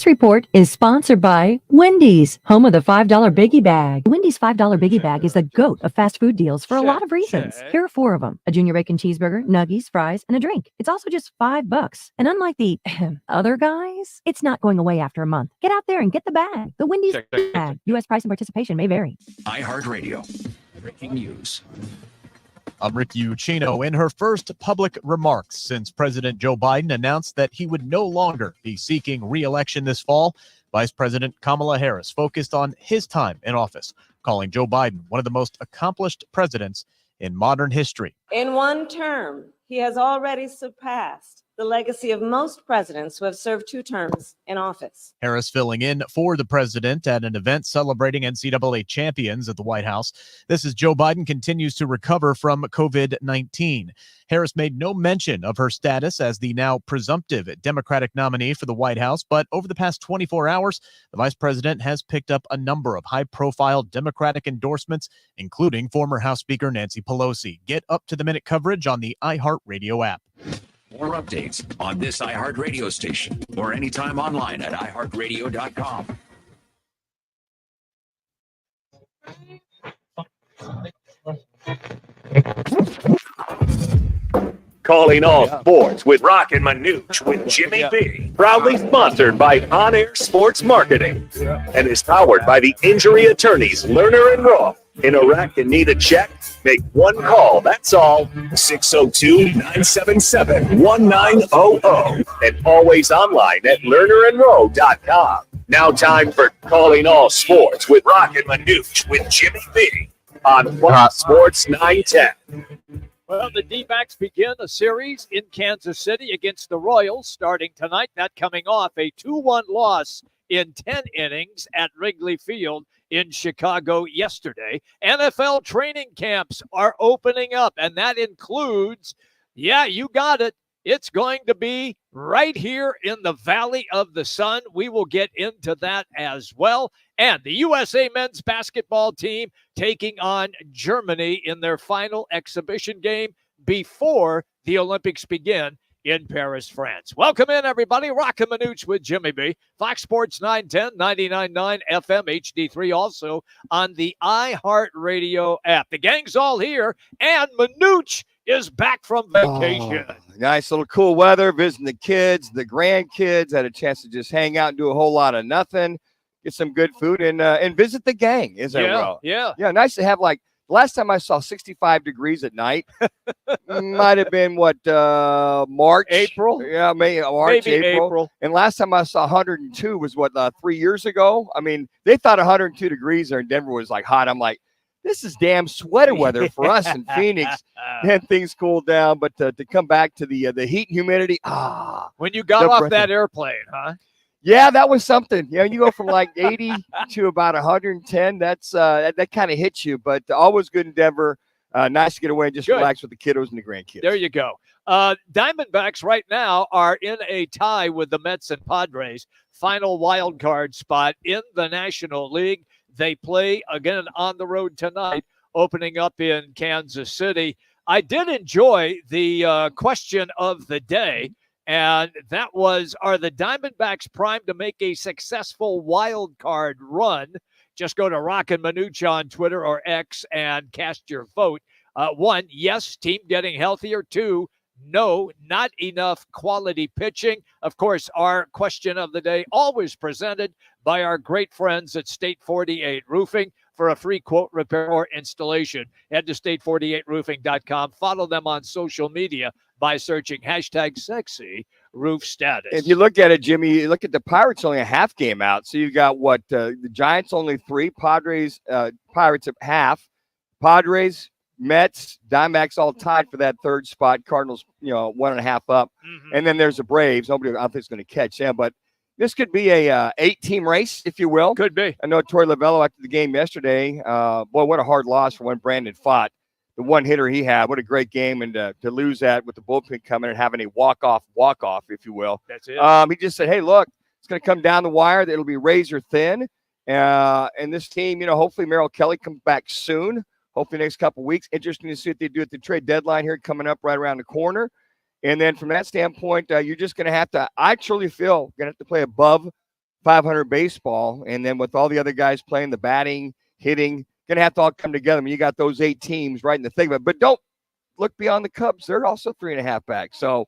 This report is sponsored by Wendy's, home of the $5 Biggie Bag. Wendy's $5 Biggie Bag is the GOAT of fast food deals for a lot of reasons. Here are 4 of them: a junior bacon cheeseburger, nuggies, fries, and a drink. It's also just $5. And unlike the other guys, it's not going away after a month. Get out there and get the bag. The Wendy's bag. U.S. price and participation may vary. iHeartRadio. Breaking news. I'm Rick Ucchino. In her first public remarks since President Joe Biden announced that he would no longer be seeking re-election this fall, Vice President Kamala Harris focused on his time in office, calling Joe Biden one of the most accomplished presidents in modern history. In one term, he has already surpassed the legacy of most presidents who have served 2 terms in office. Harris filling in for the president at an event celebrating NCAA champions at the White House. This as Joe Biden continues to recover from COVID-19. Harris made no mention of her status as the now presumptive Democratic nominee for the White House, but over the past 24 hours, the vice president has picked up a number of high-profile Democratic endorsements, including former House Speaker Nancy Pelosi. Get up-to-the-minute coverage on the iHeartRadio app. More updates on this iHeartRadio station or anytime online at iHeartRadio.com. Calling all sports with Roc and Manuch with Jimmy B. Proudly sponsored by On Air Sports Marketing and is powered by the injury attorneys Lerner and Roth. In a wreck and need a check? Make one call, that's all. 602-977-1900. And always online at lernerandrow.com. Now time for Calling All Sports with Roc and Manuch with Jimmy B. on Fox Sports 910. Well, the D-backs begin a series in Kansas City against the Royals starting tonight. That coming off a 2-1 loss in 10 innings at Wrigley Field in Chicago yesterday. NFL training camps are opening up, and that includes, yeah, you got it, it's going to be right here in the Valley of the Sun. We will get into that as well. And the USA men's basketball team taking on Germany in their final exhibition game before the Olympics begin in Paris, France. Welcome in, everybody. Roc and Manuch with Jimmy B. Fox Sports 910, 99.9 FM, HD3, also on the iHeartRadio app. The gang's all here, and Manuch is back from vacation. Nice little cool weather, visiting the kids, the grandkids, had a chance to just hang out and do a whole lot of nothing, get some good food, and visit the gang. Is that right? Yeah. Nice to have, like, last time I saw 65 degrees at night, might have been March, April. Yeah, Maybe April. And last time I saw 102 was 3 years ago. I mean, they thought 102 degrees there in Denver was like hot. I'm like, this is damn sweater weather for us in Phoenix. Then things cooled down, but to come back to the heat and humidity, when you got off that airplane, huh? Yeah, that was something. You go from like 80 to about 110. That's that kind of hits you, but always good in Denver. Nice to get away and just relax with the kiddos and the grandkids. There you go. Diamondbacks right now are in a tie with the Mets and Padres. Final wild card spot in the National League. They play again on the road tonight, opening up in Kansas City. I did enjoy the question of the day. And that was, are the Diamondbacks primed to make a successful wild card run? Just go to Roc and Manuch on Twitter or X and cast your vote. 1, yes, team getting healthier. 2, no, not enough quality pitching. Of course, our question of the day always presented by our great friends at State 48 Roofing. For a free quote, repair, or installation, head to state48roofing.com. Follow them on social media by searching #SexyRoofStatus. If you look at it, Jimmy, you look at the Pirates only a half game out. So you've got the Giants only 3, Pirates at half, Padres, Mets, Diamondbacks all tied for that third spot. Cardinals, 1.5 up. Mm-hmm. And then there's the Braves. Nobody, I don't think, is going to catch them, but this could be a 8-team race, if you will. Could be. I know Torey Lovello after the game yesterday. Boy, what a hard loss for when Brandon fought. The one hitter he had, what a great game, and to lose that with the bullpen coming and having a walk-off, if you will. That's it. He just said, hey, look, it's going to come down the wire. It'll be razor thin. And this team, hopefully Merrill Kelly comes back soon. Hopefully next couple of weeks. Interesting to see what they do at the trade deadline here coming up right around the corner. And then from that standpoint, you're just going to have to, I truly feel, going to have to play above .500 baseball, and then with all the other guys playing the batting, hitting, going to have to all come together. I mean, you got those 8 teams right in the thick of it. But don't look beyond the Cubs. They're also 3.5 back. So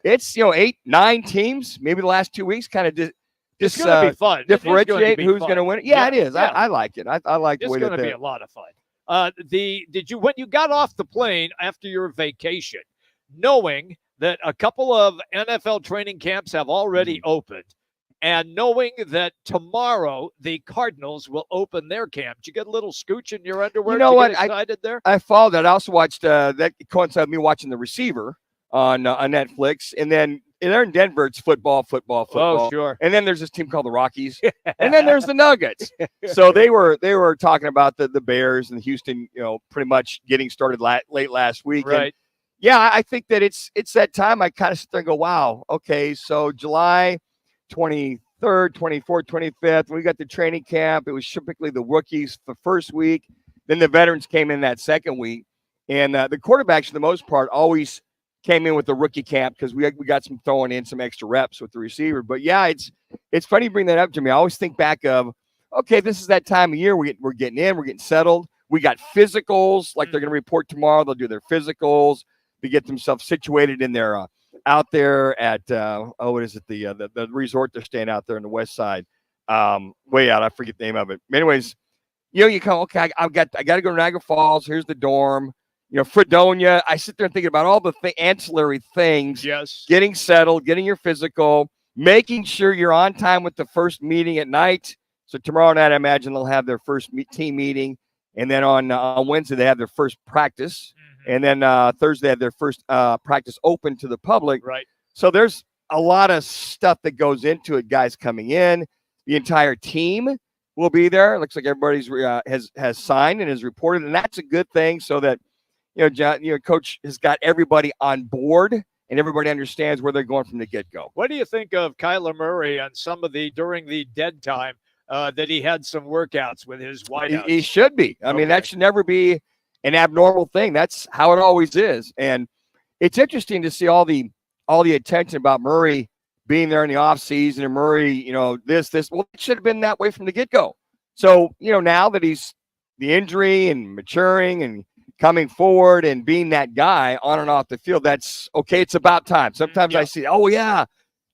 it's, 8, 9 teams. Maybe the last 2 weeks kind of it's going to be fun. Differentiate who's going to win it. Yeah, it is. Yeah. I like it. I like the way that it's going to be a lot of fun. When you got off the plane after your vacation, knowing that a couple of NFL training camps have already opened, and knowing that tomorrow the Cardinals will open their camp, did you get a little scooch in your underwear? You know what? Excited there? I followed that. I also watched that coincided with me watching The Receiver on Netflix, and then they're in Denver. It's football. Oh, sure. And then there's this team called the Rockies, and then there's the Nuggets. So they were talking about the Bears and Houston, pretty much getting started late last week. Right. And yeah, I think that it's that time. I kind of sit there and go, wow, okay, so July 23rd, 24th, 25th, we got the training camp. It was typically the rookies the first week. Then the veterans came in that second week. And the quarterbacks, for the most part, always came in with the rookie camp because we got some throwing in some extra reps with the receiver. But, yeah, it's funny you bring that up, Jimmy. I always think back of, okay, this is that time of year. We're getting in. We're getting settled. We got physicals. Like they're going to report tomorrow. They'll do their physicals to get themselves situated in their out there at what is it, the resort they're staying out there on the west side, way out. I forget the name of it. But anyways, you come, okay, I got to go to Niagara Falls. Here's the dorm. Fredonia. I sit there and thinking about all the ancillary things. Yes. Getting settled, getting your physical, making sure you're on time with the first meeting at night. So tomorrow night, I imagine they'll have their first team meeting, and then on Wednesday they have their first practice. And then Thursday, they have their first practice open to the public. Right. So there's a lot of stuff that goes into it. Guys coming in, the entire team will be there. Looks like everybody's has signed and has reported, and that's a good thing. So that Coach has got everybody on board and everybody understands where they're going from the get-go. What do you think of Kyler Murray on some of during the dead time that he had some workouts with his wideouts? He should be. I mean, that should never be an abnormal thing. That's how it always is. And it's interesting to see all the attention about Murray being there in the offseason and Murray, this. Well, it should have been that way from the get-go. So, now that he's the injury and maturing and coming forward and being that guy on and off the field, that's okay. It's about time. Sometimes I see, oh, yeah,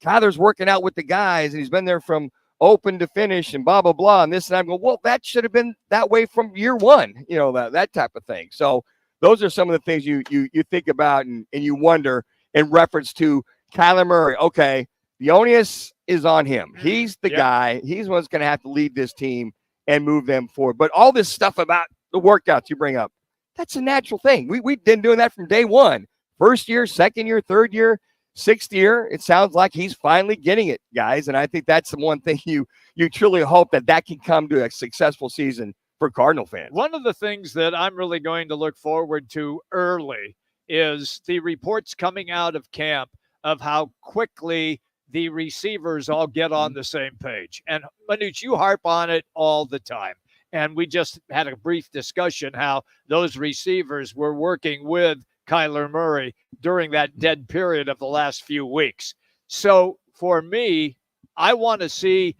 Kyler's working out with the guys and he's been there from open to finish and blah, blah, blah. And this, and I'm going, well, that should have been that way from year one, that type of thing. So those are some of the things you think about and you wonder in reference to Kyler Murray. Okay, the onus is on him. He's the guy. He's the one that's going to have to lead this team and move them forward. But all this stuff about the workouts you bring up, that's a natural thing. We've been doing that from day one. First year, second year, third year, sixth year. It sounds like he's finally getting it, guys. And I think that's the one thing you truly hope that can come to a successful season for Cardinal fans. One of the things that I'm really going to look forward to early is the reports coming out of camp of how quickly the receivers all get on the same page. And Manuch, you harp on it all the time. And we just had a brief discussion how those receivers were working with Kyler Murray during that dead period of the last few weeks. So for me, I want to see,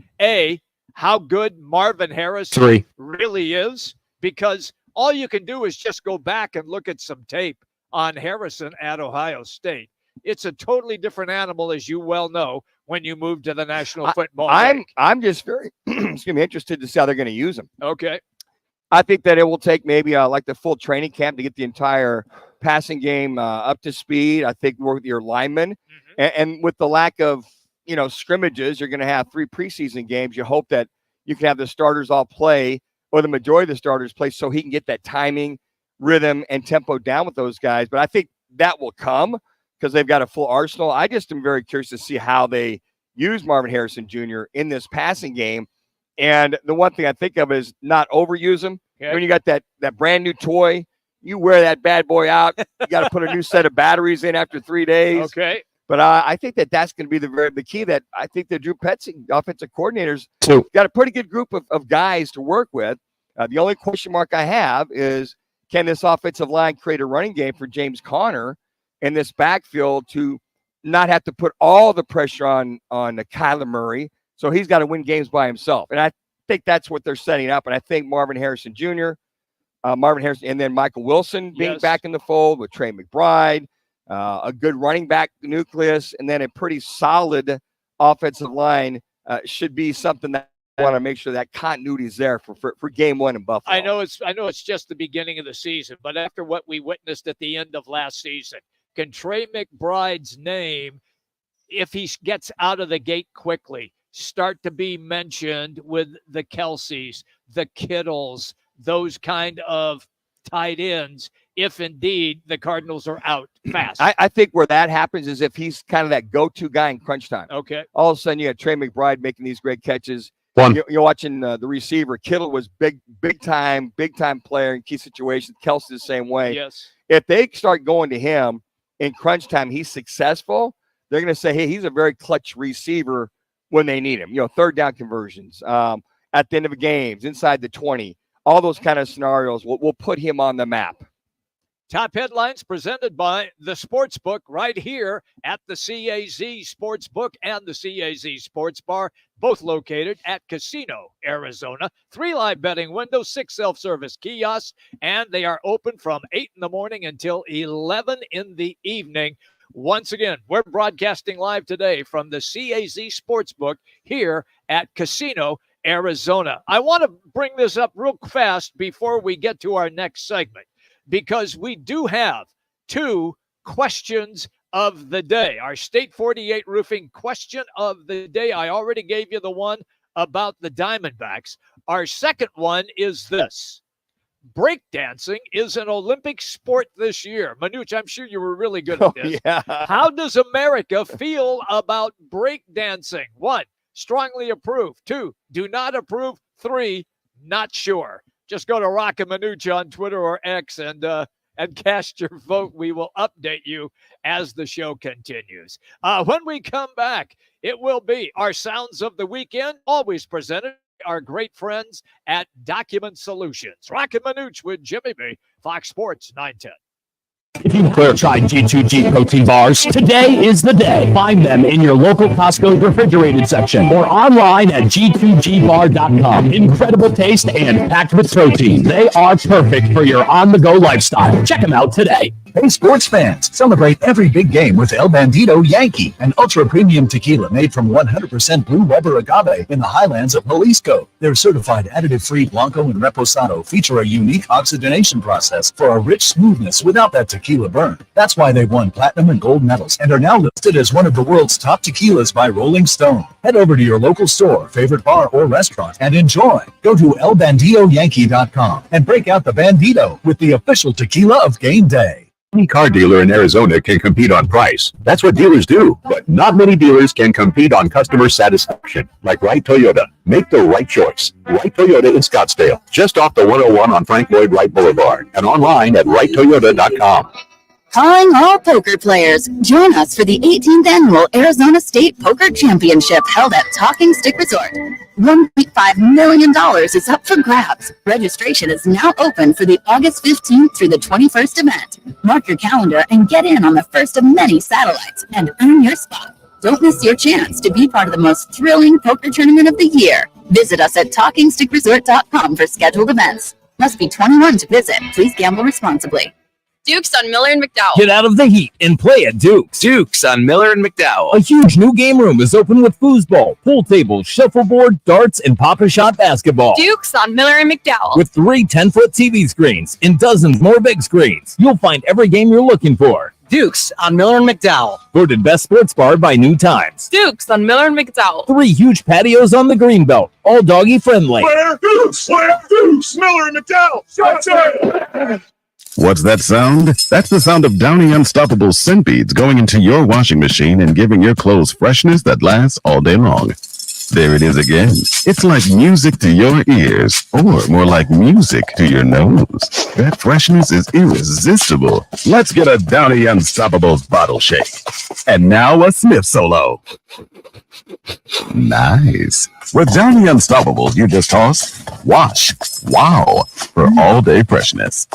how good Marvin Harrison really is, because all you can do is just go back and look at some tape on Harrison at Ohio State. It's a totally different animal, as you well know, when you move to the National Football League. I'm just very interested to see how they're going to use him. Okay. I think that it will take maybe like the full training camp to get the entire passing game up to speed. I think work with your linemen. And with the lack of, scrimmages, you're going to have 3 preseason games. You hope that you can have the starters all play, or the majority of the starters play, so he can get that timing, rhythm, and tempo down with those guys. But I think that will come because they've got a full arsenal. I just am very curious to see how they use Marvin Harrison Jr. in this passing game. And the one thing I think of is not overuse him. Okay. When you got that brand new toy, you wear that bad boy out. You got to put a new set of batteries in after 3 days. Okay. But I think that's going to be the key. That I think that Drew Petzing, offensive coordinators, got a pretty good group of guys to work with. The only question mark I have is, can this offensive line create a running game for James Conner in this backfield to not have to put all the pressure on Kyler Murray, So he's got to win games by himself. And I think that's what they're setting up. And I think Marvin Harrison, and then Michael Wilson being back in the fold with Trey McBride, a good running back nucleus, and then a pretty solid offensive line should be something that I want to make sure that continuity is there for game one in Buffalo. I know it's just the beginning of the season, but after what we witnessed at the end of last season, can Trey McBride's name, if he gets out of the gate quickly, start to be mentioned with the Kelseys, the Kittles, those kind of tight ends, if indeed the Cardinals are out fast? I think where that happens is if he's kind of that go-to guy in crunch time. Okay. All of a sudden, you got Trey McBride making these great catches. You're watching the receiver. Kittle was big time player in key situations. Kelsey the same way. Yes. If they start going to him in crunch time, he's successful. They're going to say, hey, he's a very clutch receiver when they need him. Third down conversions, at the end of the games, inside the 20, all those kind of scenarios will put him on the map. Top headlines presented by the Sportsbook right here at the CAZ Sportsbook and the CAZ Sports Bar, both located at Casino, Arizona. 3 live betting windows, 6 self-service kiosks, and they are open from 8 in the morning until 11 in the evening. Once again, we're broadcasting live today from the CAZ Sportsbook here at Casino, Arizona. I want to bring this up real fast before we get to our next segment, because we do have 2 questions of the day. Our State 48 Roofing question of the day. I already gave you the one about the Diamondbacks. Our second one is this. Breakdancing is an Olympic sport this year. Manuch, I'm sure you were really good at this. Yeah. How does America feel about breakdancing? 1, strongly approve. 2, do not approve. 3, not sure. Just go to Roc and Manuch on Twitter or X and cast your vote. We will update you as the show continues. When we come back, it will be our Sounds of the Weekend, always presented by our great friends at Document Solutions. Roc and Manuch with Jimmy B, Fox Sports 910. If you've ever tried G2G protein bars, today is the day. Find them in your local Costco refrigerated section or online at g2gbar.com. Incredible taste and packed with protein. They are perfect for your on-the-go lifestyle. Check them out today. Hey, sports fans, celebrate every big game with El Bandito Yankee, an ultra-premium tequila made from 100% Blue Weber agave in the highlands of Jalisco. Their certified additive-free Blanco and Reposado feature a unique oxygenation process for a rich smoothness without that tequila burn. That's why they've won platinum and gold medals and are now listed as one of the world's top tequilas by Rolling Stone. Head over to your local store, favorite bar, or restaurant and enjoy. Go to elbanditoyankee.com and break out the Bandito with the official tequila of game day. Any car dealer in Arizona can compete on price. That's what dealers do. But not many dealers can compete on customer satisfaction. Like Wright Toyota. Make the right choice. Wright Toyota in Scottsdale. Just off the 101 on Frank Lloyd Wright Boulevard. And online at wrighttoyota.com. Calling all poker players. Join us for the 18th Annual Arizona State Poker Championship held at Talking Stick Resort. $1.5 million is up for grabs. Registration is now open for the August 15th through the 21st event. Mark your calendar and get in on the first of many satellites and earn your spot. Don't miss your chance to be part of the most thrilling poker tournament of the year. Visit us at TalkingStickResort.com for scheduled events. Must be 21 to visit. Please gamble responsibly. Dukes on Miller and McDowell. Get out of the heat and play at Dukes. Dukes on Miller and McDowell. A huge new game room is open with foosball, pool tables, shuffleboard, darts, and Pop-A-Shot basketball. Dukes on Miller and McDowell. With 3 10-foot TV screens and dozens more big screens. You'll find every game you're looking for. Dukes on Miller and McDowell. Voted Best Sports Bar by New Times. Dukes on Miller and McDowell. 3 huge patios on the Greenbelt, all doggy friendly. Where Dukes? Miller and McDowell. Shots it! What's that sound? That's the sound of Downy Unstoppable scent beads going into your washing machine and giving your clothes freshness that lasts all day long. There it is again. It's like music to your ears, or more like music to your nose. That freshness is irresistible. Let's get a Downy Unstoppables bottle shake. And now a Smith solo. Nice. With Downy Unstoppables, you just toss, wash, wow, for all day freshness.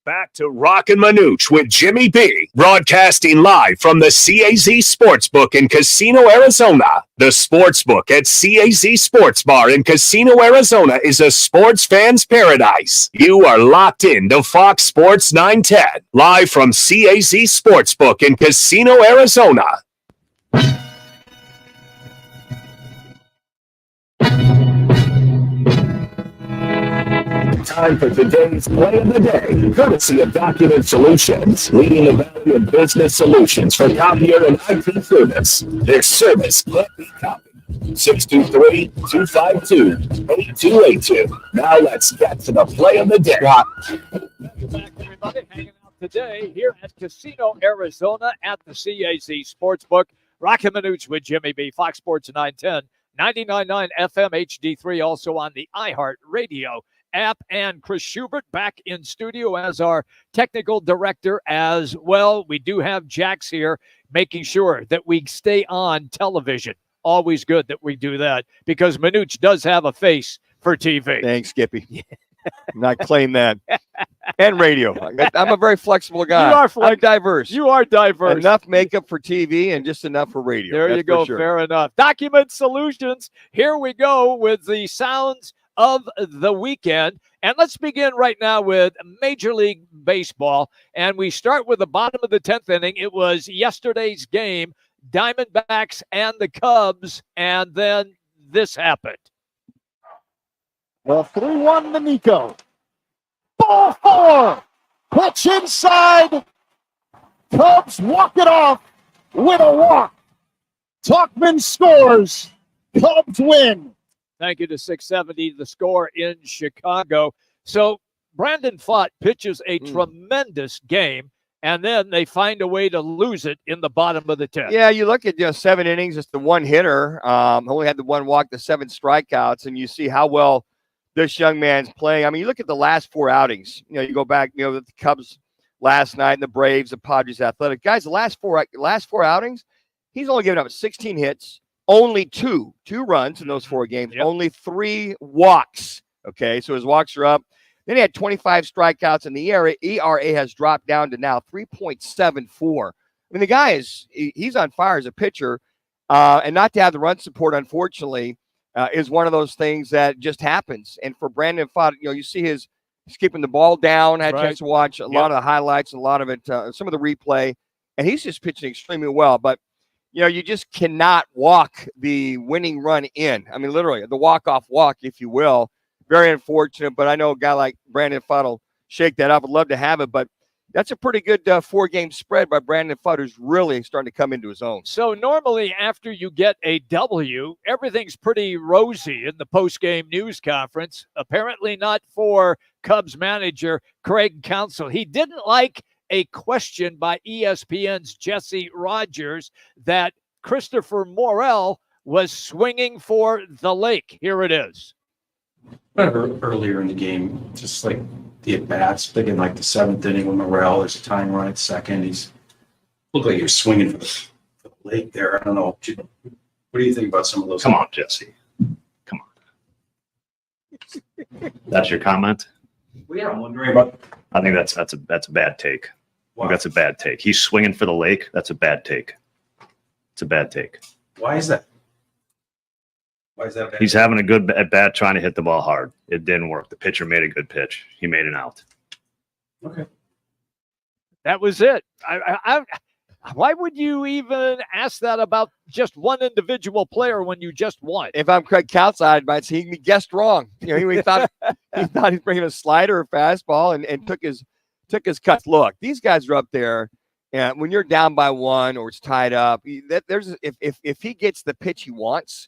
Back to Roc and Manuch with Jimmy B, broadcasting live from the CAZ Sportsbook in Casino, Arizona. The Sportsbook at CAZ Sports Bar in Casino, Arizona is a sports fan's paradise. You are locked in to Fox Sports 910, live from CAZ Sportsbook in Casino, Arizona. Time for today's play of the day, courtesy of Document Solutions, leading the value of business solutions for copier and IT service. Their service can't be copied. 623-252-8282. Now let's get to the play of the day. Welcome back, everybody. Hanging out today here at Casino, Arizona at the CAZ Sportsbook. Roc and Manuch with Jimmy B, Fox Sports 910, 99.9 FM HD3, also on the iHeart Radio app, and Chris Schubert back in studio as our technical director as well. We do have Jax here making sure that we stay on television. Always good that we do that because Manuch does have a face for TV. Thanks, Skippy. Not claim that. And radio. I'm a very flexible guy. You are I'm diverse. You are diverse. Enough makeup for TV and just enough for radio. There you go. Sure. Fair enough. Document Solutions. Here we go with the sounds of the weekend. And let's begin right now with Major League Baseball. And we start with the bottom of the 10th inning. It was yesterday's game, Diamondbacks and the Cubs. And then this happened. The 3-1 to Nico. Ball four. Pitch inside. Cubs walk it off with a walk. Talkman scores. Cubs win. Thank you to 670, the score in Chicago. So Brandon Pfaadt pitches a tremendous game, and then they find a way to lose it in the bottom of the 10th. Yeah, you look at 7 innings, just the one hitter, only had the one walk, the 7 strikeouts, and you see how well this young man's playing. I mean, you look at the last 4 outings. You go back, the Cubs last night, and the Braves, the Padres, Athletic. Guys, the last four outings, he's only given up 16 hits, only two runs in those 4 games, only 3 walks. Okay, so his walks are up. Then he had 25 strikeouts, and the ERA has dropped down to now 3.74. I mean, the guy he's on fire as a pitcher, and not to have the run support, unfortunately, is one of those things that just happens. And for Brandon Pfaadt, you see he's keeping the ball down. I had a chance to watch a lot of the highlights, a lot of it, some of the replay, and he's just pitching extremely well. But you just cannot walk the winning run in. I mean, literally, the walk-off walk, if you will. Very unfortunate, but I know a guy like Brandon Pfaadt will shake that up. I'd love to have it, but that's a pretty good 4-game spread by Brandon Pfaadt, who's really starting to come into his own. So normally after you get a W, everything's pretty rosy in the post-game news conference. Apparently not for Cubs manager Craig Counsell. He didn't like a question by ESPN's Jesse Rogers that Christopher Morel was swinging for the lake. Here it is. Earlier in the game, just like the at-bats, big in like the 7th inning with Morel, there's a time run at second. Looked like he was swinging for the lake there. I don't know. What do you think about some of those? Come on, Jesse. Come on. That's your comment? Well, yeah, I'm wondering about. I think that's a bad take. Wow. That's a bad take. He's swinging for the lake. That's a bad take. It's a bad take. Why is that? Why is that bad? He's having a good at bat trying to hit the ball hard. It didn't work. The pitcher made a good pitch. He made an out. Okay. That was it. Why would you even ask that about just one individual player when you just won? If I'm Craig Counsell, I'd say he guessed wrong. He thought he's bringing a slider or fastball and took his cut. Look, these guys are up there, and when you're down by 1 or it's tied up, if he gets the pitch he wants,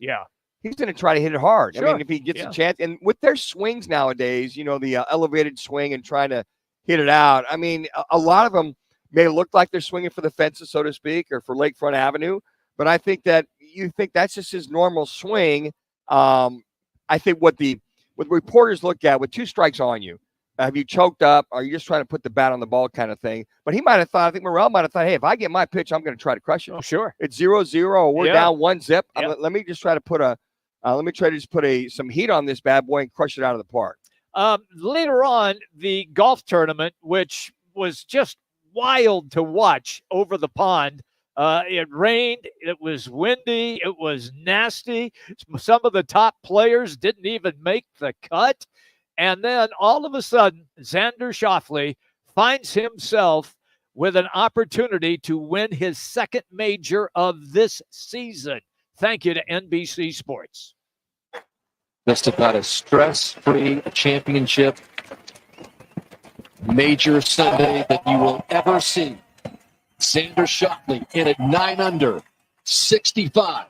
he's going to try to hit it hard. Sure. I mean, if he gets a chance, and with their swings nowadays, the elevated swing and trying to hit it out. I mean, a lot of them may look like they're swinging for the fences, so to speak, or for Lakefront Avenue, but I think that that's just his normal swing. I think what the reporters look at with 2 strikes on you. Have you choked up? Are you just trying to put the bat on the ball kind of thing? But he might have thought, I think Morel might have thought, hey, if I get my pitch, I'm going to try to crush it. Oh, sure. It's 0-0 or we're down 1-0. Let me just try to put some heat on this bad boy and crush it out of the park. Later on, the golf tournament, which was just wild to watch over the pond. It rained. It was windy. It was nasty. Some of the top players didn't even make the cut. And then all of a sudden, Xander Schauffele finds himself with an opportunity to win his second major of this season. Thank you to NBC Sports. Just about a stress-free championship major Sunday that you will ever see. Xander Schauffele in at 9 under, 65.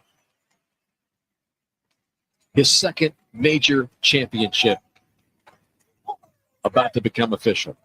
His second major championship about to become official.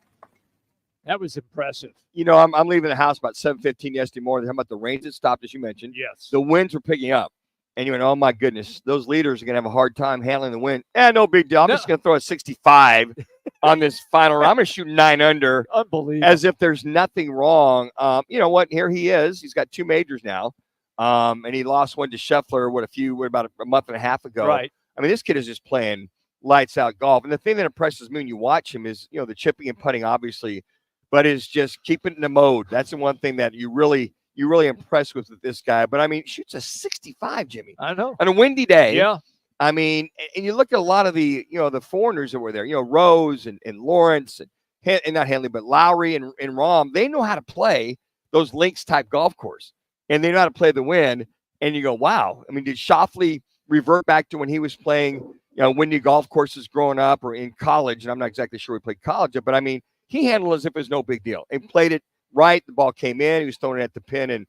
That was impressive. You know, I'm leaving the house about 7:15 yesterday morning. How about the rains that stopped, as you mentioned? Yes. The winds were picking up. And you went, oh, my goodness, those leaders are going to have a hard time handling the wind. No big deal. I'm just going to throw a 65 on this final round. I'm going to shoot 9 under. Unbelievable. As if there's nothing wrong. You know what? Here he is. He's got 2 majors now. And he lost one to Scheffler, about a month and a half ago. Right. I mean, this kid is just playing lights out golf. And the thing that impresses me when you watch him is, the chipping and putting, obviously, but is just keeping in the mode. That's the one thing that you're really impressed with this guy. But I mean, shoots a 65, Jimmy. I know. On a windy day. Yeah. I mean, and you look at a lot of the, the foreigners that were there, Rose and Lawrence and not Henley, but Lowry and Rahm, they know how to play those links type golf course. And they know how to play the wind. And you go, wow. I mean, did Schauffele revert back to when he was playing, windy golf courses growing up or in college? And I'm not exactly sure he played college, but I mean, he handled it as if it was no big deal and played it right. The ball came in. He was throwing it at the pin and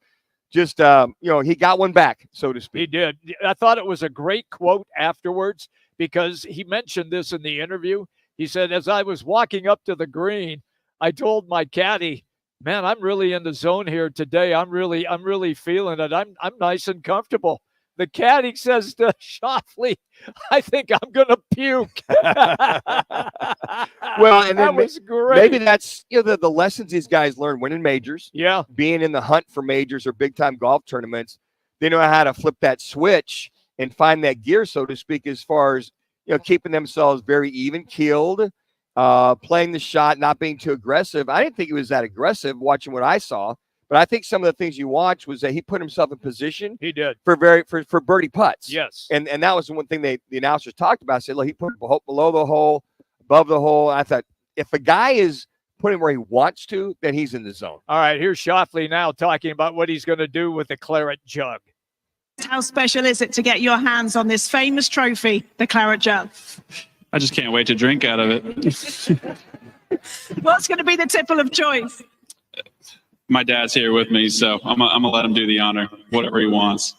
just, he got one back, so to speak. He did. I thought it was a great quote afterwards because he mentioned this in the interview. He said, as I was walking up to the green, I told my caddy, man, I'm really in the zone here today. I'm really feeling it. I'm nice and comfortable. The caddy says to Schauffele, I think I'm going to puke. Well, and that was great. Maybe that's the lessons these guys learn winning majors. Yeah. Being in the hunt for majors or big-time golf tournaments. They know how to flip that switch and find that gear, so to speak, as far as, keeping themselves very even-keeled, playing the shot, not being too aggressive. I didn't think he was that aggressive watching what I saw. But I think some of the things you watched was that he put himself in position. He did for birdie putts. Yes, and that was the one thing the announcers talked about. Said, look, he put below the hole, above the hole. And I thought if a guy is putting where he wants to, then he's in the zone. All right, here's Schauffele now talking about what he's going to do with the claret jug. How special is it to get your hands on this famous trophy, the claret jug? I just can't wait to drink out of it. What's going to be the tipple of choice? My dad's here with me, so I'm gonna let him do the honor, whatever he wants.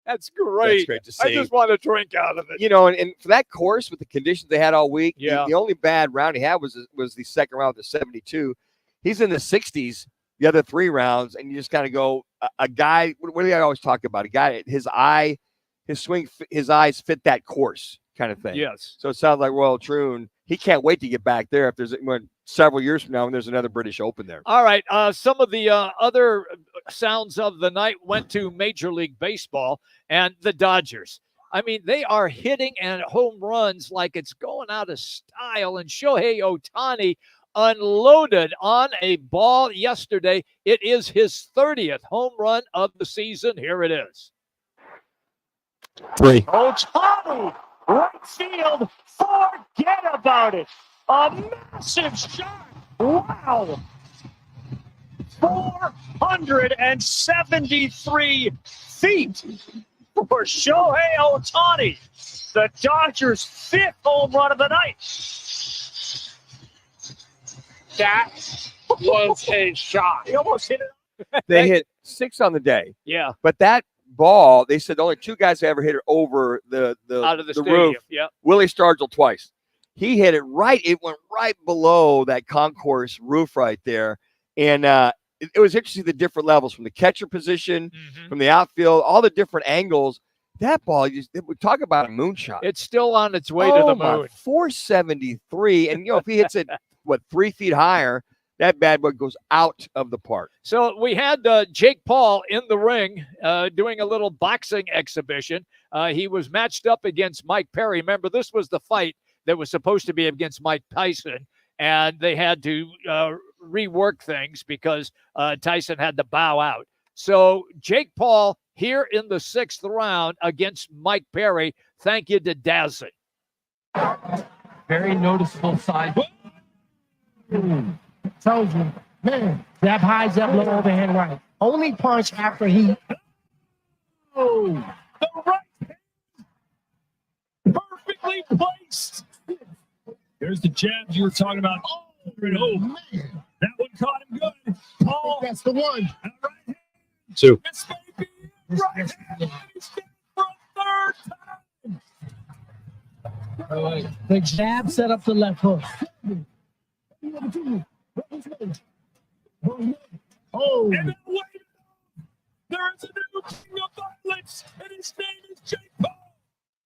That's great. That's great to see. I just want to drink out of it. And for that course with the conditions they had all week, the only bad round he had was the second round with the 72. He's in the 60s the other 3 rounds, and you just kind of go, a guy. What do I always talk about? A guy, his swing, his eyes fit that course kind of thing. Yes. So it sounds like Royal Troon. He can't wait to get back there if there's several years from now when there's another British Open there. All right. Some of the other sounds of the night went to Major League Baseball and the Dodgers. I mean, they are hitting and home runs like it's going out of style. And Shohei Ohtani unloaded on a ball yesterday. It is his 30th home run of the season. Here it is. 3. Ohtani, right field, forget about it. A massive shot. Wow. 473 feet for Shohei Ohtani. The Dodgers' 5th home run of the night. That was a shot. He almost hit it. They hit 6 on the day. Yeah. But that ball, they said only 2 guys have ever hit it over the out of the roof. stadium. Yeah. Willie Stargell twice. He hit it right. It went right below that concourse roof right there. And it was interesting, the different levels from the catcher position, from the outfield, all the different angles. That ball, we talk about a moonshot. It's still on its way to the moon. 473. And, if he hits it, 3 feet higher, that bad boy goes out of the park. So we had Jake Paul in the ring doing a little boxing exhibition. He was matched up against Mike Perry. Remember, this was the fight that was supposed to be against Mike Tyson, and they had to rework things because Tyson had to bow out. So Jake Paul here in the 6th round against Mike Perry. Thank you to Dazin. Very noticeable side. Tells you, man, jab high, jab low, overhand right. Only punch after he. Oh, the right hand perfectly placed. There's the jabs you were talking about. Oh, man. That one caught him good. Paul. That's the one. And right hand. Two. It's baby. Right hand. He's for a 3rd time. All right. The jab set up the left hook. Oh. And then wait. There is a new king of violence, and his name is Jake Paul.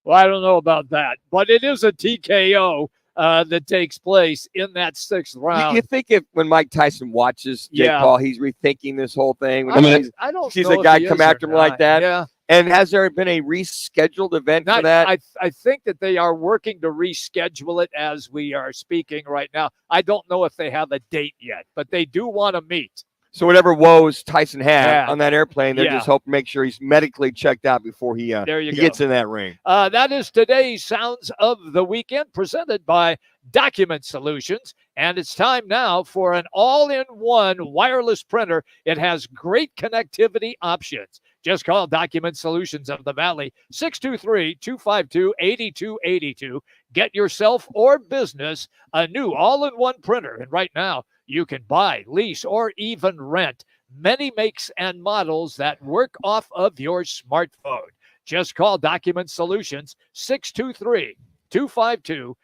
Well, I don't know about that, but it is a TKO that takes place in that 6th round. You think if when Mike Tyson watches Jake Paul, he's rethinking this whole thing? I don't sees know a guy if he come is after or him like not. that. Yeah. And has there been a rescheduled event for that? I think that they are working to reschedule it as we are speaking right now. I don't know if they have a date yet, but they do want to meet. So whatever woes Tyson had on that airplane, they're just hoping to make sure he's medically checked out before he gets in that ring. That is today's Sounds of the Weekend presented by Document Solutions. And it's time now for an all-in-one wireless printer. It has great connectivity options. Just call Document Solutions of the Valley, 623-252-8282. Get yourself or business a new all-in-one printer. And right now, you can buy, lease, or even rent many makes and models that work off of your smartphone. Just call Document Solutions, 623-252-8282.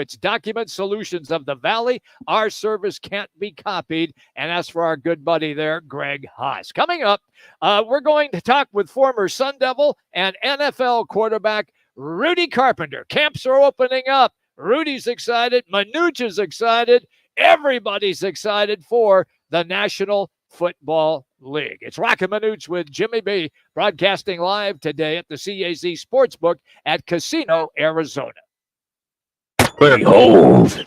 It's Document Solutions of the Valley. Our service can't be copied. And as for our good buddy there, Greg Haas. Coming up, we're going to talk with former Sun Devil and NFL quarterback Rudy Carpenter. Camps are opening up. Rudy's excited. Manuch is excited. Everybody's excited for the National Football League. It's Roc and Manuch with Jimmy B, broadcasting live today at the CAZ Sportsbook at Casino, Arizona. Behold.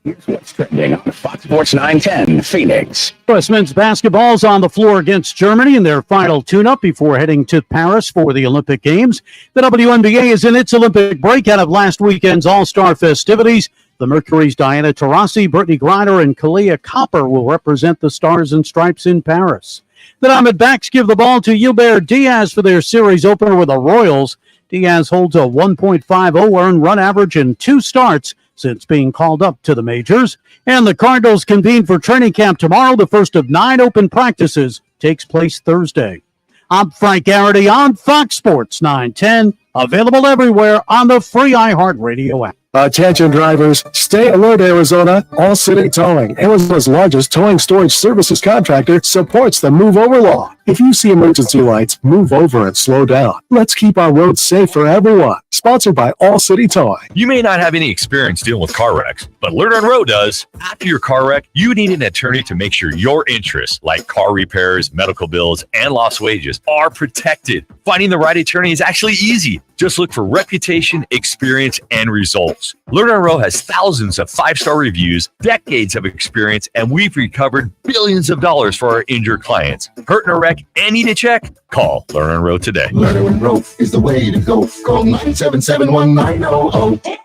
Here's what's trending on Fox Sports 910 Phoenix. U.S. men's basketball's on the floor against Germany in their final tune-up before heading to Paris for the Olympic Games. The WNBA is in its Olympic break out of last weekend's All-Star festivities. The Mercury's Diana Taurasi, Brittany Griner, and Kalia Copper will represent the Stars and Stripes in Paris. The Diamondbacks give the ball to Gilbert Diaz for their series opener with the Royals. Diaz holds a 1.50 earned run average in 2 starts since being called up to the majors. And the Cardinals convene for training camp tomorrow. The first of 9 open practices takes place Thursday. I'm Frank Garrity on Fox Sports 910, available everywhere on the free iHeartRadio app. Attention drivers, stay alert Arizona. All City Towing, Arizona's largest towing storage services contractor, supports the move over law. If you see emergency lights, move over and slow down. Let's keep our roads safe for everyone. Sponsored by All City Towing. You may not have any experience dealing with car wrecks, but Learn on Road does. After your car wreck, you need an attorney to make sure your interests, like car repairs, medical bills, and lost wages, are protected. Finding the right attorney is actually easy. Just look for reputation, experience, and results. Learn on Road has thousands of 5-star reviews, decades of experience, and we've recovered billions of dollars for our injured clients. Hurt in a wreck and need a check? Call Learn on Road today. Learn on Road is the way to go. Call 977-1900.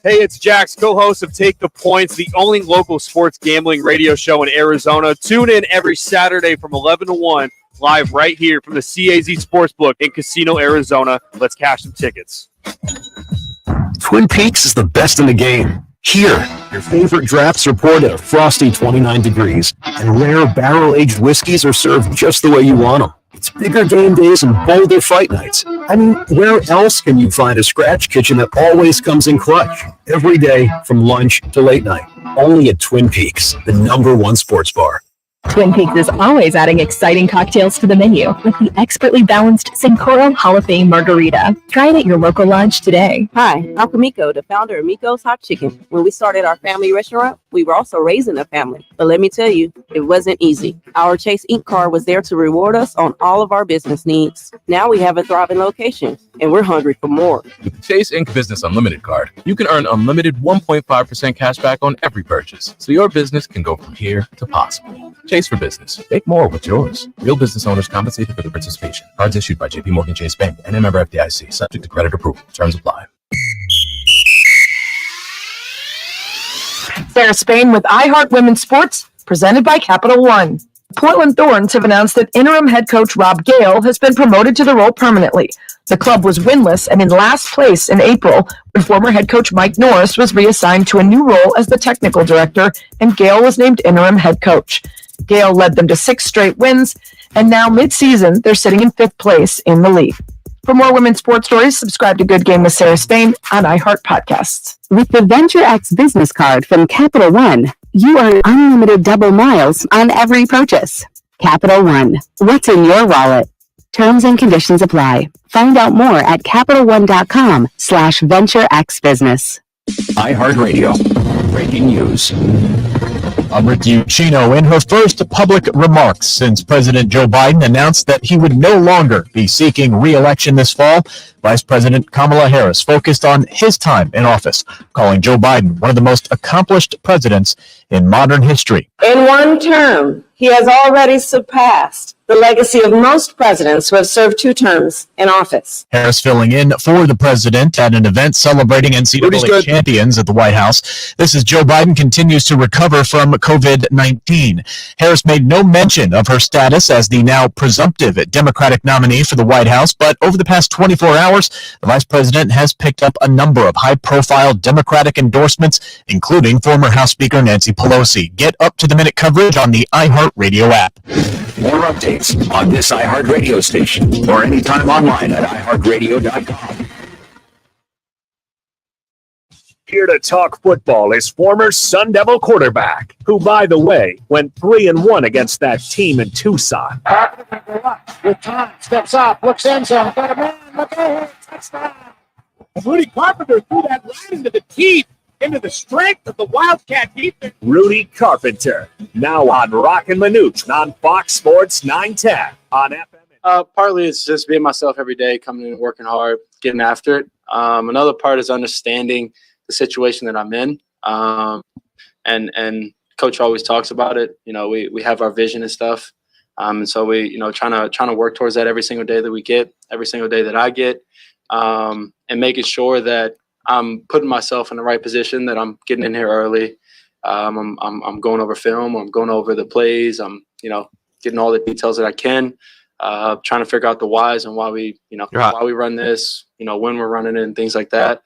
Hey, it's Jax, co-host of Take the Points, the only local sports gambling radio show in Arizona. Tune in every Saturday from 11 to 1, live right here from the CAZ Sportsbook in Casino, Arizona. Let's cash some tickets. Twin Peaks is the best in the game. Here, your favorite drafts are poured at a frosty 29 degrees, and rare barrel-aged whiskeys are served just the way you want them. It's bigger game days and bolder fight nights. I mean, where else can you find a scratch kitchen that always comes in clutch? Every day, from lunch to late night. Only at Twin Peaks, the #1 sports bar. Twin Peaks is always adding exciting cocktails to the menu with the expertly balanced Sankoro Hall of Fame Margarita. Try it at your local lodge today. Hi, I'm Kamiko, the founder of Miko's Hot Chicken. When we started our family restaurant, We were also raising a family. But let me tell you, it wasn't easy. Our Chase Ink card was there to reward us on all of our business needs. Now we have a thriving location, and we're hungry for more. With the Chase Ink Business Unlimited card, you can earn unlimited 1.5% cash back on every purchase, so your business can go from here to possible. Chase for business. Make more with yours. Real business owners compensated for their participation. Cards issued by JPMorgan Chase Bank and a member FDIC, subject to credit approval. Terms apply. Sarah Spain with iHeart Women's Sports, presented by Capital One. Portland Thorns have announced that interim head coach Rob Gale has been promoted to the role permanently. The club was winless and in last place in April when former head coach Mike Norris was reassigned to a new role as the technical director, and Gale was named interim head coach. Gale led them to 6 straight wins, and now mid-season they're sitting in 5th place in the league. For more women's sports stories, subscribe to Good Game with Sarah Spain on iHeart Podcasts. With the Venture X business card from Capital One, you earn unlimited double miles on every purchase. Capital One, what's in your wallet? Terms and conditions apply. Find out more at CapitalOne.com/VentureXBusiness. iHeartRadio. Breaking news. I'm Rick Ucchino. In her first public remarks since President Joe Biden announced that he would no longer be seeking re-election this fall, Vice President Kamala Harris focused on his time in office, calling Joe Biden one of the most accomplished presidents in modern history. In one term, he has already surpassed the legacy of most presidents who have served 2 terms in office. Harris filling in for the president at an event celebrating NCAA champions at the White House. This as Joe Biden continues to recover from COVID-19. Harris made no mention of her status as the now presumptive Democratic nominee for the White House, but over the past 24 hours, the vice president has picked up a number of high-profile Democratic endorsements, including former House Speaker Nancy Pelosi. Get up-to-the-minute coverage on the iHeartRadio app. More updates on this iHeartRadio station or anytime online at iHeartRadio.com. Here to talk football is former Sun Devil quarterback, who, by the way, went 3-1 against that team in Tucson. With time, steps up, looks in zone, got a man, look ahead, touchdown. Rudy Carpenter threw that right into the teeth, into the strength of the Wildcat defense. Rudy Carpenter, now on Roc and Manuch on Fox Sports 910 on FM. Partly it's just being myself every day, coming in and working hard, getting after it. Another part is understanding the situation that I'm in. And Coach always talks about it. You know, we have our vision and stuff. And so we, trying to work towards that every single day that we get, every single day that I get, and making sure that I'm putting myself in the right position, that I'm getting in here early. I'm going over film, I'm going over the plays. I'm, getting all the details that I can, trying to figure out the whys and why we, why we run this, when we're running it and things like that.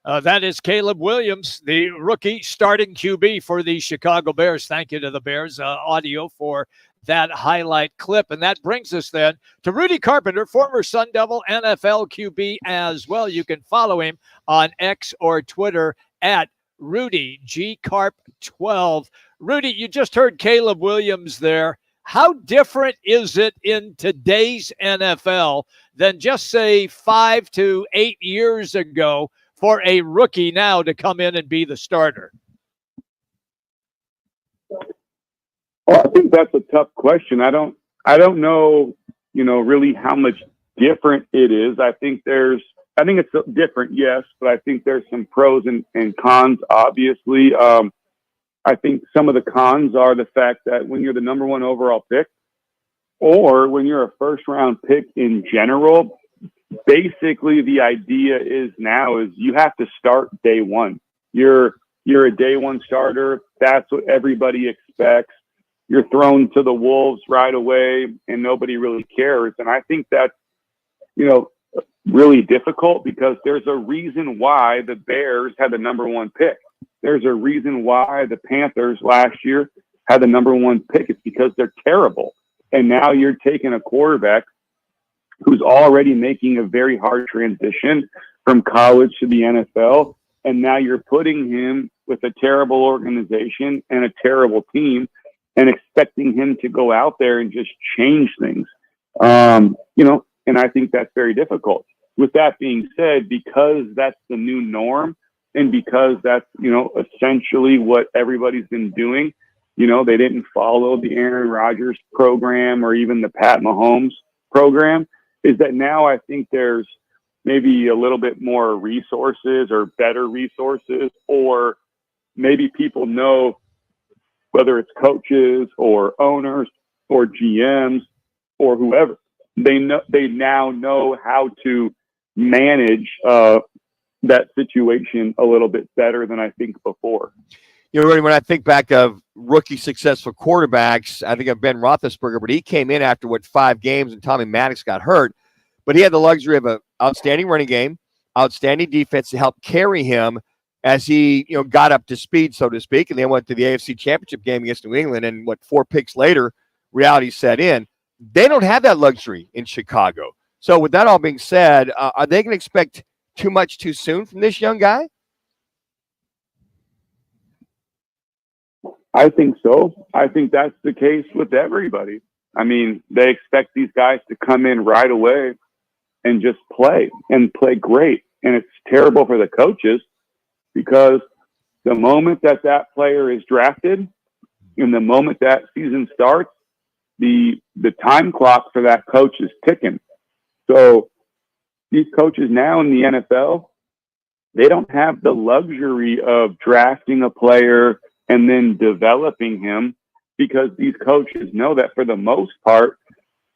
That is Caleb Williams, the rookie starting QB for the Chicago Bears. Thank you to the Bears audio for that highlight clip. And that brings us then to Rudy Carpenter, former Sun Devil NFL QB as well. You can follow him on X or Twitter at Rudy GCarp12. Rudy, you just heard Caleb Williams there. How different is it in today's NFL than just say 5 to 8 years ago for a rookie now to come in and be the starter? Well, I think that's a tough question. I don't know, really how much different it is. I think it's different, yes, but I think there's some pros and cons, obviously. I think some of the cons are the fact that when you're the number 1 overall pick, or when you're a first round pick in general, basically the idea is you have to start day one. You're a day one starter. That's what everybody expects. You're thrown to the wolves right away and nobody really cares. And I think that's, really difficult, because there's a reason why the Bears had the number 1 pick. There's a reason why the Panthers last year had the number 1 pick. It's because they're terrible. And now you're taking a quarterback who's already making a very hard transition from college to the NFL. And now you're putting him with a terrible organization and a terrible team and expecting him to go out there and just change things. And I think that's very difficult. With that being said, because that's the new norm And because that's, essentially what everybody's been doing, they didn't follow the Aaron Rodgers program or even the Pat Mahomes program, is that now I think there's maybe a little bit more resources or better resources, or maybe people know, whether it's coaches or owners or GMs or whoever, they now know how to manage that situation a little bit better than I think before. Rudy, when I think back of rookie successful quarterbacks, I think of Ben Roethlisberger, but he came in after 5 games and Tommy Maddox got hurt. But he had the luxury of an outstanding running game, outstanding defense to help carry him as he got up to speed, so to speak, and then went to the AFC Championship game against New England. And 4 picks later, reality set in. They don't have that luxury in Chicago. So with that all being said, are they going to expect too much too soon from this young guy? I think so. I think that's the case with everybody. I mean, they expect these guys to come in right away and just play great. And it's terrible for the coaches, because the moment that player is drafted and the moment that season starts, the time clock for that coach is ticking. So these coaches now in the NFL, they don't have the luxury of drafting a player and then developing him, because these coaches know that for the most part,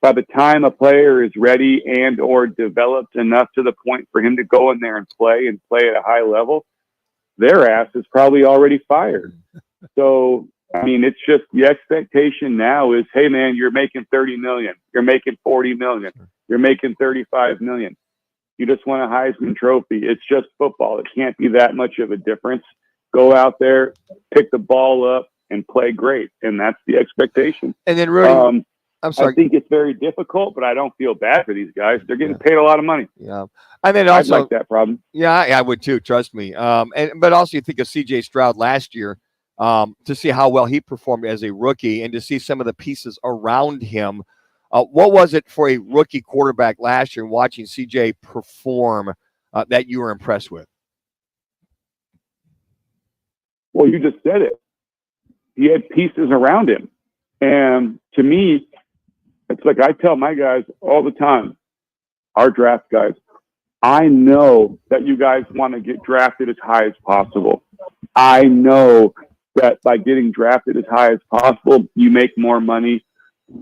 by the time a player is ready and or developed enough to the point for him to go in there and play at a high level, their ass is probably already fired. So, I mean, it's just the expectation now is, hey man, you're making 30 million. You're making 40 million. You're making 35 million. You just won a Heisman Trophy. It's just football. It can't be that much of a difference. Go out there, pick the ball up, and play great. And that's the expectation. And then, Rudy, I'm sorry. I think it's very difficult, but I don't feel bad for these guys. They're getting paid a lot of money. Yeah. And then also, I'd like that problem. Yeah, I would too. Trust me. But also, you think of C.J. Stroud last year, to see how well he performed as a rookie, and to see some of the pieces around him. What was it for a rookie quarterback last year, watching C.J. perform, that you were impressed with? Well, you just said it. He had pieces around him. And to me, it's like I tell my guys all the time, our draft guys, I know that you guys want to get drafted as high as possible. I know that by getting drafted as high as possible, you make more money,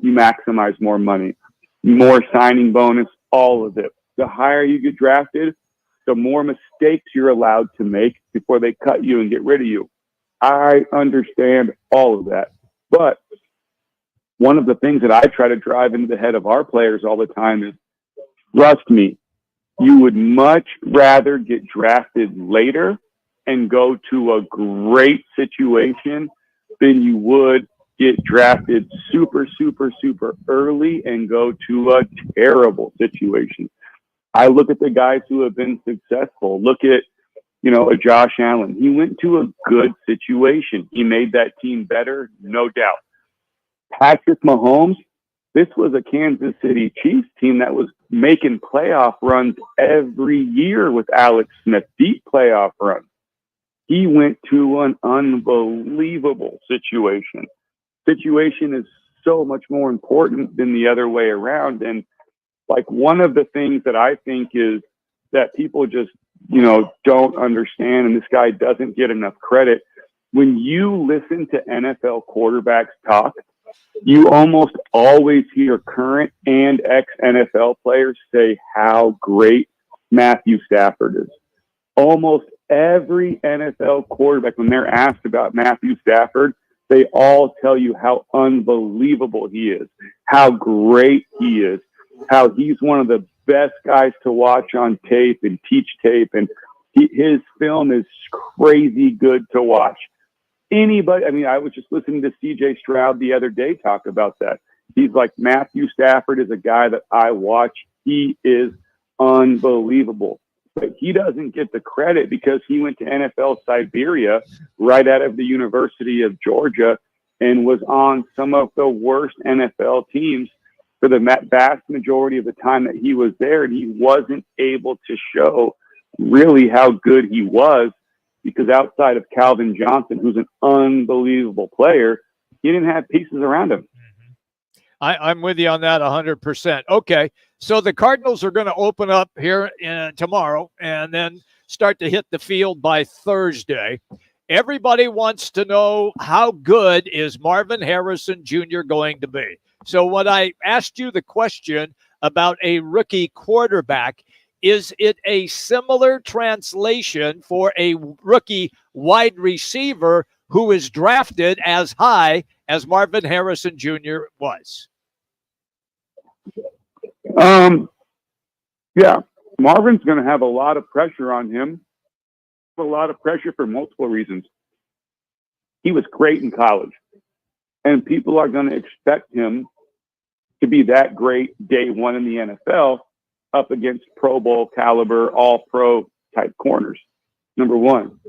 you maximize more money, more signing bonus, all of it. The higher you get drafted, the more mistakes you're allowed to make before they cut you and get rid of you. I understand all of that. But one of the things that I try to drive into the head of our players all the time is, trust me, you would much rather get drafted later and go to a great situation than you would get drafted super, super, super early and go to a terrible situation. I look at the guys who have been successful. Look at, a Josh Allen. He went to a good situation. He made that team better, no doubt. Patrick Mahomes, this was a Kansas City Chiefs team that was making playoff runs every year with Alex Smith, deep playoff runs. He went to an unbelievable situation. Situation is so much more important than the other way around. And like one of the things that I think is that people just, don't understand, and this guy doesn't get enough credit. When you listen to NFL quarterbacks talk, you almost always hear current and ex-NFL players say how great Matthew Stafford is. Almost every NFL quarterback, when they're asked about Matthew Stafford, they all tell you how unbelievable he is, how great he is, how he's one of the best guys to watch on tape and teach tape, and his film is crazy good to watch. Anybody, I was just listening to C.J. Stroud the other day talk about that. He's like, Matthew Stafford is a guy that I watch. He is unbelievable. But he doesn't get the credit because he went to NFL Siberia right out of the University of Georgia and was on some of the worst NFL teams for the vast majority of the time that he was there. And he wasn't able to show really how good he was because outside of Calvin Johnson, who's an unbelievable player, he didn't have pieces around him. I'm with you on that 100%. Okay, so the Cardinals are going to open up here tomorrow and then start to hit the field by Thursday. Everybody wants to know, how good is Marvin Harrison Jr. going to be? So when I asked you the question about a rookie quarterback, is it a similar translation for a rookie wide receiver who is drafted as high as Marvin Harrison Jr. was? Yeah, Marvin's going to have a lot of pressure on him. A lot of pressure for multiple reasons. He was great in college, and people are going to expect him to be that great day one in the NFL up against Pro Bowl caliber, all pro type corners. Number one.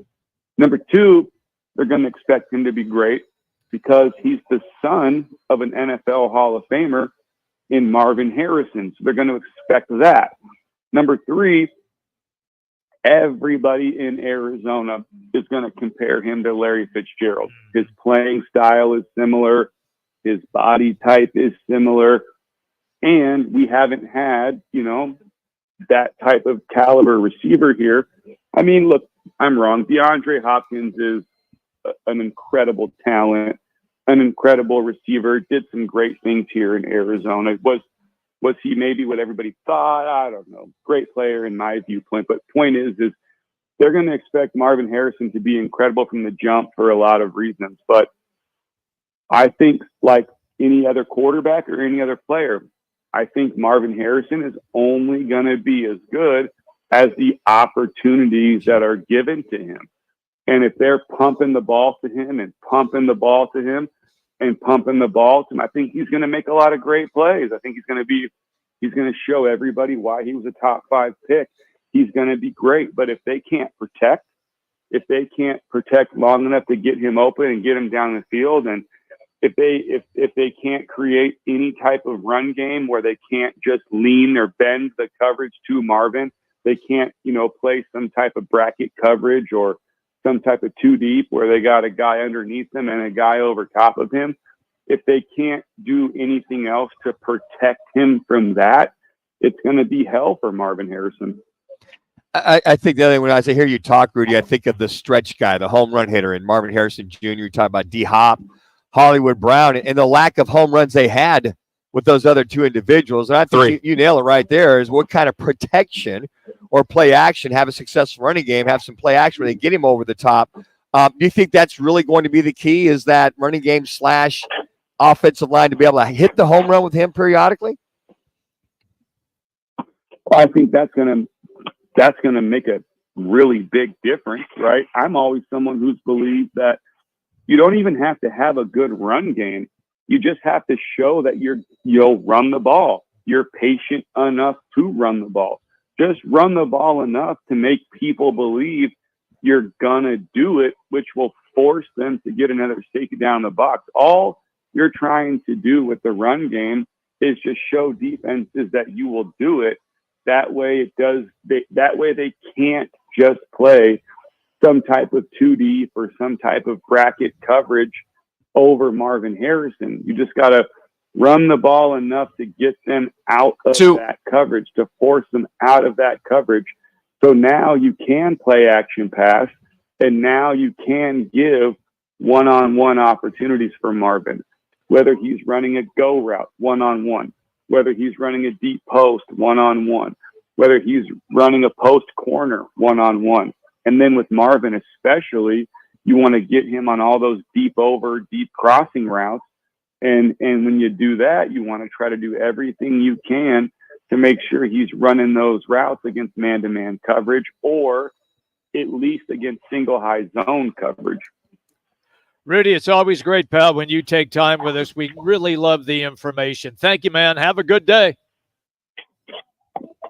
Number two, they're going to expect him to be great because he's the son of an NFL Hall of Famer in Marvin Harrison. So they're going to expect that. Number three, everybody in Arizona is going to compare him to Larry Fitzgerald. His playing style is similar. His body type is similar. And we haven't had, that type of caliber receiver here. I mean, look, I'm wrong. DeAndre Hopkins is an incredible talent, an incredible receiver, did some great things here in Arizona. Was he maybe what everybody thought? I don't know. Great player in my viewpoint. But point is they're going to expect Marvin Harrison to be incredible from the jump for a lot of reasons. But I think like any other quarterback or any other player, I think Marvin Harrison is only going to be as good as the opportunities that are given to him. And if they're pumping the ball to him and pumping the ball to him and pumping the ball to him, I think he's going to make a lot of great plays. I think he's going to show everybody why he was a top 5 pick. He's going to be great. But if they can't protect long enough to get him open and get him down the field, and if they can't create any type of run game where they can't just lean or bend the coverage to Marvin, they can't, play some type of bracket coverage or some type of 2 deep where they got a guy underneath them and a guy over top of him. If they can't do anything else to protect him from that, it's going to be hell for Marvin Harrison. I think the other thing, when I hear you talk, Rudy, I think of the stretch guy, the home run hitter, and Marvin Harrison Jr. You talk about D-Hop, Hollywood Brown, and the lack of home runs they had with those other 2 individuals. And I think you nail it right there, is what kind of protection or play action, have a successful running game, have some play action where they get him over the top. Do you think that's really going to be the key, is that running game / offensive line to be able to hit the home run with him periodically? Well, I think that's going to make a really big difference, right? I'm always someone who's believed that you don't even have to have a good run game. You just have to show that you'll run the ball. You're patient enough to run the ball. Just run the ball enough to make people believe you're going to do it, which will force them to get another safety down the box. All you're trying to do with the run game is just show defenses that you will do it. That way they can't just play some type of 2 deep or some type of bracket coverage over Marvin Harrison. You just got to run the ball enough to get them out of that coverage, to force them out of that coverage. So now you can play action pass, and now you can give one-on-one opportunities for Marvin, whether he's running a go route one-on-one, whether he's running a deep post one-on-one, whether he's running a post corner one-on-one. And then with Marvin especially, you want to get him on all those deep crossing routes. And when you do that, you want to try to do everything you can to make sure he's running those routes against man-to-man coverage, or at least against single high zone coverage. Rudy, it's always great, pal, when you take time with us. We really love the information. Thank you, man. Have a good day.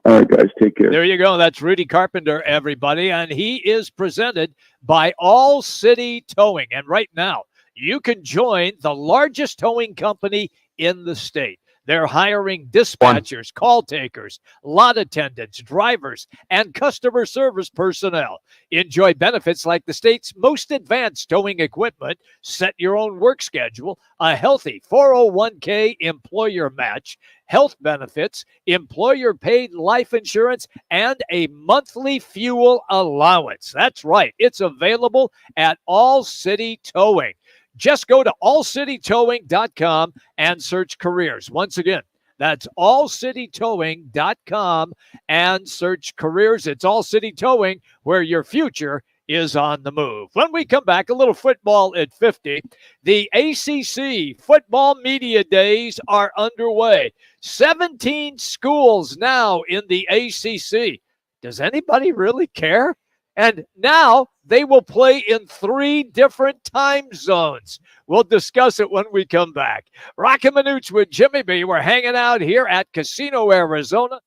All right, guys, take care. There you go. That's Rudy Carpenter, everybody. And he is presented by All City Towing. And right now, you can join the largest towing company in the state. They're hiring dispatchers, call takers, lot attendants, drivers, and customer service personnel. Enjoy benefits like the state's most advanced towing equipment, set your own work schedule, a healthy 401k employer match, health benefits, employer-paid life insurance, and a monthly fuel allowance. That's right. It's available at All City Towing. Just go to allcitytowing.com and search careers. Once again, that's allcitytowing.com and search careers. It's All City Towing, where your future is on the move. When we come back, a little football at 50. The ACC football media days are underway. 17 schools now in the ACC. Does anybody really care? And now they will play in 3 different time zones. We'll discuss it when we come back. Roc and Manuch with Jimmy B. We're hanging out here at Casino, Arizona.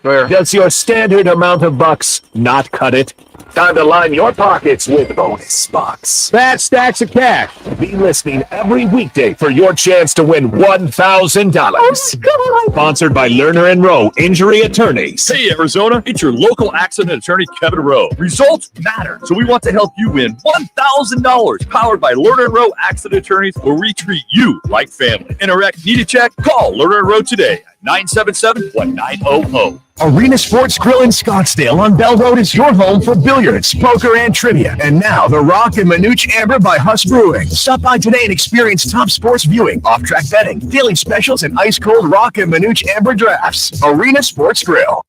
Does your standard amount of bucks not cut it? Time to line your pockets with bonus bucks. Fat stacks of cash. Be listening every weekday for your chance to win $1,000. Oh, sponsored by Lerner and Rowe Injury Attorneys. Hey, Arizona, it's your local accident attorney, Kevin Rowe. Results matter, so we want to help you win $1,000. Powered by Lerner and Rowe Accident Attorneys, where we treat you like family. In a wreck, need a check? Call Lerner and Rowe today at 977-1900. Arena Sports Grill in Scottsdale on Bell Road is your home for billiards, poker, and trivia. And now the Roc and Manuch Amber by Huss Brewing. Stop by today and experience top sports viewing, off-track betting, daily specials, and ice-cold Roc and Manuch Amber drafts. Arena Sports Grill.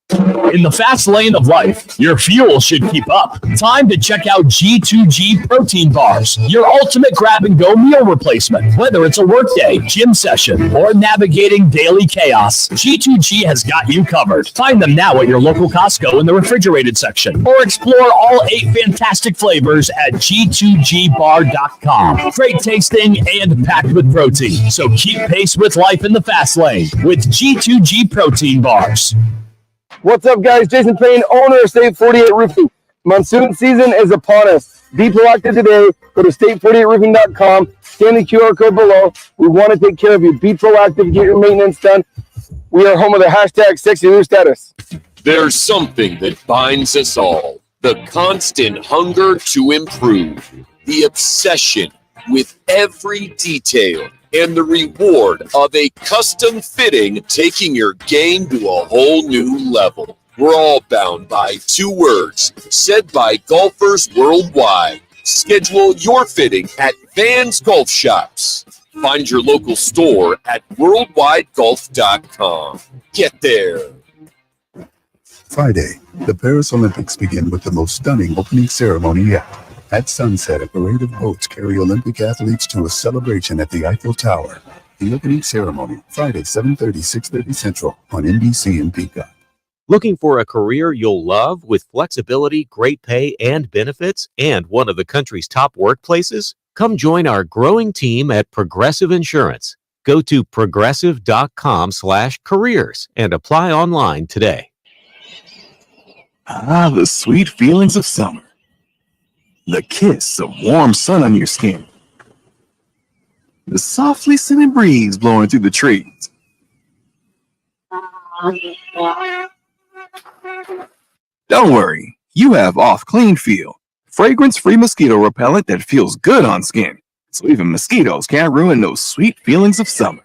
In the fast lane of life, your fuel should keep up. Time to check out G2G protein bars, your ultimate grab-and-go meal replacement. Whether it's a workday, gym session, or navigating daily chaos, G2G has got you covered. Find them now at your local Costco in the refrigerated section, or explore all 8 fantastic flavors at G2GBar.com. Great tasting and packed with protein, so keep pace with life in the fast lane with G2G protein bars. What's up, guys? Jason Payne, owner of State 48 Roofing. Monsoon season is upon us. Be proactive today. Go to state48roofing.com. Scan the QR code below. We want to take care of you. Be proactive. Get your maintenance done. We are home of the hashtag sexy roof status. There's something that binds us all. The constant hunger to improve. The obsession with every detail. And the reward of a custom fitting taking your game to a whole new level. We're all bound by 2 words said by golfers worldwide. Schedule your fitting at Vans Golf Shops. Find your local store at worldwidegolf.com. Get there. Friday, the Paris Olympics begin with the most stunning opening ceremony yet. At sunset, a parade of boats carry Olympic athletes to a celebration at the Eiffel Tower. The opening ceremony, Friday, 7:30, 6:30 Central on NBC and Peacock. Looking for a career you'll love with flexibility, great pay, and benefits, and one of the country's top workplaces? Come join our growing team at Progressive Insurance. Go to progressive.com/careers and apply online today. Ah, the sweet feelings of summer. The kiss of warm sun on your skin. The softly scented breeze blowing through the trees. Don't worry, you have Off Clean Feel, fragrance-free mosquito repellent that feels good on skin, so even mosquitoes can't ruin those sweet feelings of summer.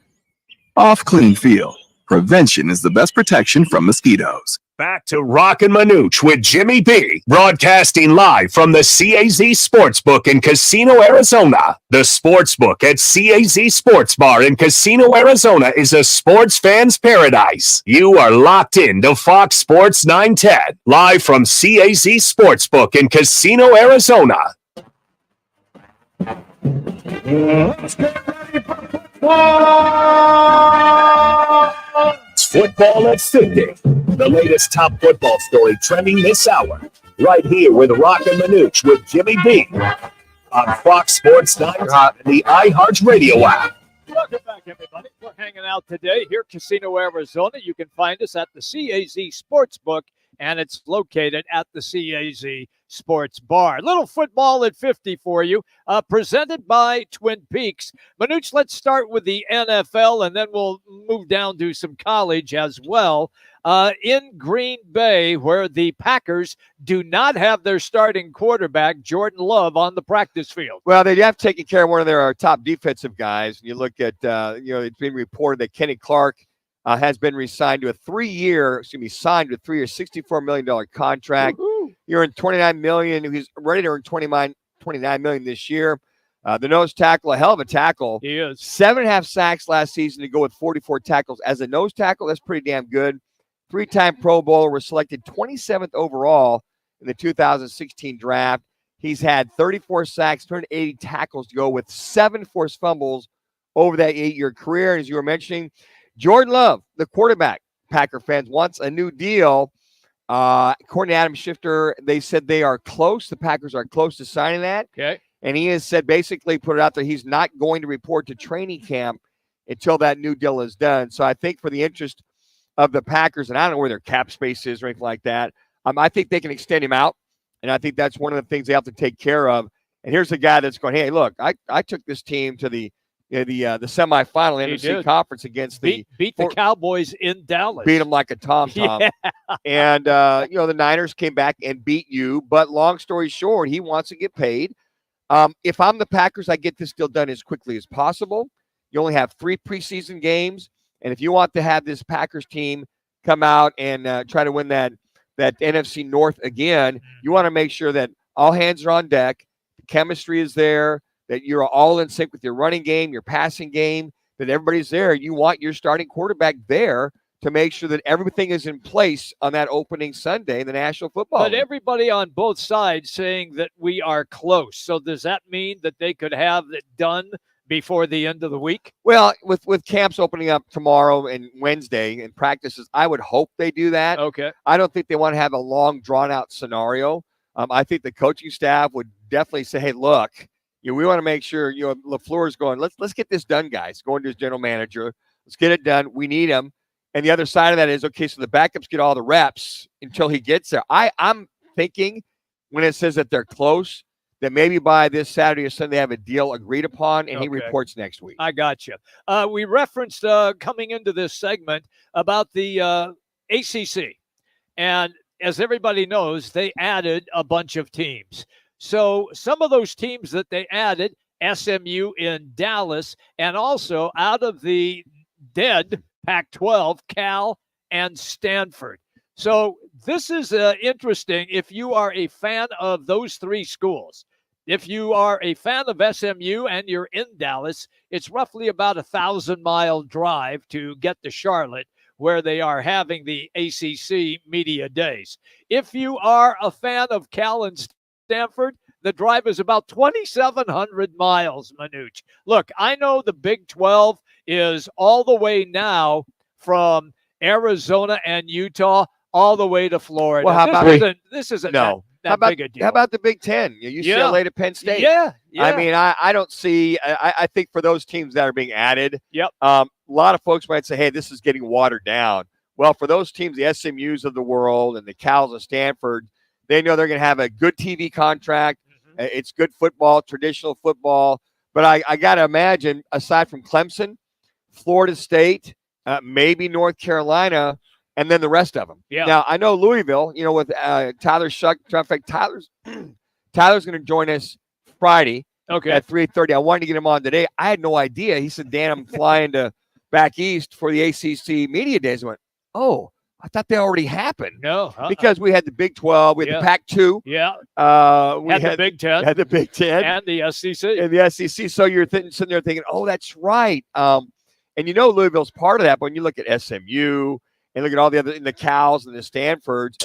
Off Clean Feel. Prevention is the best protection from mosquitoes. Back to Roc and Manuch with Jimmy B, broadcasting live from the CAZ Sportsbook in Casino, Arizona. The Sportsbook at CAZ Sports Bar in Casino, Arizona is a sports fan's paradise. You are locked in to Fox Sports 910, live from CAZ Sportsbook in Casino, Arizona. Let's get ready for football! It's football at 50. The latest top football story trending this hour. Right here with Roc and Manuch with Jimmy B on Fox Sports 9 and the iHeart Radio app. Welcome back, everybody. We're hanging out today here, Casino, Arizona. You can find us at the CAZ Sportsbook, and it's located at the CAZ Sports Bar. Little football at 50 for you, presented by Twin Peaks. Manuch, let's start with the NFL, and then we'll move down to some college as well. In Green Bay, where the Packers do not have their starting quarterback, Jordan Love, on the practice field. Well, they have taken care of one of their top defensive guys. And you look at, it's been reported that Kenny Clark has been signed to a 3-year, $64 million contract. Woo-hoo. He earned $29 million. He's ready to earn $29 million this year. The nose tackle, a hell of a tackle. He is. 7.5 sacks last season to go with 44 tackles. As a nose tackle, that's pretty damn good. 3-time Pro Bowler, was selected 27th overall in the 2016 draft. He's had 34 sacks, 280 tackles to go with 7 forced fumbles over that 8-year career. And as you were mentioning, Jordan Love, the quarterback, Packer fans, wants a new deal. According to Adam Schefter, they said they are close. The Packers are close to signing that. Okay. And he has said, basically put it out there, he's not going to report to training camp until that new deal is done. So I think for the interest of the Packers, and I don't know where their cap space is or anything like that, I think they can extend him out. And I think that's one of the things they have to take care of. And here's a guy that's going, hey, look, I took this team to the semifinal NFC conference against beat the Cowboys in Dallas. Beat them like a tom-tom. Yeah. And, the Niners came back and beat you. But long story short, he wants to get paid. If I'm the Packers, I get this deal done as quickly as possible. You only have 3 preseason games. And if you want to have this Packers team come out and try to win that NFC North again, you want to make sure that all hands are on deck, the chemistry is there, that you're all in sync with your running game, your passing game, that everybody's there. You want your starting quarterback there to make sure that everything is in place on that opening Sunday in the National Football League. But everybody on both sides saying that we are close. So does that mean that they could have it done before the end of the week? Well, with camps opening up tomorrow and Wednesday and practices, I would hope they do that. Okay. I don't think they want to have a long, drawn-out scenario. I think the coaching staff would definitely say, hey, look, we want to make sure, LaFleur's going, let's get this done, guys, going to his general manager. Let's get it done. We need him. And the other side of that is, okay, so the backups get all the reps until he gets there. I'm thinking when it says that they're close, that maybe by this Saturday or Sunday they have a deal agreed upon, and he reports next week. I got you. We referenced coming into this segment about the ACC. And as everybody knows, they added a bunch of teams. So some of those teams that they added, SMU in Dallas, and also out of the dead Pac-12, Cal and Stanford. So this is interesting if you are a fan of those 3 schools. If you are a fan of SMU and you're in Dallas, it's roughly about a 1,000-mile drive to get to Charlotte, where they are having the ACC Media Days. If you are a fan of Cal and Stanford, the drive is about 2,700 miles, Manuch. Look, I know the Big 12 is all the way now from Arizona and Utah all the way to Florida. Well, how about this isn't no. that big a deal. How about the Big Ten? UCLA to Penn State. Yeah. I mean, I don't see. I think for those teams that are being added, yep. A lot of folks might say, "Hey, this is getting watered down." Well, for those teams, the SMUs of the world and the Cals of Stanford, they know they're going to have a good TV contract. Mm-hmm. It's good football, traditional football. But I got to imagine, aside from Clemson, Florida State, maybe North Carolina, and then the rest of them. Yeah. Now, I know Louisville, with Tyler Shuck. In fact, Tyler's going to join us Friday at 3:30. I wanted to get him on today. I had no idea. He said, Dan, I'm flying back east for the ACC Media Days. I went, oh, I thought they already happened. No. Because we had the Big 12, we had the Pac-2. Yeah. We had the Big 10. Had the Big 10. And the SEC. And the SEC. So you're sitting there thinking, oh, that's right. And Louisville's part of that. But when you look at SMU and look at all the other, the Cals and the Stanfords.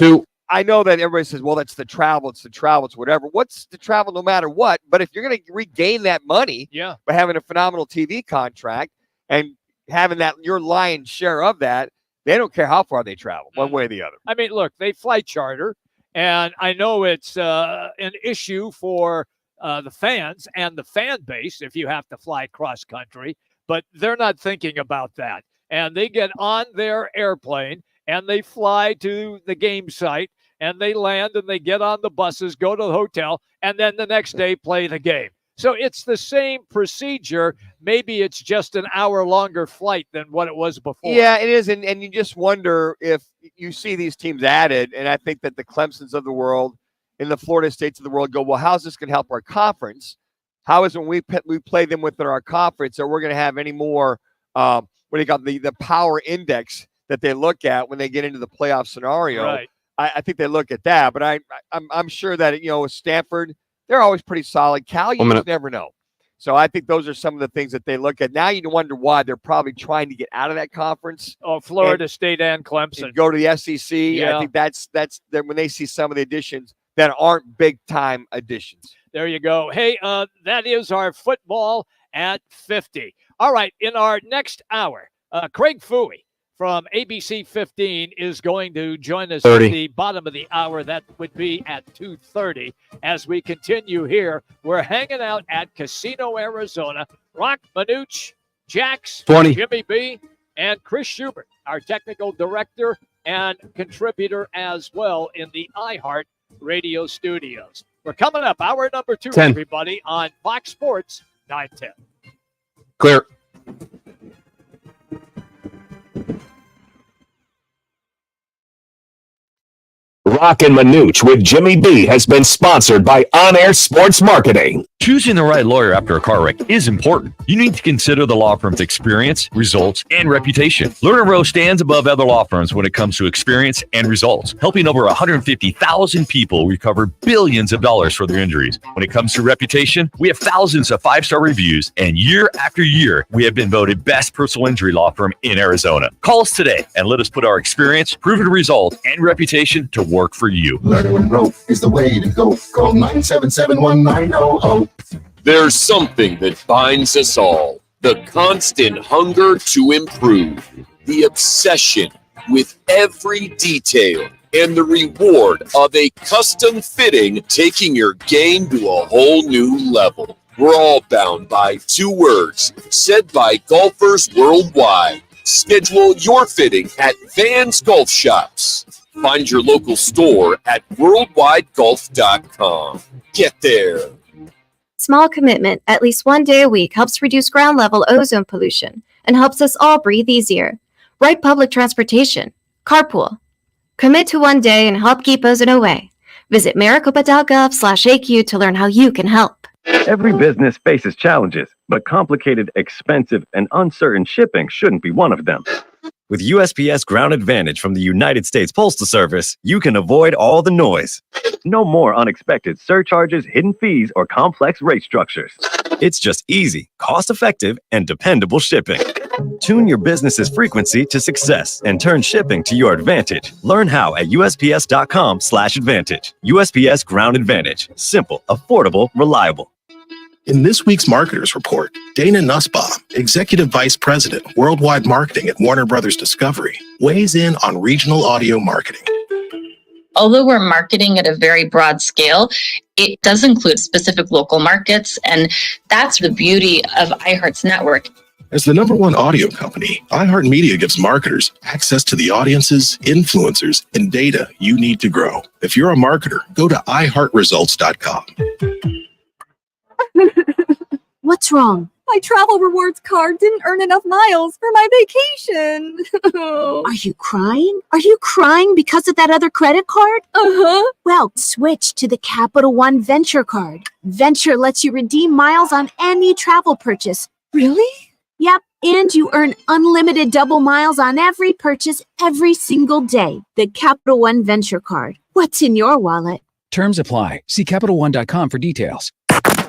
I know that everybody says, well, that's the travel. It's whatever. What's the travel no matter what? But if you're going to regain that money by having a phenomenal TV contract and having that your lion's share of that, they don't care how far they travel, one way or the other. I mean, look, they fly charter, and I know it's an issue for the fans and the fan base if you have to fly cross country, but they're not thinking about that. And they get on their airplane and they fly to the game site and they land and they get on the buses, go to the hotel, and then the next day play the game. So it's the same procedure. Maybe it's just an hour longer flight than what it was before. Yeah, it is. And you just wonder if you see these teams added, and I think that the Clemsons of the world and the Florida States of the world go, well, how's this going to help our conference? How is when we play them within our conference, or we're going to have any more, what do you call the power index that they look at when they get into the playoff scenario? Right. I think they look at that, but I'm sure that, with Stanford, they're always pretty solid. Cal, you just never know. So I think those are some of the things that they look at. Now you wonder why they're probably trying to get out of that conference. Oh, Florida State and Clemson. And go to the SEC. Yeah. I think that's when they see some of the additions that aren't big-time additions. There you go. Hey, that is our football at 50. All right, in our next hour, Craig Fooey from ABC 15 is going to join us 30. at the bottom of the hour. That would be at 2:30. As we continue here, we're hanging out at Casino, Arizona. Roc, Manuch, Jax, 20. Jimmy B, and Chris Schubert, our technical director and contributor as well in the iHeart Radio studios. We're coming up, hour number 2, 10. everybody, on Fox Sports 910. Clear. Roc and Manuch with Jimmy B has been sponsored by On Air Sports Marketing. Choosing the right lawyer after a car wreck is important. You need to consider the law firm's experience, results, and reputation. Lerner Rowe stands above other law firms when it comes to experience and results, helping over 150,000 people recover billions of dollars for their injuries. When it comes to reputation, we have thousands of 5-star reviews, and year after year, we have been voted best personal injury law firm in Arizona. Call us today and let us put our experience, proven result, and reputation to work for you. Lerner Rowe is the way to go. Call 977-1900. There's something that binds us all. The constant hunger to improve. The obsession with every detail. And the reward of a custom fitting taking your game to a whole new level. We're all bound by 2 words said by golfers worldwide. Schedule your fitting at Vans Golf Shops. Find your local store at worldwidegolf.com. Get there. Small commitment, at least 1 day a week, helps reduce ground level ozone pollution and helps us all breathe easier. Ride public transportation. Carpool. Commit to 1 day and help keep ozone away. Visit maricopa.gov/AQ to learn how you can help. Every business faces challenges, but complicated, expensive, and uncertain shipping shouldn't be one of them. With USPS Ground Advantage from the United States Postal Service, you can avoid all the noise. No more unexpected surcharges, hidden fees, or complex rate structures. It's just easy, cost-effective, and dependable shipping. Tune your business's frequency to success and turn shipping to your advantage. Learn how at USPS.com/advantage. USPS Ground Advantage. Simple, affordable, reliable. In this week's Marketers Report, Dana Nussbaum, Executive Vice President, Worldwide Marketing at Warner Brothers Discovery, weighs in on regional audio marketing. Although we're marketing at a very broad scale, it does include specific local markets, and that's the beauty of iHeart's network. As the #1 audio company, iHeartMedia gives marketers access to the audiences, influencers, and data you need to grow. If you're a marketer, go to iHeartResults.com. What's wrong? My travel rewards card didn't earn enough miles for my vacation. Are you crying? Are you crying because of that other credit card? Uh-huh. Well, switch to the Capital One Venture card. Venture lets you redeem miles on any travel purchase. Really? Yep, and you earn unlimited double miles on every purchase every single day. The Capital One Venture card. What's in your wallet? Terms apply. See CapitalOne.com for details.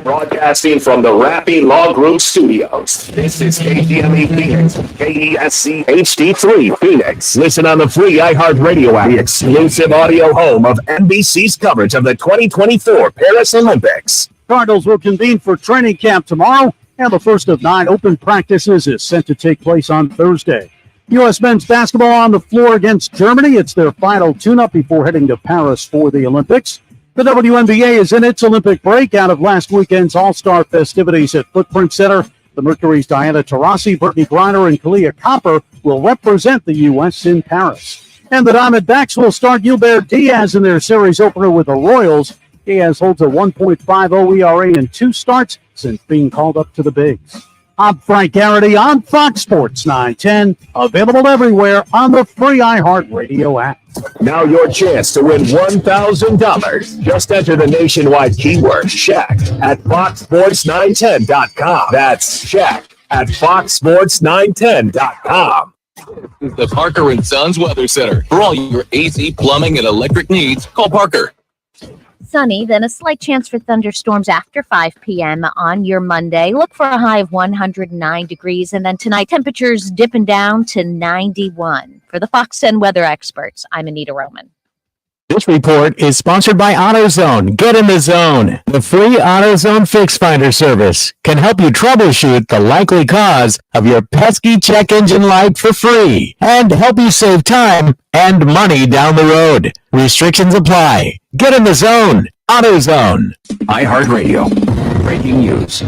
Broadcasting from the Rappy Law Group Studios. This is KGME Phoenix, KESC HD3 Phoenix. Listen on the free iHeartRadio app, the exclusive audio home of NBC's coverage of the 2024 Paris Olympics. Cardinals will convene for training camp tomorrow, and the first of 9 open practices is set to take place on Thursday. U.S. men's basketball on the floor against Germany. It's their final tune-up before heading to Paris for the Olympics. The WNBA is in its Olympic break out of last weekend's All-Star festivities at Footprint Center. The Mercury's Diana Taurasi, Brittany Griner, and Kalia Copper will represent the U.S. in Paris. And the Diamondbacks will start Gilbert Diaz in their series opener with the Royals. Diaz holds a 1.50 ERA in 2 starts since being called up to the bigs. I'm Frank Garrity on Fox Sports 910, available everywhere on the free iHeartRadio app. Now your chance to win $1,000. Just enter the nationwide keyword Shaq at foxsports910.com. That's Shaq at foxsports910.com. The Parker and Sons Weather Center. For all your AC, plumbing, and electric needs, call Parker. Sunny, then a slight chance for thunderstorms after 5 p.m. on your Monday. Look for a high of 109 degrees. And then tonight, temperatures dipping down to 91. For the Fox 10 weather experts, I'm Anita Roman. This report is sponsored by AutoZone. Get in the zone. The free AutoZone Fix Finder service can help you troubleshoot the likely cause of your pesky check engine light for free and help you save time and money down the road. Restrictions apply. Get in the zone. AutoZone. iHeartRadio. Breaking news.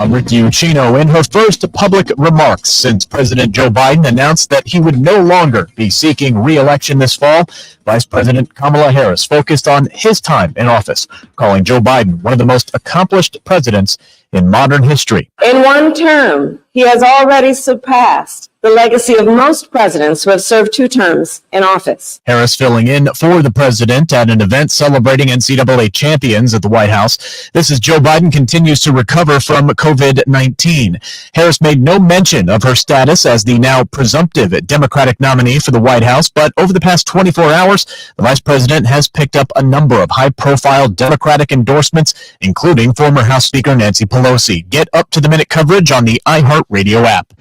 Rick Ucchino in her first public remarks since President Joe Biden announced that he would no longer be seeking re-election this fall. Vice President Kamala Harris focused on his time in office, calling Joe Biden one of the most accomplished presidents in modern history. In one term, he has already surpassed the legacy of most presidents who have served 2 terms in office. Harris filling in for the president at an event celebrating NCAA champions at the White House. This as Joe Biden continues to recover from COVID-19. Harris made no mention of her status as the now presumptive Democratic nominee for the White House, but over the past 24 hours, the vice president has picked up a number of high-profile Democratic endorsements, including former House Speaker Nancy Pelosi. Get up-to-the-minute coverage on the iHeartRadio app.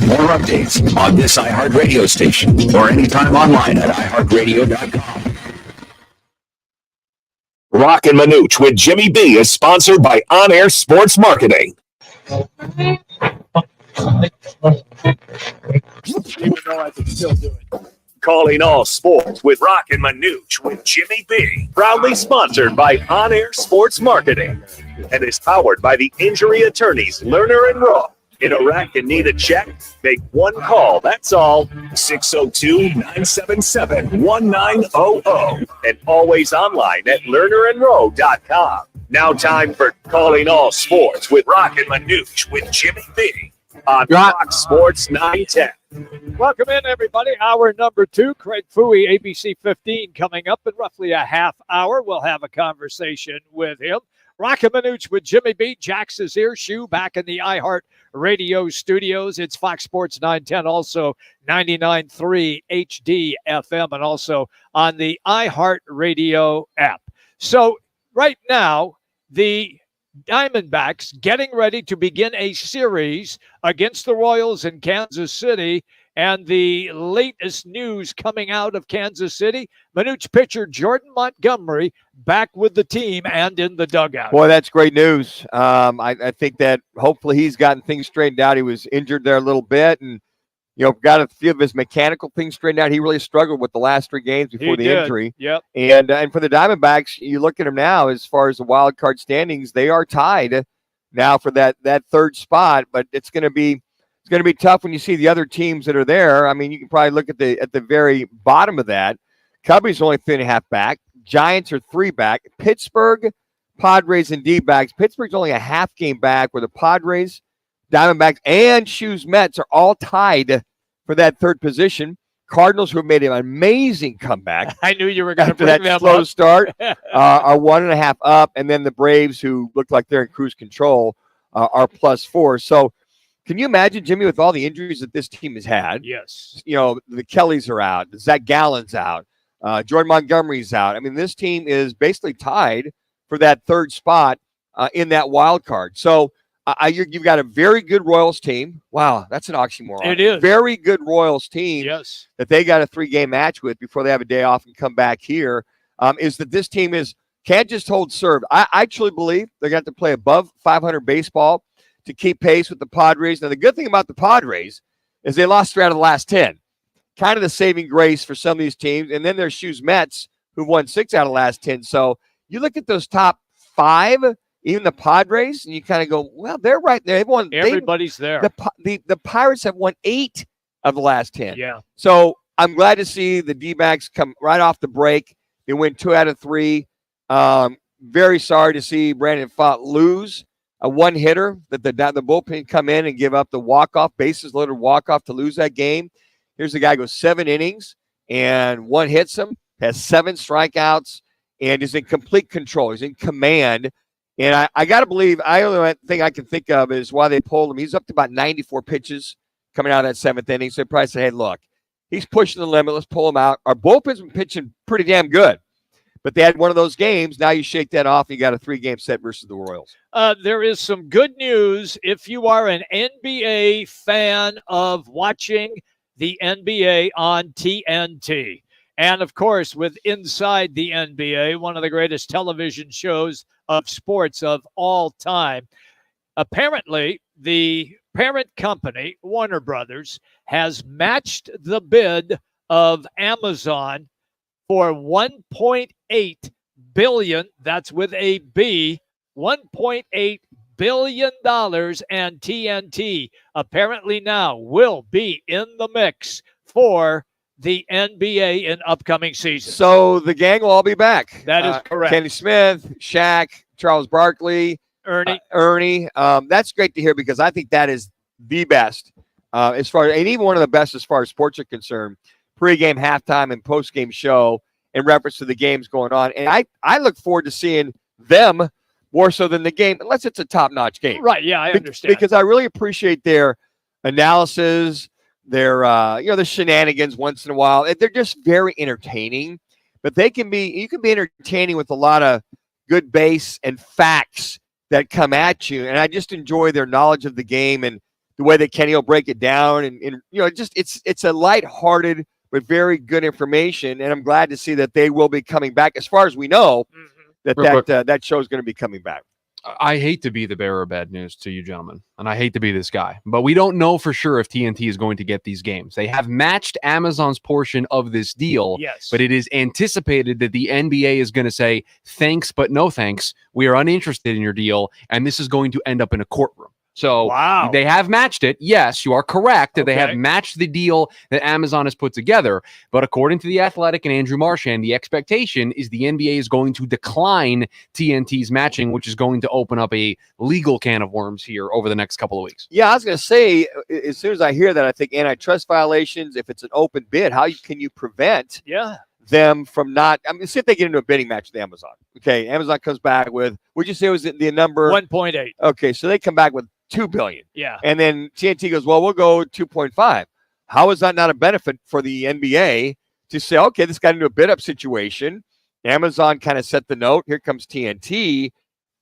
More updates on this iHeartRadio station or anytime online at iHeartRadio.com. Roc and Manuch with Jimmy B is sponsored by On Air Sports Marketing. Even though I can still do it. Calling all sports with Roc and Manuch with Jimmy B. Proudly sponsored by On Air Sports Marketing and is powered by the injury attorneys Lerner and Roc. In a wreck and need a check? Make one call. That's all. 602-977-1900. And always online at lernerandrow.com. Now time for Calling All Sports with Roc and Manuch with Jimmy B. On Fox Sports 910. Welcome in, everybody. Hour number 2. Craig Fouie, ABC 15, coming up in roughly a half hour. We'll have a conversation with him. Roc and Manuch with Jimmy B. Jax is here. Shoe back in the iHeart Radio studios. It's Fox Sports 910, also 99.3 HD FM, and also on the iHeart Radio app. So right now, the Diamondbacks getting ready to begin a series against the Royals in Kansas City. And the latest news coming out of Kansas City, Manuch pitcher Jordan Montgomery back with the team and in the dugout. Boy, that's great news. I think that hopefully he's gotten things straightened out. He was injured there a little bit and, got a few of his mechanical things straightened out. He really struggled with the last 3 games before the injury. Yep. And for the Diamondbacks, you look at them now as far as the wild card standings, they are tied now for that 3rd spot, but it's going to be tough when you see the other teams that are there. I mean, you can probably look at the very bottom of that. Cubbies only 3.5 back. Giants are 3 back. Pittsburgh, Padres, and D-backs. Pittsburgh's only a half game back, where the Padres, Diamondbacks, and Shoes Mets are all tied for that 3rd position. Cardinals, who have made an amazing comeback. I knew you were going to bring that them slow up. start, are 1.5 up, and then the Braves, who look like they're in cruise control, are +4. So, can you imagine, Jimmy, with all the injuries that this team has had? Yes. The Kellys are out. Zach Gallen's out. Jordan Montgomery's out. I mean, this team is basically tied for that 3rd spot in that wild card. So you've got a very good Royals team. Wow, that's an oxymoron. It is. Very good Royals team. Yes. That they got a 3-game match with before they have a day off and come back here. Is that this team can't just hold serve. I actually believe they're going to have to play above 500 baseball to keep pace with the Padres. Now, the good thing about the Padres is they lost 3 out of the last 10. Kind of the saving grace for some of these teams. And then there's Shoes Mets, who won 6 out of the last 10. So you look at those top 5, even the Padres, and you kind of go, well, they're right there. Everybody's there. The Pirates have won 8 of the last 10. Yeah. So I'm glad to see the D-backs come right off the break. They win 2 out of 3. Very sorry to see Brandon Pfaadt lose a one-hitter, that the bullpen come in and give up the walk-off, bases-loaded walk-off to lose that game. Here's a guy who goes 7 innings, and one hits him, has 7 strikeouts, and is in complete control. He's in command. And I got to believe, the only thing I can think of is why they pulled him. He's up to about 94 pitches coming out of that 7th inning. So they probably said, hey, look, he's pushing the limit. Let's pull him out. Our bullpen's been pitching pretty damn good. But they had one of those games. Now you shake that off. You got a 3-game set versus the Royals. There is some good news if you are an NBA fan of watching the NBA on TNT. And, of course, with Inside the NBA, one of the greatest television shows of sports of all time, apparently the parent company, Warner Brothers, has matched the bid of Amazon for $1.8 billion. That's with a B, $1.8 billion, and TNT apparently now will be in the mix for the NBA in upcoming seasons. So the gang will all be back. That is correct. Kenny Smith, Shaq, Charles Barkley, Ernie. That's great to hear because I think that is the best as far, and even one of the best as far as sports are concerned. Pre-game, halftime, and post-game show in reference to the games going on. And I look forward to seeing them more so than the game, unless it's a top-notch game. Right, yeah, I understand. Because I really appreciate their analysis, their the shenanigans once in a while. They're just very entertaining. But you can be entertaining with a lot of good base and facts that come at you. And I just enjoy their knowledge of the game and the way that Kenny will break it down. And it's a lighthearted with very good information, and I'm glad to see that they will be coming back. As far as we know, that show is going to be coming back. I hate to be the bearer of bad news to you gentlemen, and I hate to be this guy, but we don't know for sure if TNT is going to get these games. They have matched Amazon's portion of this deal, yes, but it is anticipated that the NBA is going to say, thanks, but no thanks. We are uninterested in your deal, and this is going to end up in a courtroom. So they have matched it. Yes, you are correct that they have matched the deal that Amazon has put together. But according to The Athletic and Andrew Marchand, the expectation is the NBA is going to decline TNT's matching, which is going to open up a legal can of worms here over the next couple of weeks. Yeah, I was going to say, as soon as I hear that, I think antitrust violations, if it's an open bid, can you prevent them from not, see if they get into a bidding match with Amazon. Okay, Amazon comes back with, would you say it was the number? 1.8. Okay, so they come back with $2 billion. Yeah. And then TNT goes, well, we'll go 2.5. How is that not a benefit for the NBA to say, okay, this got into a bid up situation. Amazon kind of set the note. Here comes TNT.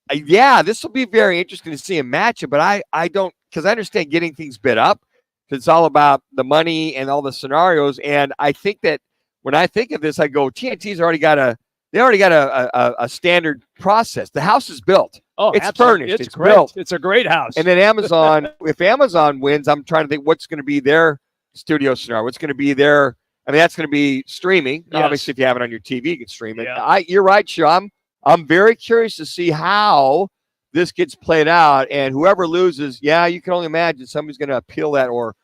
This will be very interesting to see a matchup, but I don't, because I understand getting things bid up. It's all about the money and all the scenarios. And I think that when I think of this, I go, TNT's already got a standard process. The house is built. Oh, it's absolutely. furnished. It's great. built. It's a great house. And then Amazon, if Amazon wins, I'm trying to think what's going to be their studio scenario. What's going to be their, that's going to be streaming. Yes. Obviously, if you have it on your TV, you can stream it. You're right, Sean. I'm very curious to see how this gets played out. And whoever loses, you can only imagine somebody's going to appeal that or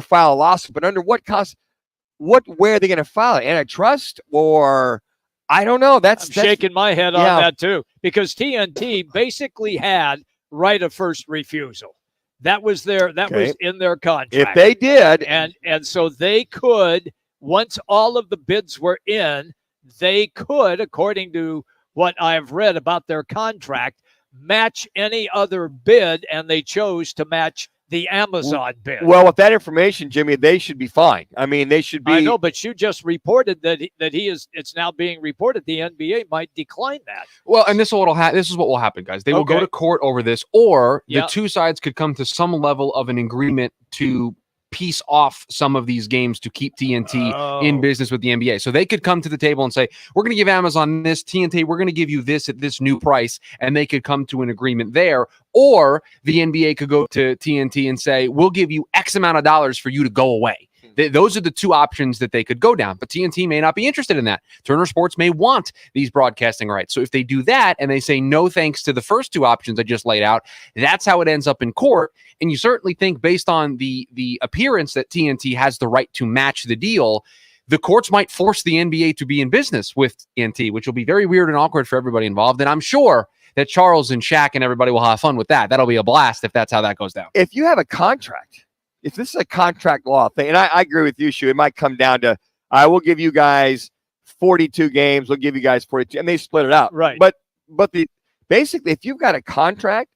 file a lawsuit. But under what cost? Where are they going to file it? Antitrust or? I don't know. I'm shaking my head on that too, because TNT basically had right of first refusal. That was was in their contract. If they did, and so they could, once all of the bids were in, they could, according to what I've read about their contract, match any other bid, and they chose to match the Amazon bid. Well, with that information, Jimmy, they should be fine. They should be. I know, but you just reported that he is. It's now being reported the NBA might decline that. Well, and this is what will happen, guys. They will go to court over this, or the two sides could come to some level of an agreement to piece off some of these games to keep TNT in business with the NBA. So they could come to the table and say, we're going to give Amazon this, TNT, we're going to give you this at this new price, and they could come to an agreement there. Or the NBA could go to TNT and say, we'll give you X amount of dollars for you to go away. Those are the two options that they could go down, but TNT may not be interested in that. Turner Sports may want these broadcasting rights. So if they do that and they say no thanks to the first two options I just laid out, that's how it ends up in court. And you certainly think, based on the appearance that TNT has the right to match the deal, the courts might force the NBA to be in business with TNT, which will be very weird and awkward for everybody involved. And I'm sure that Charles and Shaq and everybody will have fun with that. That'll be a blast if that's how that goes down. If you have a contract, if this is a contract law thing, and I agree with you, Shu, it might come down to, I will give you guys 42 games, we'll give you guys 42, and they split it out. Right. But basically, if you've got a contract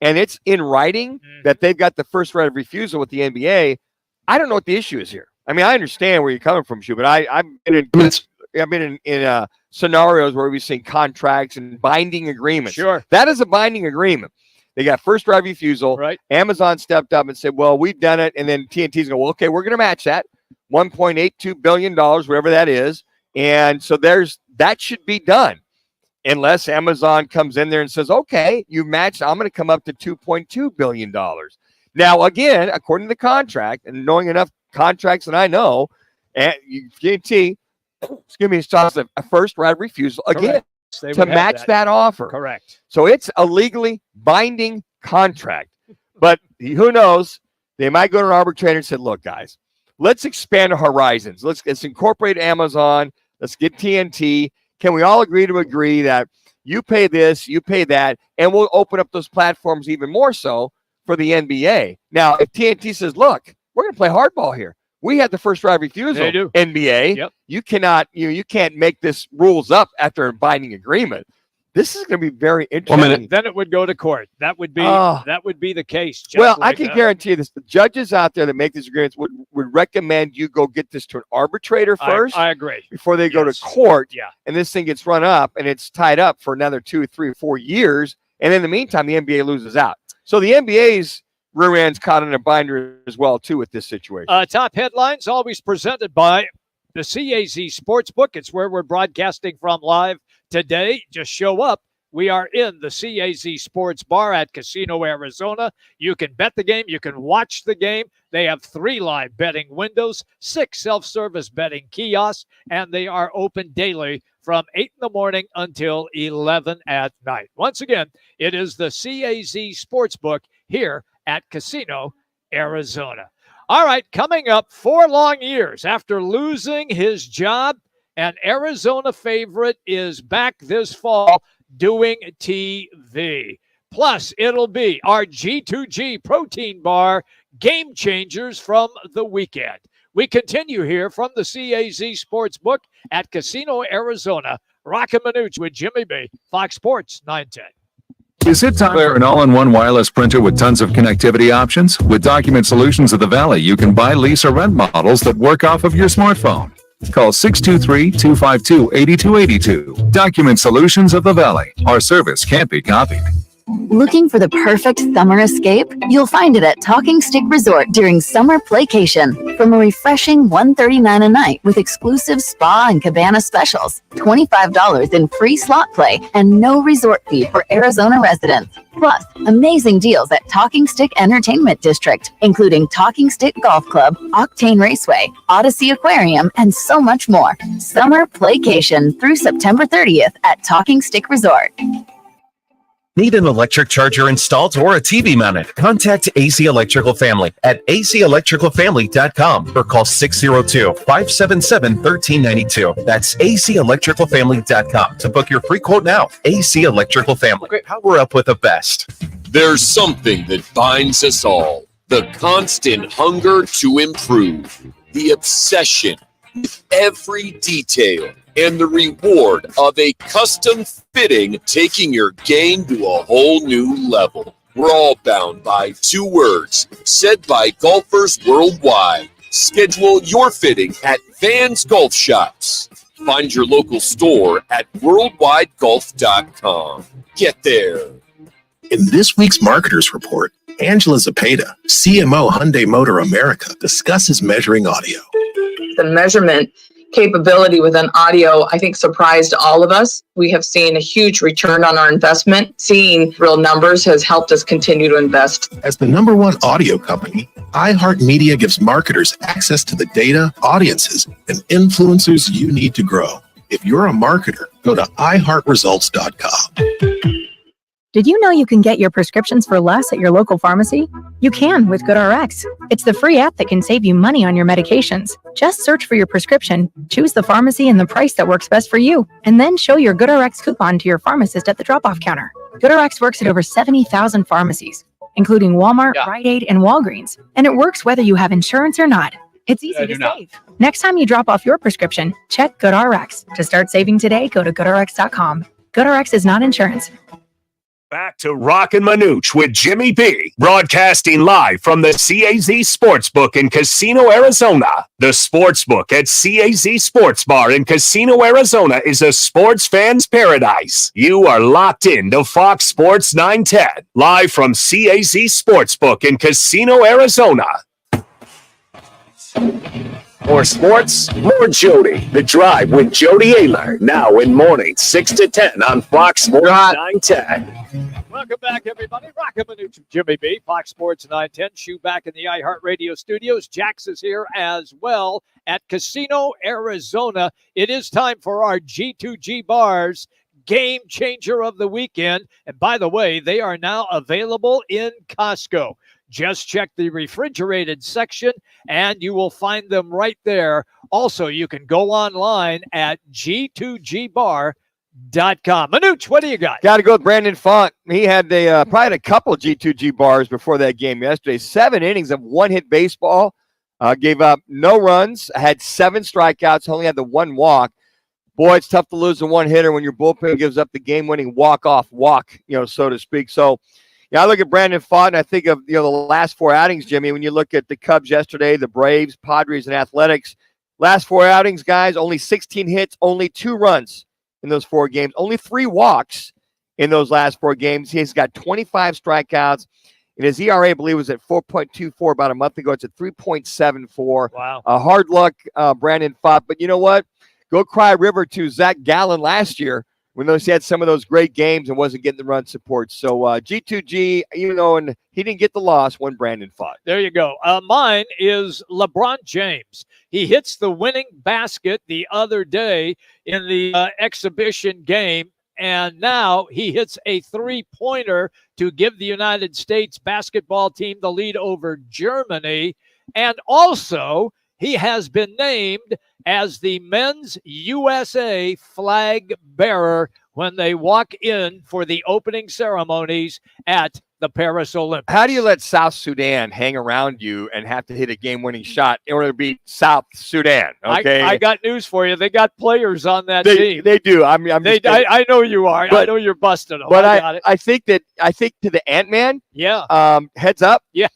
and it's in writing that they've got the first right of refusal with the NBA, I don't know what the issue is here. I mean, I understand where you're coming from, Shu, but I've been in scenarios where we've seen contracts and binding agreements. Sure. That is a binding agreement. They got first right of refusal. Right. Amazon stepped up and said, well, we've done it. And then TNT's going, well, okay, we're going to match that. $1.82 billion, whatever that is. And so that should be done. Unless Amazon comes in there and says, okay, you matched, I'm going to come up to $2.2 billion. Now, again, according to the contract, and knowing enough contracts that I know, and TNT, starts a first right of refusal again to match that offer. Correct. So it's a legally binding contract. But who knows? They might go to an arbitrator and say, look, guys, let's expand our horizons. Let's incorporate Amazon. Let's get TNT. Can we all agree that you pay this, you pay that, and we'll open up those platforms even more so for the NBA. Now, if TNT says, look, we're going to play hardball here. We had the first right of refusal. They do. NBA. Yep. You cannot, you can't make this rules up after a binding agreement. This is going to be very interesting. Then it would go to court. That would be the case. Well, I can guarantee you this. The judges out there that make these agreements would recommend you go get this to an arbitrator first. I agree. Before they go to court. Yeah. And this thing gets run up and it's tied up for another 2, 3, or 4 years. And in the meantime, the NBA loses out. So the NBA's rear end's caught in a binder as well, too, with this situation. Top headlines always presented by the CAZ Sportsbook. It's where we're broadcasting from live today. Just show up. We are in the CAZ Sports Bar at Casino, Arizona. You can bet the game. You can watch the game. They have 3 live betting windows, 6 self-service betting kiosks, and they are open daily from 8 in the morning until 11 at night. Once again, it is the CAZ Sportsbook here at Casino, Arizona. All right, coming up, 4 long years after losing his job, an Arizona favorite is back this fall doing TV. Plus, it'll be our G2G protein bar game changers from the weekend. We continue here from the CAZ Sportsbook at Casino, Arizona. Roc and Manuch with Jimmy B, Fox Sports 910. Is it time for an all-in-one wireless printer with tons of connectivity options? With Document Solutions of the Valley, you can buy, lease, or rent models that work off of your smartphone. Call 623-252-8282. Document Solutions of the Valley. Our service can't be copied. Looking for the perfect summer escape? You'll find it at Talking Stick Resort during summer playcation. From a refreshing $139 a night with exclusive spa and cabana specials, $25 in free slot play, and no resort fee for Arizona residents. Plus, amazing deals at Talking Stick Entertainment District, including Talking Stick Golf Club, Octane Raceway, Odyssey Aquarium, and so much more. Summer playcation through September 30th at Talking Stick Resort. Need an electric charger installed or a TV mounted? Contact AC Electrical Family at acelectricalfamily.com or call 602-577-1392. That's acelectricalfamily.com to book your free quote now. AC Electrical Family. Power up with the best. There's something that binds us all. The constant hunger to improve. The obsession with every detail. And the reward of a custom fitting taking your game to a whole new level. We're all bound by 2 words said by golfers worldwide. Schedule your fitting at Vans Golf Shops. Find your local store at worldwidegolf.com. Get there. In this week's Marketers Report, Angela Zepeda, CMO Hyundai Motor America, discusses measuring audio. The measurement capability within audio, I think, surprised all of us. We have seen a huge return on our investment. Seeing real numbers has helped us continue to invest. As the #1 audio company, iHeartMedia gives marketers access to the data, audiences, and influencers you need to grow. If you're a marketer, go to iHeartResults.com. Did you know you can get your prescriptions for less at your local pharmacy? You can with GoodRx. It's the free app that can save you money on your medications. Just search for your prescription, choose the pharmacy and the price that works best for you, and then show your GoodRx coupon to your pharmacist at the drop-off counter. GoodRx works at over 70,000 pharmacies, including Walmart, Rite Aid, and Walgreens, and it works whether you have insurance or not. It's easy to save. Next time you drop off your prescription, check GoodRx. To start saving today, go to GoodRx.com. GoodRx is not insurance. Back to Roc and Manuch with Jimmy B, broadcasting live from the CAZ Sportsbook in Casino, Arizona. The Sportsbook at CAZ Sports Bar in Casino, Arizona is a sports fan's paradise. You are locked in to Fox Sports 910, live from CAZ Sportsbook in Casino, Arizona. More sports, more Jody. The Drive with Jody Ayler, now in mornings 6 to 10 on Fox Sports 910. Welcome back, everybody. Roc and Manuch, Jimmy B, Fox Sports 910. Shoe back in the iHeartRadio studios. Jax is here as well at Casino, Arizona. It is time for our G2G Bars Game Changer of the Weekend. And by the way, they are now available in Costco. Just check the refrigerated section, and you will find them right there. Also, you can go online at G2GBar.com. Manuch, what do you got? Got to go with Brandon Font. He had probably had a couple of G2G bars before that game yesterday. 7 innings of one-hit baseball. Gave up no runs. Had 7 strikeouts. Only had the 1 walk. Boy, it's tough to lose a one-hitter when your bullpen gives up the game-winning walk, so to speak. So, I look at Brandon Font, and I think of the last 4 outings, Jimmy. When you look at the Cubs yesterday, the Braves, Padres, and Athletics, last 4 outings, guys, only 16 hits, only 2 runs in those 4 games, only 3 walks in those last 4 games. He's got 25 strikeouts, and his ERA, I believe, was at 4.24 about a month ago. It's at 3.74. Wow. Hard luck, Brandon Font. But you know what? Go cry river to Zach Gallen last year, when he had some of those great games and wasn't getting the run support. So G2G, and he didn't get the loss when Brandon fought. There you go. Mine is LeBron James. He hits the winning basket the other day in the exhibition game, and now he hits a 3-pointer to give the United States basketball team the lead over Germany. And also, he has been named as the men's USA flag bearer when they walk in for the opening ceremonies at the Paris Olympics. How do you let South Sudan hang around you and have to hit a game-winning shot in order to beat South Sudan? Okay, I got news for you. They got players on that team. They do. I know you are. I know you're busting them. But I think to the Ant-Man, heads up. Yeah.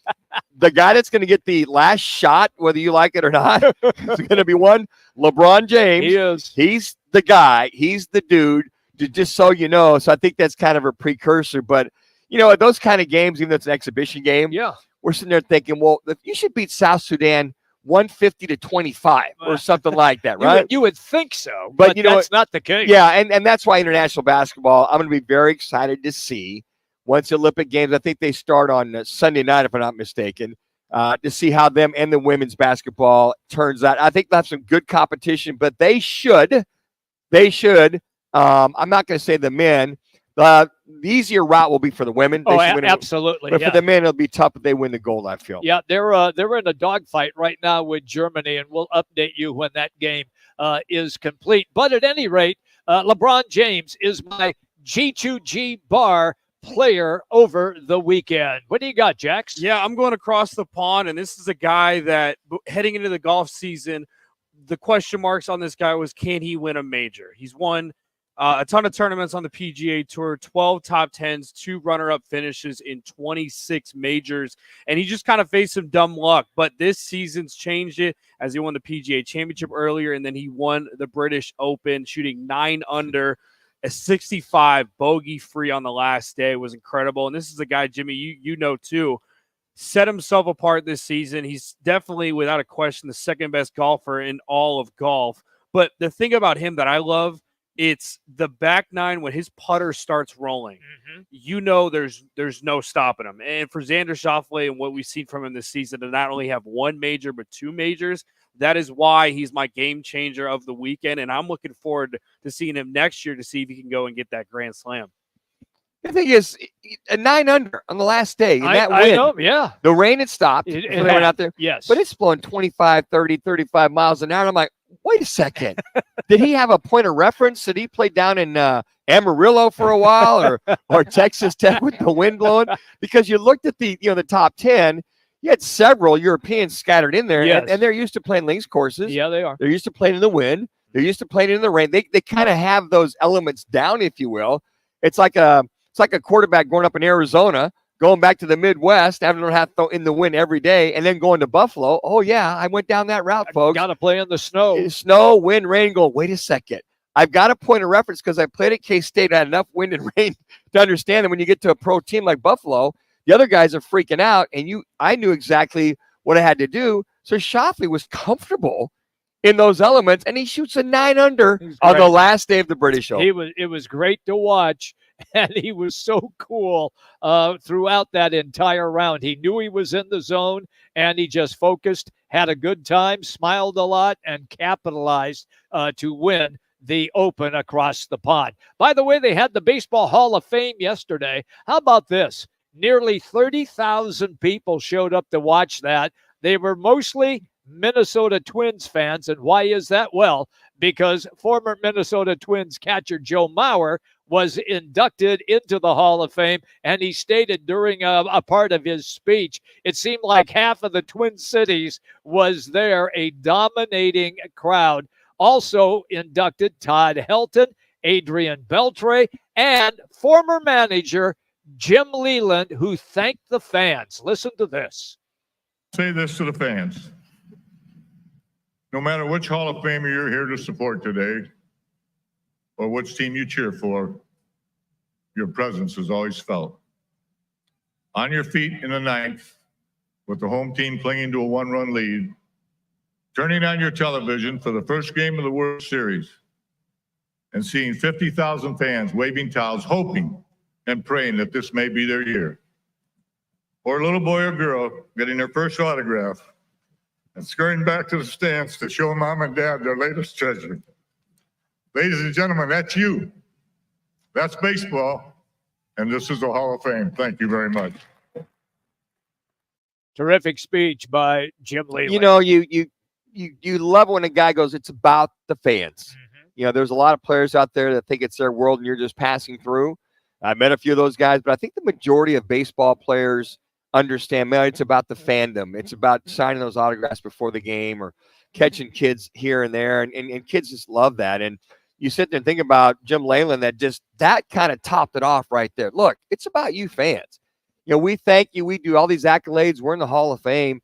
The guy that's going to get the last shot, whether you like it or not, is going to be one LeBron James. He is. He's the guy. He's the dude. Just so you know. So I think that's kind of a precursor. But, those kind of games, even though it's an exhibition game, we're sitting there thinking, well, you should beat South Sudan 150-25 or something like that, right? You would think so, but that's not the case. Yeah, and that's why international basketball, I'm going to be very excited to see once the Olympic Games. I think they start on Sunday night, if I'm not mistaken, to see how them and the women's basketball turns out. I think they'll have some good competition, but they should. I'm not going to say the men. The easier route will be for the women. Absolutely. But for the men, it'll be tough if they win the gold, I feel. Yeah, they're in a dogfight right now with Germany, and we'll update you when that game is complete. But at any rate, LeBron James is my G2G bar player over the weekend. What do you got, Jax? Yeah, I'm going across the pond, and this is a guy that heading into the golf season, the question marks on this guy was, can he win a major? He's won a ton of tournaments on the PGA Tour, 12 top 10s, 2 runner-up finishes in 26 majors, and he just kind of faced some dumb luck. But this season's changed it as he won the PGA Championship earlier, and then he won the British Open, shooting 9 under, a 65 bogey-free on the last day. Was incredible. And this is a guy, Jimmy, you know too, set himself apart this season. He's definitely, without a question, the second best golfer in all of golf. But the thing about him that I love, it's the back nine when his putter starts rolling. There's no stopping him. And for Xander Schauffele and what we've seen from him this season to not only have one major but two majors, that is why he's my game changer of the weekend. And I'm looking forward to seeing him next year to see if he can go and get that Grand Slam. The thing is, a 9 under on the last day. And that win, I know, yeah. The rain had stopped. It when they went out there. Yes. But it's blowing 25, 30, 35 miles an hour. And I'm like, wait a second. Did he have a point of reference? Did he play down in Amarillo for a while or Texas Tech with the wind blowing? Because you looked at the top 10, you had several Europeans scattered in there, Yes. and they're used to playing links courses. Yeah, they are. They're used to playing in the wind. They're used to playing in the rain. They kind of have those elements down, if you will. It's like a quarterback growing up in Arizona, going back to the Midwest, having to have to throw in the wind every day, and then going to Buffalo. Oh, yeah, I went down that route, folks. Got to play in the snow. Snow, wind, rain, go, wait a second. I've got a point of reference because I played at K-State. I had enough wind and rain to understand that when you get to a pro team like Buffalo, the other guys are freaking out, and I knew exactly what I had to do. So Schauffele was comfortable in those elements, and he shoots a 9 under on the last day of the British Open. It was great to watch. And he was so cool throughout that entire round. He knew he was in the zone, and he just focused, had a good time, smiled a lot, and capitalized to win the Open across the pond. By the way, they had the Baseball Hall of Fame yesterday. How about this? Nearly 30,000 people showed up to watch that. They were mostly Minnesota Twins fans. And why is that? Well, because former Minnesota Twins catcher Joe Mauer was inducted into the Hall of Fame, and he stated during a part of his speech, it seemed like half of the Twin Cities was there, a dominating crowd. Also inducted Todd Helton, Adrian Beltre, and former manager Jim Leland, who thanked the fans. Listen to this. Say this to the fans. No matter which Hall of Famer you're here to support today, or which team you cheer for, your presence is always felt. On your feet in the ninth, with the home team clinging to a 1-run lead, turning on your television for the first game of the World Series, and seeing 50,000 fans waving towels, hoping and praying that this may be their year. Or a little boy or girl getting their first autograph and scurrying back to the stands to show mom and dad their latest treasure. Ladies and gentlemen, that's you. That's baseball, and this is the Hall of Fame. Thank you very much. Terrific speech by Jim Leland. You know, you love when a guy goes, it's about the fans. There's a lot of players out there that think it's their world and you're just passing through. I met a few of those guys, but I think the majority of baseball players understand, man, it's about the fandom. It's about signing those autographs before the game or catching kids here and there. And kids just love that. And you sit there and think about Jim Leyland, that kind of topped it off right there. Look, it's about you fans. We thank you. We do all these accolades. We're in the Hall of Fame.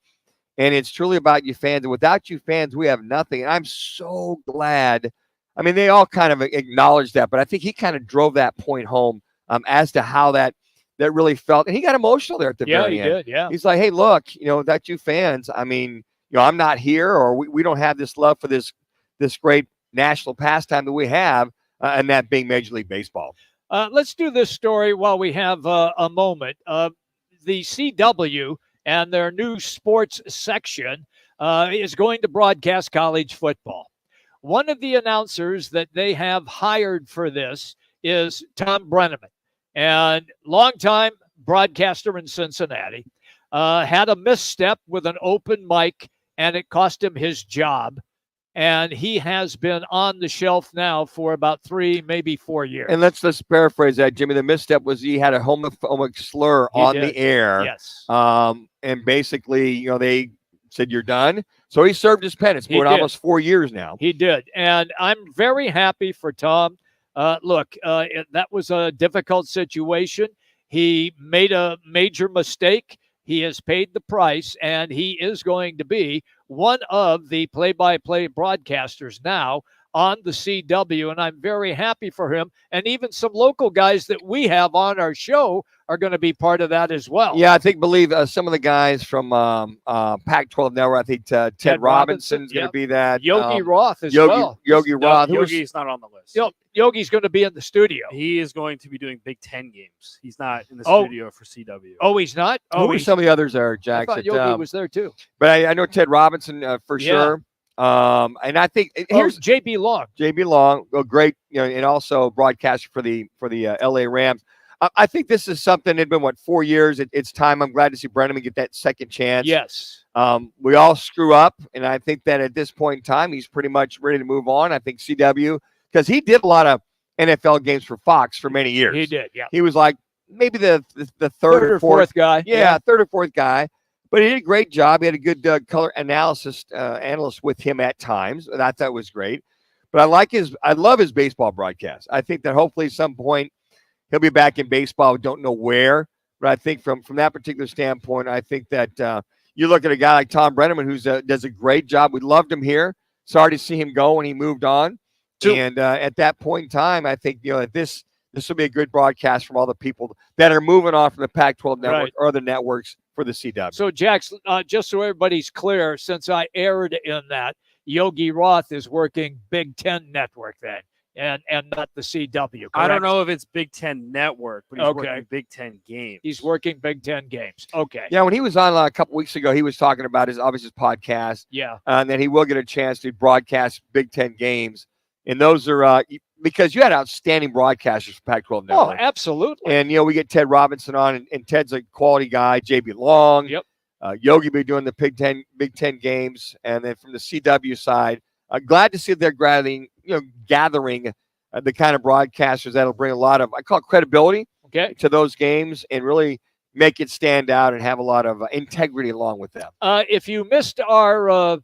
And it's truly about you fans. And without you fans, we have nothing. And I'm so glad. I mean, they all kind of acknowledged that, but I think he kind of drove that point home as to how that really felt. And he got emotional there at the very end. Yeah, he did, yeah. He's like, hey, look, that you fans, I mean, I'm not here, or we don't have this love for this great national pastime that we have, and that being Major League Baseball. Let's do this story while we have a moment. The CW and their new sports section is going to broadcast college football. One of the announcers that they have hired for this is Tom Brenneman, and longtime broadcaster in Cincinnati, had a misstep with an open mic, and it cost him his job. And he has been on the shelf now for about 3, maybe 4 years. And let's paraphrase that, Jimmy. The misstep was he had a homophobic slur on the air. Yes. And basically, they said, you're done. So he served his penance for almost 4 years now. He did. And I'm very happy for Tom. Look, that was a difficult situation. He made a major mistake. He has paid the price, and he is going to be one of the play-by-play broadcasters now on the CW, and I'm very happy for him. And even some local guys that we have on our show are going to be part of that as well. Yeah, I believe some of the guys from Pac-12 Network. I think Ted Robinson's going to be that. Yogi Roth as well. Yogi Roth. Yogi's not on the list. Yogi's going to be in the studio. He is going to be doing Big Ten games. He's not in the studio for CW. Oh, he's not? Who are some of the others there, Jack? I thought Yogi was there too. But I know Ted Robinson for sure. And I think here's JB Long. JB Long, a great, and also broadcaster for the LA Rams. I think this is something. It's been 4 years. It's time. I'm glad to see Brenneman get that second chance. Yes. We all screw up, and I think that at this point in time, he's pretty much ready to move on. I think CW, because he did a lot of NFL games for Fox for many years. He did. Yeah. He was like maybe the third or fourth guy. Yeah, third or fourth guy. But he did a great job. He had a good color analyst analyst with him at times. And I thought was great. But I love his baseball broadcast. I think that hopefully at some point he'll be back in baseball. We don't know where. But I think from that particular standpoint, I think that you look at a guy like Tom Brenneman, who does a great job. We loved him here. Sorry to see him go when he moved on. And at that point in time, I think that this will be a good broadcast from all the people that are moving on from the Pac-12 network or other networks for the CW. So, Jax, just so everybody's clear, since I aired in that, Yogi Roth is working Big Ten Network then, and not the CW. Correct? I don't know if it's Big Ten Network, but he's working Big Ten games. He's working Big Ten games. Okay. Yeah, when he was on a couple weeks ago, he was talking about his podcast. Yeah. And then he will get a chance to broadcast Big Ten games. And those are because you had outstanding broadcasters for Pac-12 Network. Oh, absolutely. And, we get Ted Robinson on, and Ted's a quality guy. JB Long. Yep. Yogi be doing the Big Ten games. And then from the CW side, glad to see they're gathering the kind of broadcasters that'll bring a lot of, I call it credibility to those games and really make it stand out and have a lot of integrity along with them. If you missed our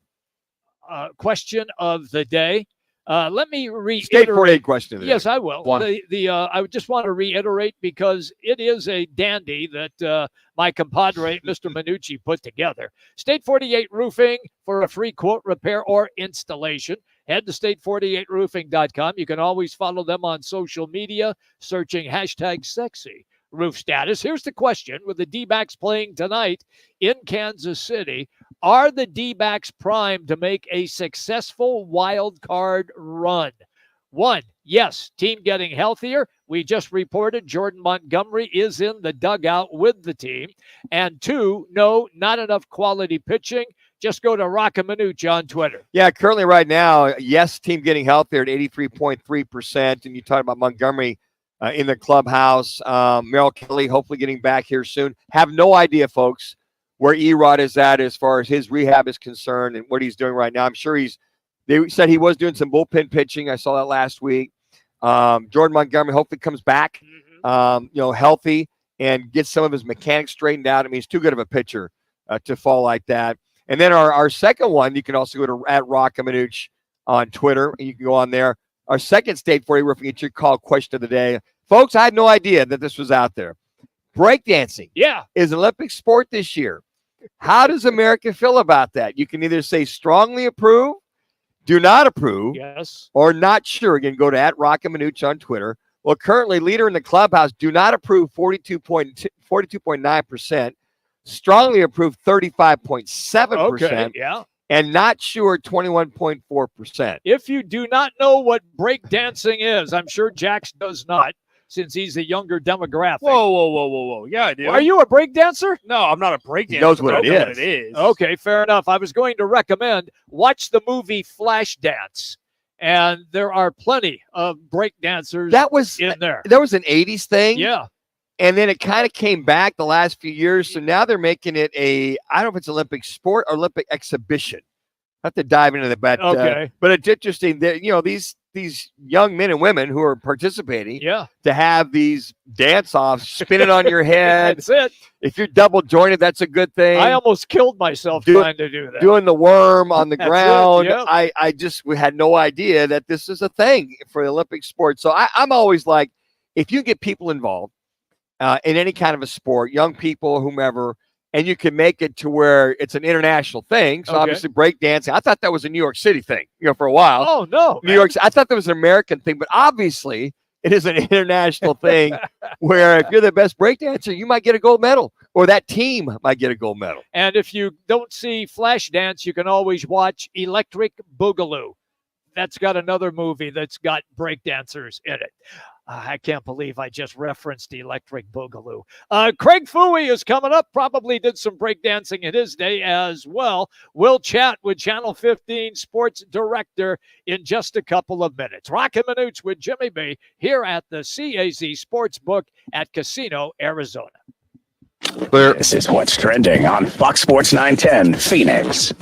question of the day, let me reiterate. State 48 question of the day. Yes, I will. I would just want to reiterate because it is a dandy that my compadre, Mr. Manucci, put together. State 48 Roofing for a free quote, repair, or installation. Head to state48roofing.com. You can always follow them on social media, searching #sexy roof status. Here's the question. With the D-backs playing tonight in Kansas City, are the D-backs primed to make a successful wild card run? 1, yes, team getting healthier. We just reported Jordan Montgomery is in the dugout with the team. And 2, no, not enough quality pitching. Just go to Roc and Manuch on Twitter. Yeah, currently right now, yes, team getting healthier at 83.3%. And you talk about Montgomery in the clubhouse. Merrill Kelly hopefully getting back here soon. Have no idea, folks, where Erod is at as far as his rehab is concerned and what he's doing right now. I'm sure they said he was doing some bullpen pitching. I saw that last week. Jordan Montgomery hopefully comes back, healthy and gets some of his mechanics straightened out. I mean, he's too good of a pitcher to fall like that. And then our second one, you can also go to @Roc and Manuch on Twitter, and you can go on there. Our second State 40 Roofing Get Your Call question of the day. Folks, I had no idea that this was out there. Breakdancing is an Olympic sport this year. How does America feel about that? You can either say strongly approve, do not approve, or not sure. Again, go to @Roc and Manuch on Twitter. Well, currently leader in the clubhouse, do not approve 42.9%, strongly approve 35.7%, and not sure 21.4%. If you do not know what breakdancing is, I'm sure Jax does not, since he's a younger demographic. Whoa. Yeah, I do. Are you a breakdancer? No, I'm not a breakdancer. He knows what it is. Okay, fair enough. I was going to recommend watch the movie Flashdance, and there are plenty of breakdancers in there. There was an 80s thing. Yeah. And then it kind of came back the last few years. So now they're making it I don't know if it's Olympic sport or Olympic exhibition. I have to dive into that. Okay. But it's interesting that, these young men and women who are participating to have these dance-offs spinning on your head. That's it. If you're double jointed, that's a good thing. I almost killed myself trying to do that. Doing the worm on the ground. Yep. We had no idea that this is a thing for the Olympic sport. So I'm always like, if you get people involved in any kind of a sport, young people, whomever, and you can make it to where it's an international thing. So obviously breakdancing, I thought that was a New York City thing, for a while. Oh, no. New York, I thought that was an American thing, but obviously it is an international thing where if you're the best breakdancer, you might get a gold medal, or that team might get a gold medal. And if you don't see Flashdance, you can always watch Electric Boogaloo. That's got another movie that's got breakdancers in it. I can't believe I just referenced Electric Boogaloo. Craig Fooey is coming up. Probably did some breakdancing in his day as well. We'll chat with Channel 15 Sports Director in just a couple of minutes. Roc and Manuch with Jimmy B here at the CAZ Sportsbook at Casino, Arizona. This is what's trending on Fox Sports 910 Phoenix.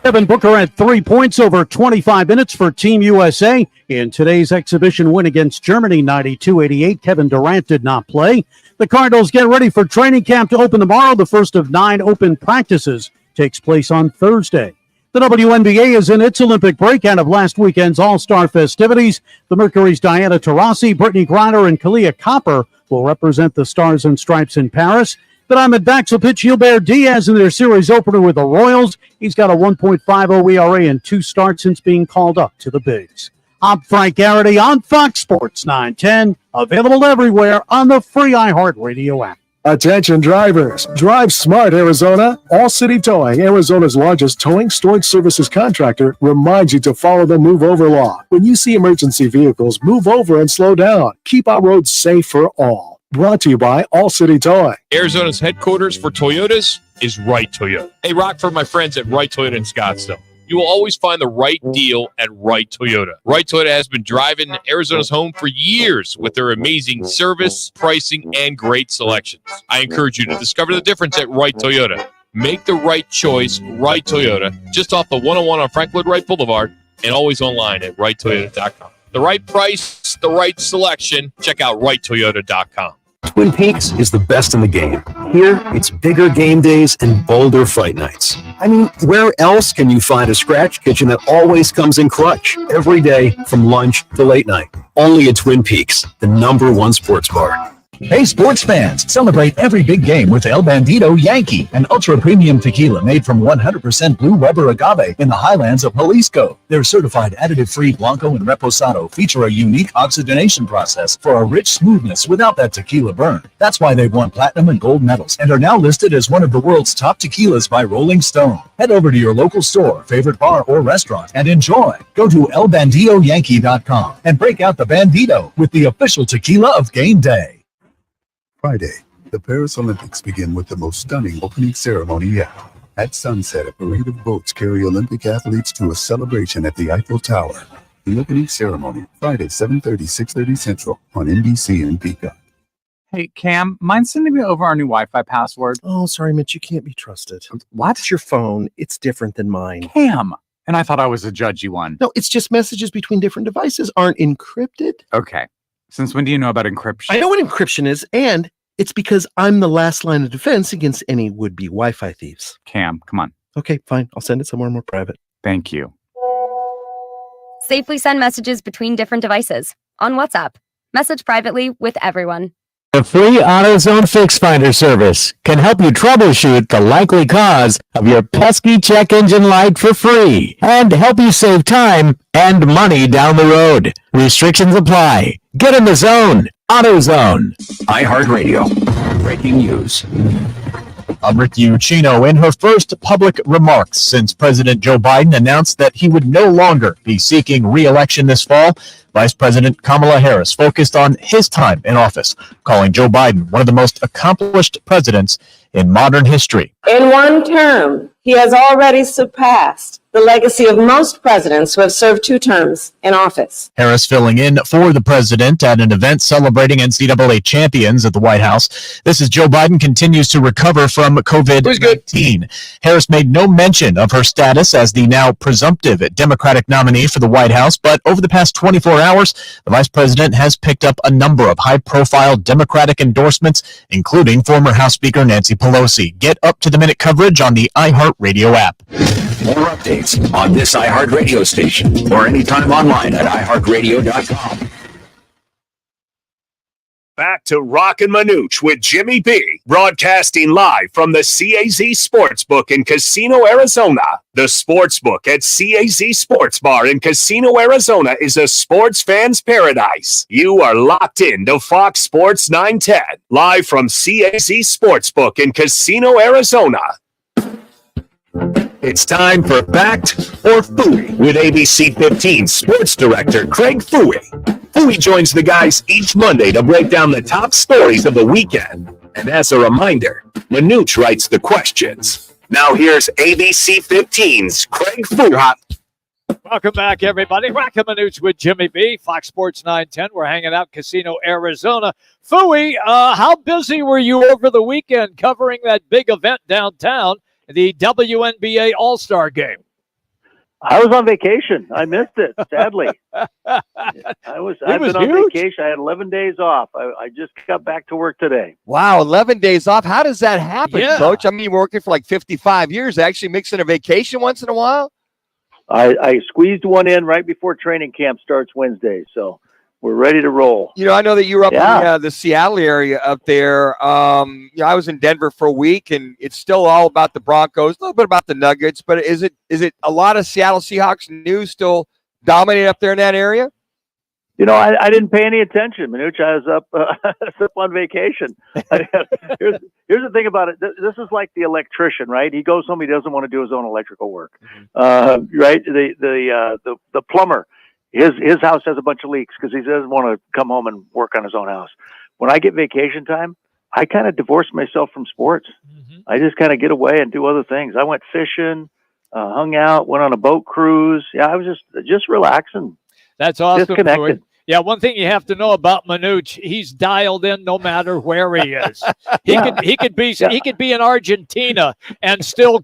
Devin Booker had 3 points over 25 minutes for Team USA. In today's exhibition win against Germany, 92-88, Kevin Durant did not play. The Cardinals get ready for training camp to open tomorrow. The first of 9 open practices takes place on Thursday. The WNBA is in its Olympic break out of last weekend's All-Star festivities. The Mercury's Diana Taurasi, Brittany Griner, and Kalia Copper will represent the Stars and Stripes in Paris. The Diamondbacks will pitch Gilbert Diaz in their series opener with the Royals. He's got a 1.50 ERA and 2 starts since being called up to the bigs. I'm Frank Garrity on Fox Sports 910, available everywhere on the free iHeartRadio app. Attention drivers, drive smart, Arizona. All City Towing, Arizona's largest towing storage services contractor, reminds you to follow the move over law. When you see emergency vehicles, move over and slow down. Keep our roads safe for all. Brought to you by All City Towing. Arizona's headquarters for Toyotas is Wright Toyota. Hey, Rock, for my friends at Wright Toyota in Scottsdale. You will always find the right deal at Wright Toyota. Wright Toyota has been driving Arizona's home for years with their amazing service, pricing, and great selections. I encourage you to discover the difference at Wright Toyota. Make the right choice, Wright Toyota, just off the 101 on Frank Lloyd Wright Boulevard, and always online at WrightToyota.com. The right price, the right selection. Check out WrightToyota.com. Twin Peaks is the best in the game. Here, it's bigger game days and bolder fight nights. I mean, where else can you find a scratch kitchen that always comes in clutch every day from lunch to late night? Only at Twin Peaks, the #1 sports bar. Hey, sports fans, celebrate every big game with El Bandito Yankee, an ultra-premium tequila made from 100% Blue Weber agave in the highlands of Jalisco. Their certified additive-free Blanco and Reposado feature a unique oxygenation process for a rich smoothness without that tequila burn. That's why they've won platinum and gold medals and are now listed as one of the world's top tequilas by Rolling Stone. Head over to your local store, favorite bar, or restaurant and enjoy. Go to elbanditoyankee.com and break out the Bandito with the official tequila of game day. Friday, the Paris Olympics begin with the most stunning opening ceremony yet. At sunset, a parade of boats carry Olympic athletes to a celebration at the Eiffel Tower. The opening ceremony, Friday, 7:30, 6:30 Central on NBC and Peacock. Hey, Cam, mind sending me over our new Wi-Fi password? Oh, sorry, Mitch, you can't be trusted. What? It's your phone. It's different than mine. Cam! And I thought I was a judgy one. No, it's just messages between different devices aren't encrypted. Okay. Since when do you know about encryption? I know what encryption is, and it's because I'm the last line of defense against any would-be Wi-Fi thieves. Cam, come on. Okay, fine. I'll send it somewhere more private. Thank you. Safely send messages between different devices on WhatsApp. Message privately with everyone. The free AutoZone Fix Finder service can help you troubleshoot the likely cause of your pesky check engine light for free and help you save time and money down the road. Restrictions apply. Get in the zone. AutoZone. iHeartRadio. Breaking news. I'm Rick Ucchino. In her first public remarks since President Joe Biden announced that he would no longer be seeking re-election this fall, Vice President Kamala Harris focused on his time in office, calling Joe Biden one of the most accomplished presidents in modern history. In one term, he has already surpassed the legacy of most presidents who have served 2 terms in office. Harris filling in for the president at an event celebrating NCAA champions at the White House. This as Joe Biden continues to recover from COVID-19. Harris made no mention of her status as the now presumptive Democratic nominee for the White House, but over the past 24 hours, the vice president has picked up a number of high-profile Democratic endorsements, including former House Speaker Nancy Pelosi. Get up-to-the-minute coverage on the iHeartRadio app. More updates on this iHeartRadio station or anytime online at iHeartRadio.com. back to Roc and Manuch with Jimmy B, broadcasting live from the CAZ Sportsbook in Casino, Arizona. The Sportsbook at CAZ Sports Bar in Casino, Arizona is a sports fan's paradise. You are locked in to Fox Sports 910, live from CAZ Sportsbook in Casino, Arizona. It's time for Backed or Fooey with ABC 15 sports director Craig Fooey. Fooey joins the guys each Monday to break down the top stories of the weekend. And as a reminder, Manuch writes the questions. Now here's ABC 15's Craig Fooey. Welcome back, everybody. Roc and Manuch with Jimmy B, Fox Sports 910. We're hanging out Casino, Arizona. Fooey, how busy were you over the weekend covering that big event downtown, the WNBA All-Star Game? I was on vacation. I missed it, sadly. I've been on vacation. I had 11 days off. I just got back to work today. Wow, 11 days off. How does that happen, Coach? I mean, you're working for like 55 years. Actually mixing a vacation once in a while? I squeezed one in right before training camp starts Wednesday, so we're ready to roll. You know, I know that you were up in the Seattle area up there. I was in Denver for a week, and it's still all about the Broncos, a little bit about the Nuggets. But is it a lot of Seattle Seahawks news still dominating up there in that area? You know, I didn't pay any attention, Manuch. I was up on vacation. Here's the thing about it. This is like the electrician, right? He goes home, he doesn't want to do his own electrical work, right? The plumber. His house has a bunch of leaks because he doesn't want to come home and work on his own house. When I get vacation time, I kind of divorce myself from sports. I just kind of get away and do other things. I went fishing, hung out, went on a boat cruise. Yeah, I was just relaxing. That's awesome. Disconnected. Yeah, one thing you have to know about Manuch, he's dialed in no matter where he is. He could be in Argentina and still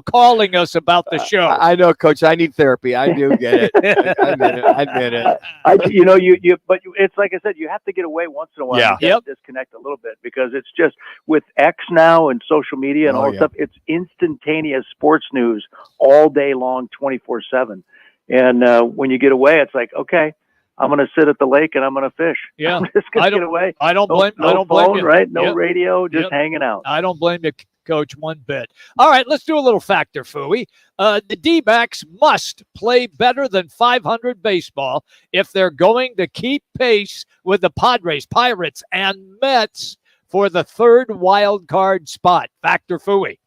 calling us about the show. I know, Coach. I need therapy. I do get it. I admit it. But it's like I said, you have to get away once in a while. Yeah. You have to disconnect a little bit because it's just with X now and social media and all that stuff. It's instantaneous sports news all day long, 24/7. And when you get away, it's like, okay, I'm going to sit at the lake and I'm going to fish. Yeah, I'm just going to get away. I don't blame phone, you. Right? No radio, just hanging out. I don't blame you, Coach, one bit. All right, let's do a little factor, Fooey. The D-backs must play better than .500 baseball if they're going to keep pace with the Padres, Pirates, and Mets for the third wild card spot. Factor, Fooey.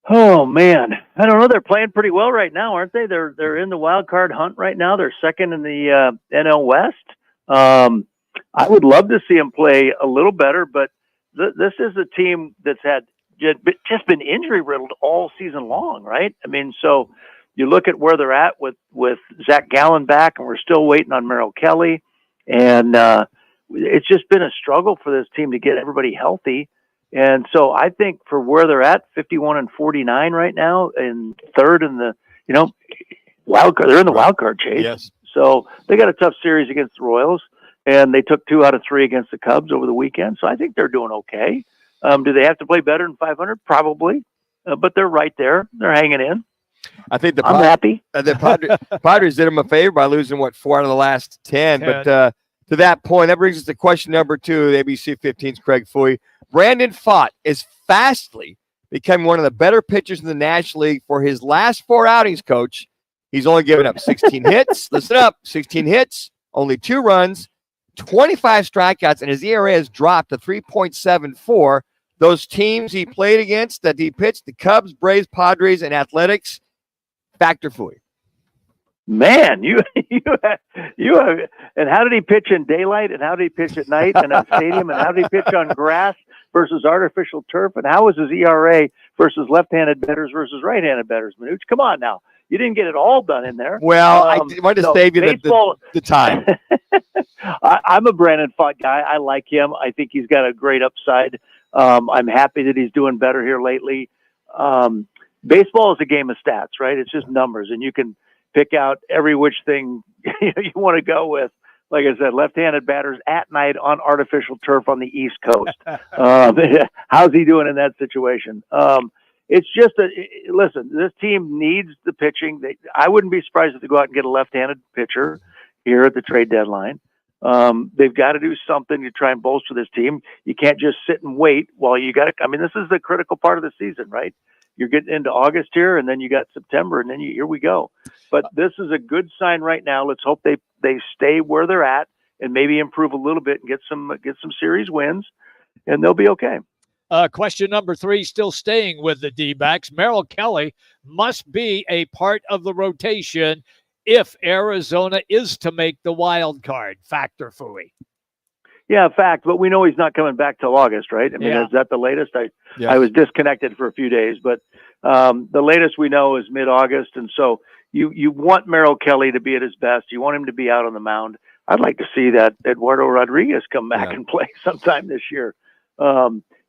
Oh man, I don't know. They're playing pretty well right now, aren't they? They're in the wild card hunt right now. They're second in the NL West. I would love to see them play a little better, but this is a team that's had just been injury riddled all season long, right? I mean, so you look at where they're at with Zach Gallen back, and we're still waiting on Merrill Kelly, and it's just been a struggle for this team to get everybody healthy. And so I think for where they're at, 51-49 right now, and third in the, wild card. They're in the wild card chase. Yes. So they got a tough series against the Royals, and they took 2 out of 3 against the Cubs over the weekend. So I think they're doing okay. Do they have to play better than .500? Probably, but they're right there. They're hanging in. I think I'm happy. The Padres did them a favor by losing 4 out of the last 10. But to that point, that brings us to question number 2. The ABC 15's Craig Fooey. Brandon Pfaadt is fastly becoming one of the better pitchers in the National League. For his last 4 outings, Coach, he's only given up 16 hits. Listen up, 16 hits, only 2 runs, 25 strikeouts, and his ERA has dropped to 3.74. Those teams he played against that he pitched, the Cubs, Braves, Padres, and Athletics, factor Fooey. Man, you have, and how did he pitch in daylight, and how did he pitch at night in a stadium, and how did he pitch on grass versus artificial turf, and how was his ERA versus left-handed batters versus right-handed batters? Manuch, come on now, you didn't get it all done in there. Well, I wanted to save you the time. I'm a Brandon Pfaadt guy. I like him. I think he's got a great upside. I'm happy that he's doing better here lately. Baseball is a game of stats, right? It's just numbers, and you can pick out every which thing you want to go with. Like I said, left-handed batters at night on artificial turf on the East Coast. How's he doing in that situation? It's just listen, this team needs the pitching. I wouldn't be surprised if they go out and get a left-handed pitcher here at the trade deadline. They've got to do something to try and bolster this team. You can't just sit and wait while you got to. I mean, this is the critical part of the season, right? You're getting into August here, and then you got September, and then here we go. But this is a good sign right now. Let's hope they stay where they're at and maybe improve a little bit and get some series wins, and they'll be okay. Question number 3, still staying with the D-backs. Merrill Kelly must be a part of the rotation if Arizona is to make the wild card. Factor, Fooey. Yeah, fact. But we know he's not coming back till August, right? I mean, Yeah. is that the latest? Yes. I was disconnected for a few days, but the latest we know is mid-August, and so you want Merrill Kelly to be at his best. You want him to be out on the mound. I'd like to see that Eduardo Rodriguez come back and play sometime this year.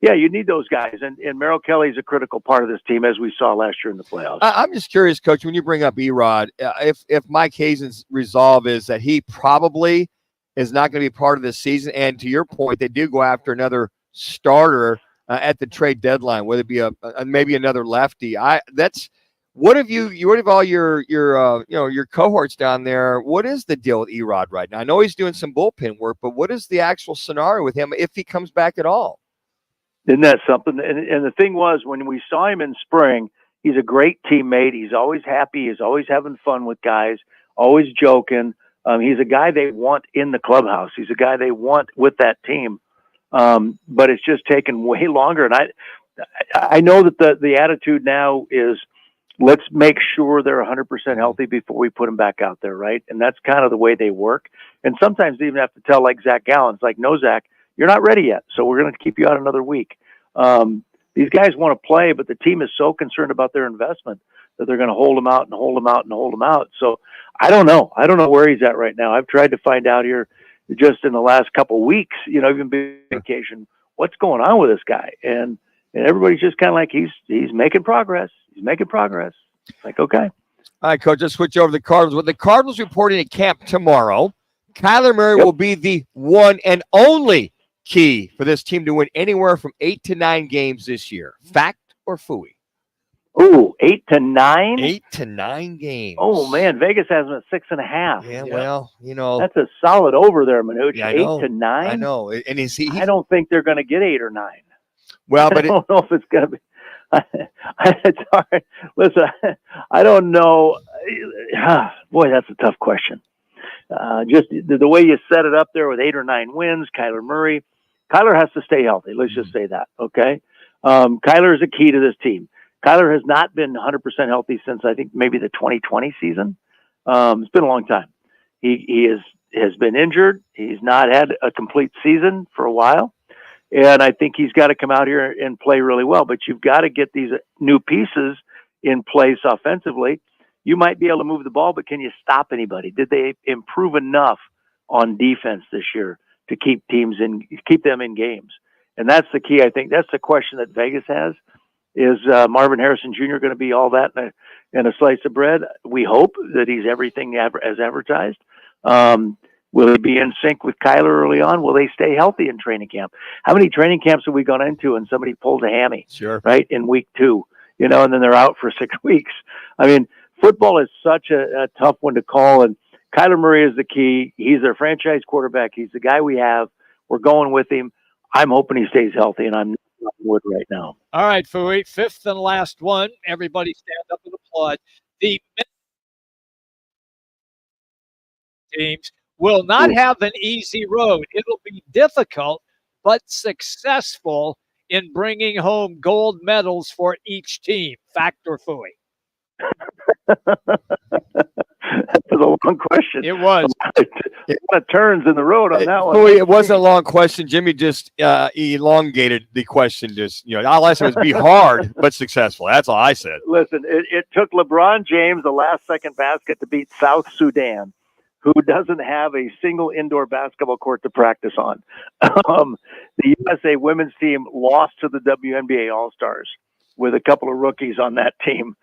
Yeah, you need those guys, and Merrill Kelly's a critical part of this team, as we saw last year in the playoffs. I'm just curious, Coach, when you bring up Erod, if Mike Hazen's resolve is that he probably is not going to be part of this season, and to your point, they do go after another starter at the trade deadline, whether it be a maybe another lefty. What have all your cohorts down there? What is the deal with Erod right now? I know he's doing some bullpen work, but what is the actual scenario with him if he comes back at all? Isn't that something? And the thing was, when we saw him in spring, he's a great teammate. He's always happy. He's always having fun with guys, always joking. He's a guy they want in the clubhouse. He's a guy they want with that team. But it's just taken way longer. And I know that the attitude now is, let's make sure they're 100% healthy before we put them back out there, right? And that's kind of the way they work. And sometimes they even have to tell, like Zach Gallen, it's like, no, Zach, you're not ready yet, so we're going to keep you out another week. These guys want to play, but the team is so concerned about their investment that they're going to hold them out and hold them out and hold them out. So I don't know. I don't know where he's at right now. I've tried to find out here just in the last couple of weeks, even vacation, what's going on with this guy. And everybody's just kind of like, he's making progress. He's making progress. Like, okay. All right, Coach, let's switch over to the Cardinals. With the Cardinals reporting at camp tomorrow, Kyler Murray will be the one and only key for this team to win anywhere from 8 to 9 games this year. Fact or phooey? Ooh, 8 to 9? 8 to 9 games. Oh, man, Vegas has them at 6.5. Yeah, well, That's a solid over there, Manuch. Yeah, 8 to 9? I know. And I don't think they're going to get 8 or 9. Well, but I don't know if it's going to be. It's hard. Listen, I don't know. Boy, that's a tough question. Just the way you set it up there with 8 or 9 wins, Kyler Murray. Kyler has to stay healthy. Let's just say that, okay? Kyler is a key to this team. Kyler has not been 100% healthy since, I think, maybe the 2020 season. It's been a long time. He has been injured. He's not had a complete season for a while. And I think he's got to come out here and play really well. But you've got to get these new pieces in place offensively. You might be able to move the ball, but can you stop anybody? Did they improve enough on defense this year to keep them in games? And that's the key. I think that's the question that Vegas has. Is Marvin Harrison Jr. going to be all that in a slice of bread? We hope that he's everything as advertised. Will he be in sync with Kyler early on? Will they stay healthy in training camp? How many training camps have we gone into and somebody pulls a hammy? Sure. Right, in week 2, and then they're out for 6 weeks. I mean, football is such a tough one to call, and Kyler Murray is the key. He's their franchise quarterback. He's the guy we have. We're going with him. I'm hoping he stays healthy, and I'm not wood right now. All right, Fooey, 5th and last one. Everybody stand up and applaud. The teams will not have an easy road. It'll be difficult, but successful in bringing home gold medals for each team. Fact or Fooey? That was a long question. It was. A lot of turns in the road on that one. It wasn't a long question. Jimmy just elongated the question. All I said was be hard, but successful. That's all I said. Listen, it took LeBron James the last-second basket to beat South Sudan, who doesn't have a single indoor basketball court to practice on. The USA women's team lost to the WNBA All-Stars with a couple of rookies on that team.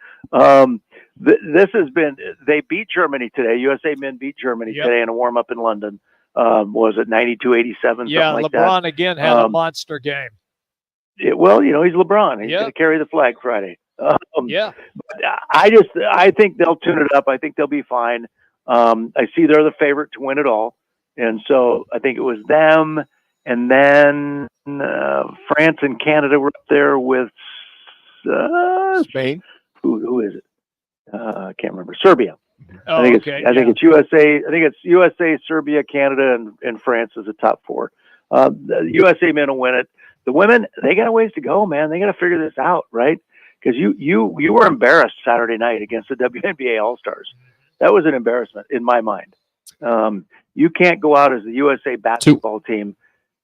This has been, they beat Germany today. USA men beat Germany today in a warm-up in London. Was it 92-87, something like that? LeBron again had a monster game. He's LeBron. He's going to carry the flag Friday. But I think they'll tune it up. I think they'll be fine. I see they're the favorite to win it all. And so I think it was them, and then France and Canada were up there with Spain. Who is it? I can't remember. Serbia. Oh, I think okay. I think it's USA. I think it's USA, Serbia, Canada, and France as the top four. The USA men will win it. The women, they got a ways to go, man. They got to figure this out, right? Because you were embarrassed Saturday night against the WNBA All-Stars. That was an embarrassment in my mind. You can't go out as the USA basketball team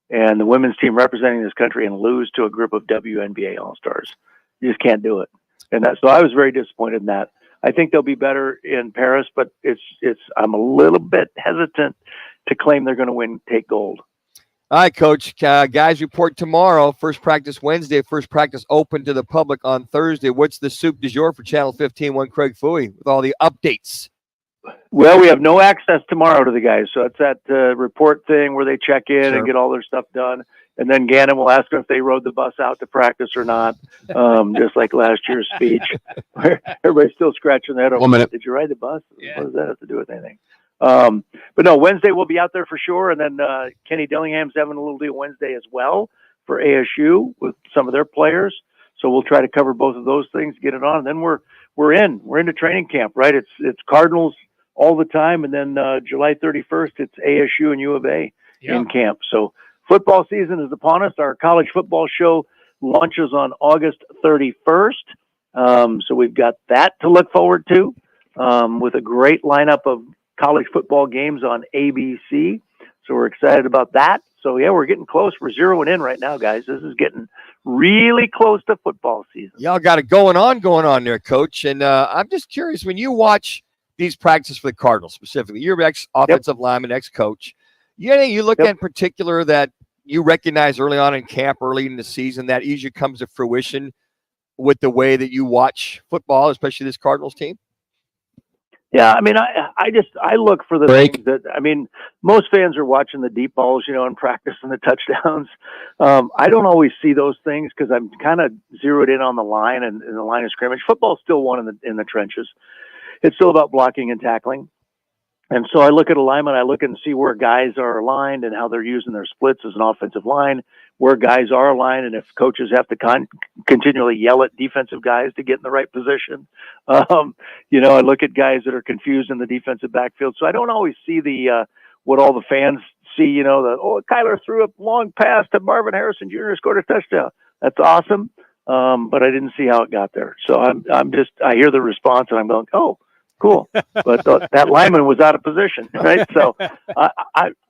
and the women's team representing this country and lose to a group of WNBA All-Stars. You just can't do it. And so I was very disappointed in that. I think they'll be better in Paris, but I'm a little bit hesitant to claim they're going to take gold. All right, Coach. Guys report tomorrow. First practice Wednesday. First practice open to the public on Thursday. What's the soup du jour for Channel 15? One Craig Fouey with all the updates. Well, we have no access tomorrow to the guys, so it's that report thing where they check in and get all their stuff done. And then Gannon will ask them if they rode the bus out to practice or not, just like last year's speech. Everybody's still scratching their head over, 1 minute. Did you ride the bus? What does that have to do with anything? But no, Wednesday we'll be out there for sure. And then Kenny Dillingham's having a little deal Wednesday as well for ASU with some of their players. So we'll try to cover both of those things, get it on. And then we're into training camp, right? It's Cardinals all the time. And then July 31st, it's ASU and U of A in camp. So football season is upon us. Our college football show launches on August 31st. So we've got that to look forward to with a great lineup of college football games on ABC. So we're excited about that. So yeah, we're getting close. We're zeroing in right now, guys. This is getting really close to football season. Y'all got it going on there, Coach. And I'm just curious, when you watch these practices for the Cardinals specifically, you're ex-offensive lineman, ex-coach. Anything you look at in particular that you recognize early on in camp, early in the season, that usually comes to fruition with the way that you watch football, especially this Cardinals team? Yeah, I mean, I look for the things that, I mean, most fans are watching the deep balls, in practice and the touchdowns. I don't always see those things because I'm kind of zeroed in on the line and the line of scrimmage. Football's still won in the trenches. It's still about blocking and tackling. And so I look at alignment, I look and see where guys are aligned and how they're using their splits as an offensive line, where guys are aligned, and if coaches have to continually yell at defensive guys to get in the right position. I look at guys that are confused in the defensive backfield. So I don't always see what all the fans see, Kyler threw a long pass to Marvin Harrison Jr., scored a touchdown. That's awesome. But I didn't see how it got there. So I hear the response and I'm going, oh, cool. But that lineman was out of position, right? So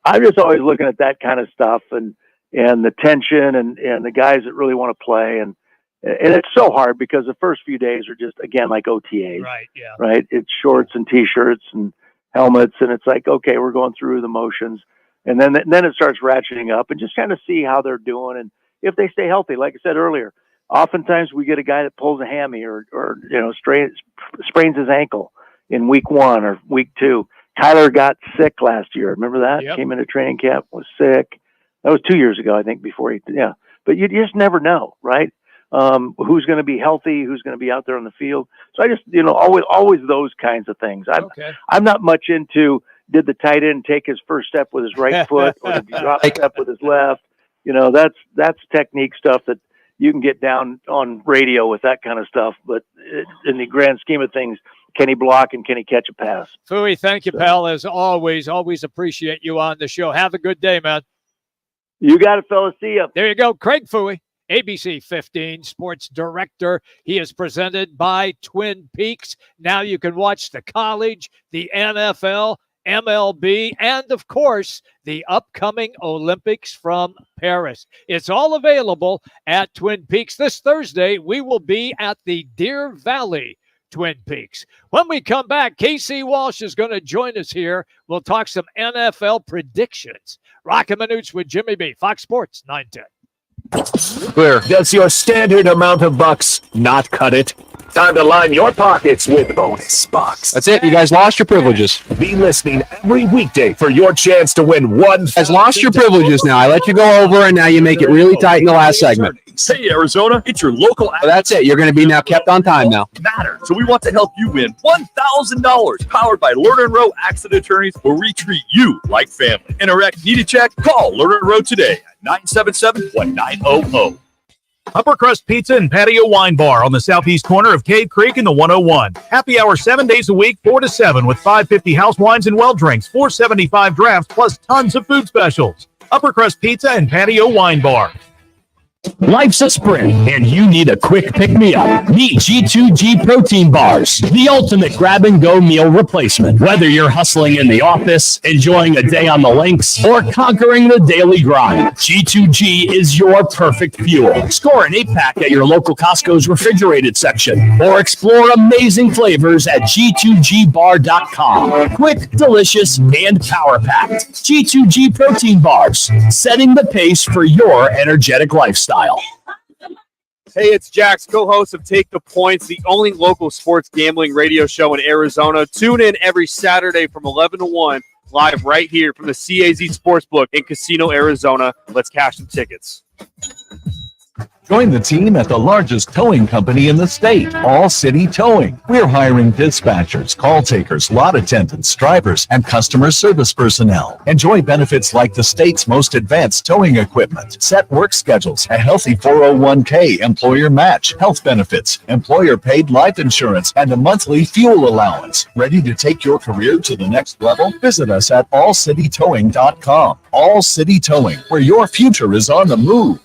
I'm just always looking at that kind of stuff and the tension and the guys that really want to play. And it's so hard because the first few days are just, again, like OTAs. Right, yeah. Right? It's shorts and T-shirts and helmets. And it's like, okay, we're going through the motions. And then it starts ratcheting up and just kind of see how they're doing. And if they stay healthy, like I said earlier, oftentimes we get a guy that pulls a hammy or sprains his ankle in week 1 or week 2. Kyler got sick last year. Remember that? Yep. Came into training camp, was sick. That was 2 years ago, I think, before but you just never know, right? Who's going to be healthy, who's going to be out there on the field. So I just, always those kinds of things. I'm not much into, did the tight end take his first step with his right foot or did he drop a step with his left? That's technique stuff that you can get down on radio with that kind of stuff. But in the grand scheme of things, can he block and can he catch a pass? Fouey, thank you, pal. As always appreciate you on the show. Have a good day, man. You got it, fellas. See ya. There you go. Craig Fouey, ABC 15 sports director. He is presented by Twin Peaks. Now you can watch the college, the NFL, MLB, and of course, the upcoming Olympics from Paris. It's all available at Twin Peaks. This Thursday, we will be at the Deer Valley Twin Peaks. When we come back, Casey Walsh is going to join us here. We'll talk some NFL predictions. Roc and Manuch with Jimmy B. Fox Sports 910. Clear. Does your standard amount of bucks not cut it? Time to line your pockets with bonus bucks. That's it. You guys lost your privileges. Be listening every weekday for your chance to win one. You guys lost your privileges now. I let you go over, and now you make it really tight in the last segment. Hey, Arizona, it's your local. So that's it. You're going to be now kept on time now. Matter. So we want to help you win $1,000 powered by Lerner and Rowe Accident Attorneys, where we treat you like family. In a wreck, need a check? Call Lerner and Rowe today at 977-1900. Upper Crust Pizza and Patio Wine Bar on the southeast corner of Cave Creek and the 101. Happy hour 7 days a week, 4 to 7, with $5.50 house wines and well drinks, $4.75 drafts, plus tons of food specials. Upper Crust Pizza and Patio Wine Bar. Life's a sprint, and you need a quick pick-me-up. Meet G2G Protein Bars, the ultimate grab-and-go meal replacement. Whether you're hustling in the office, enjoying a day on the links, or conquering the daily grind, G2G is your perfect fuel. Score an 8-pack at your local Costco's refrigerated section, or explore amazing flavors at G2GBar.com. Quick, delicious, and power-packed. G2G Protein Bars, setting the pace for your energetic lifestyle. Hey, it's Jax, co-host of Take the Points, the only local sports gambling radio show in Arizona. Tune in every Saturday from 11 to 1, live right here from the CAZ Sportsbook in Casino, Arizona. Let's cash some tickets. Join the team at the largest towing company in the state, All City Towing. We're hiring dispatchers, call takers, lot attendants, drivers, and customer service personnel. Enjoy benefits like the state's most advanced towing equipment, set work schedules, a healthy 401k employer match, health benefits, employer-paid life insurance, and a monthly fuel allowance. Ready to take your career to the next level? Visit us at allcitytowing.com. All City Towing, where your future is on the move.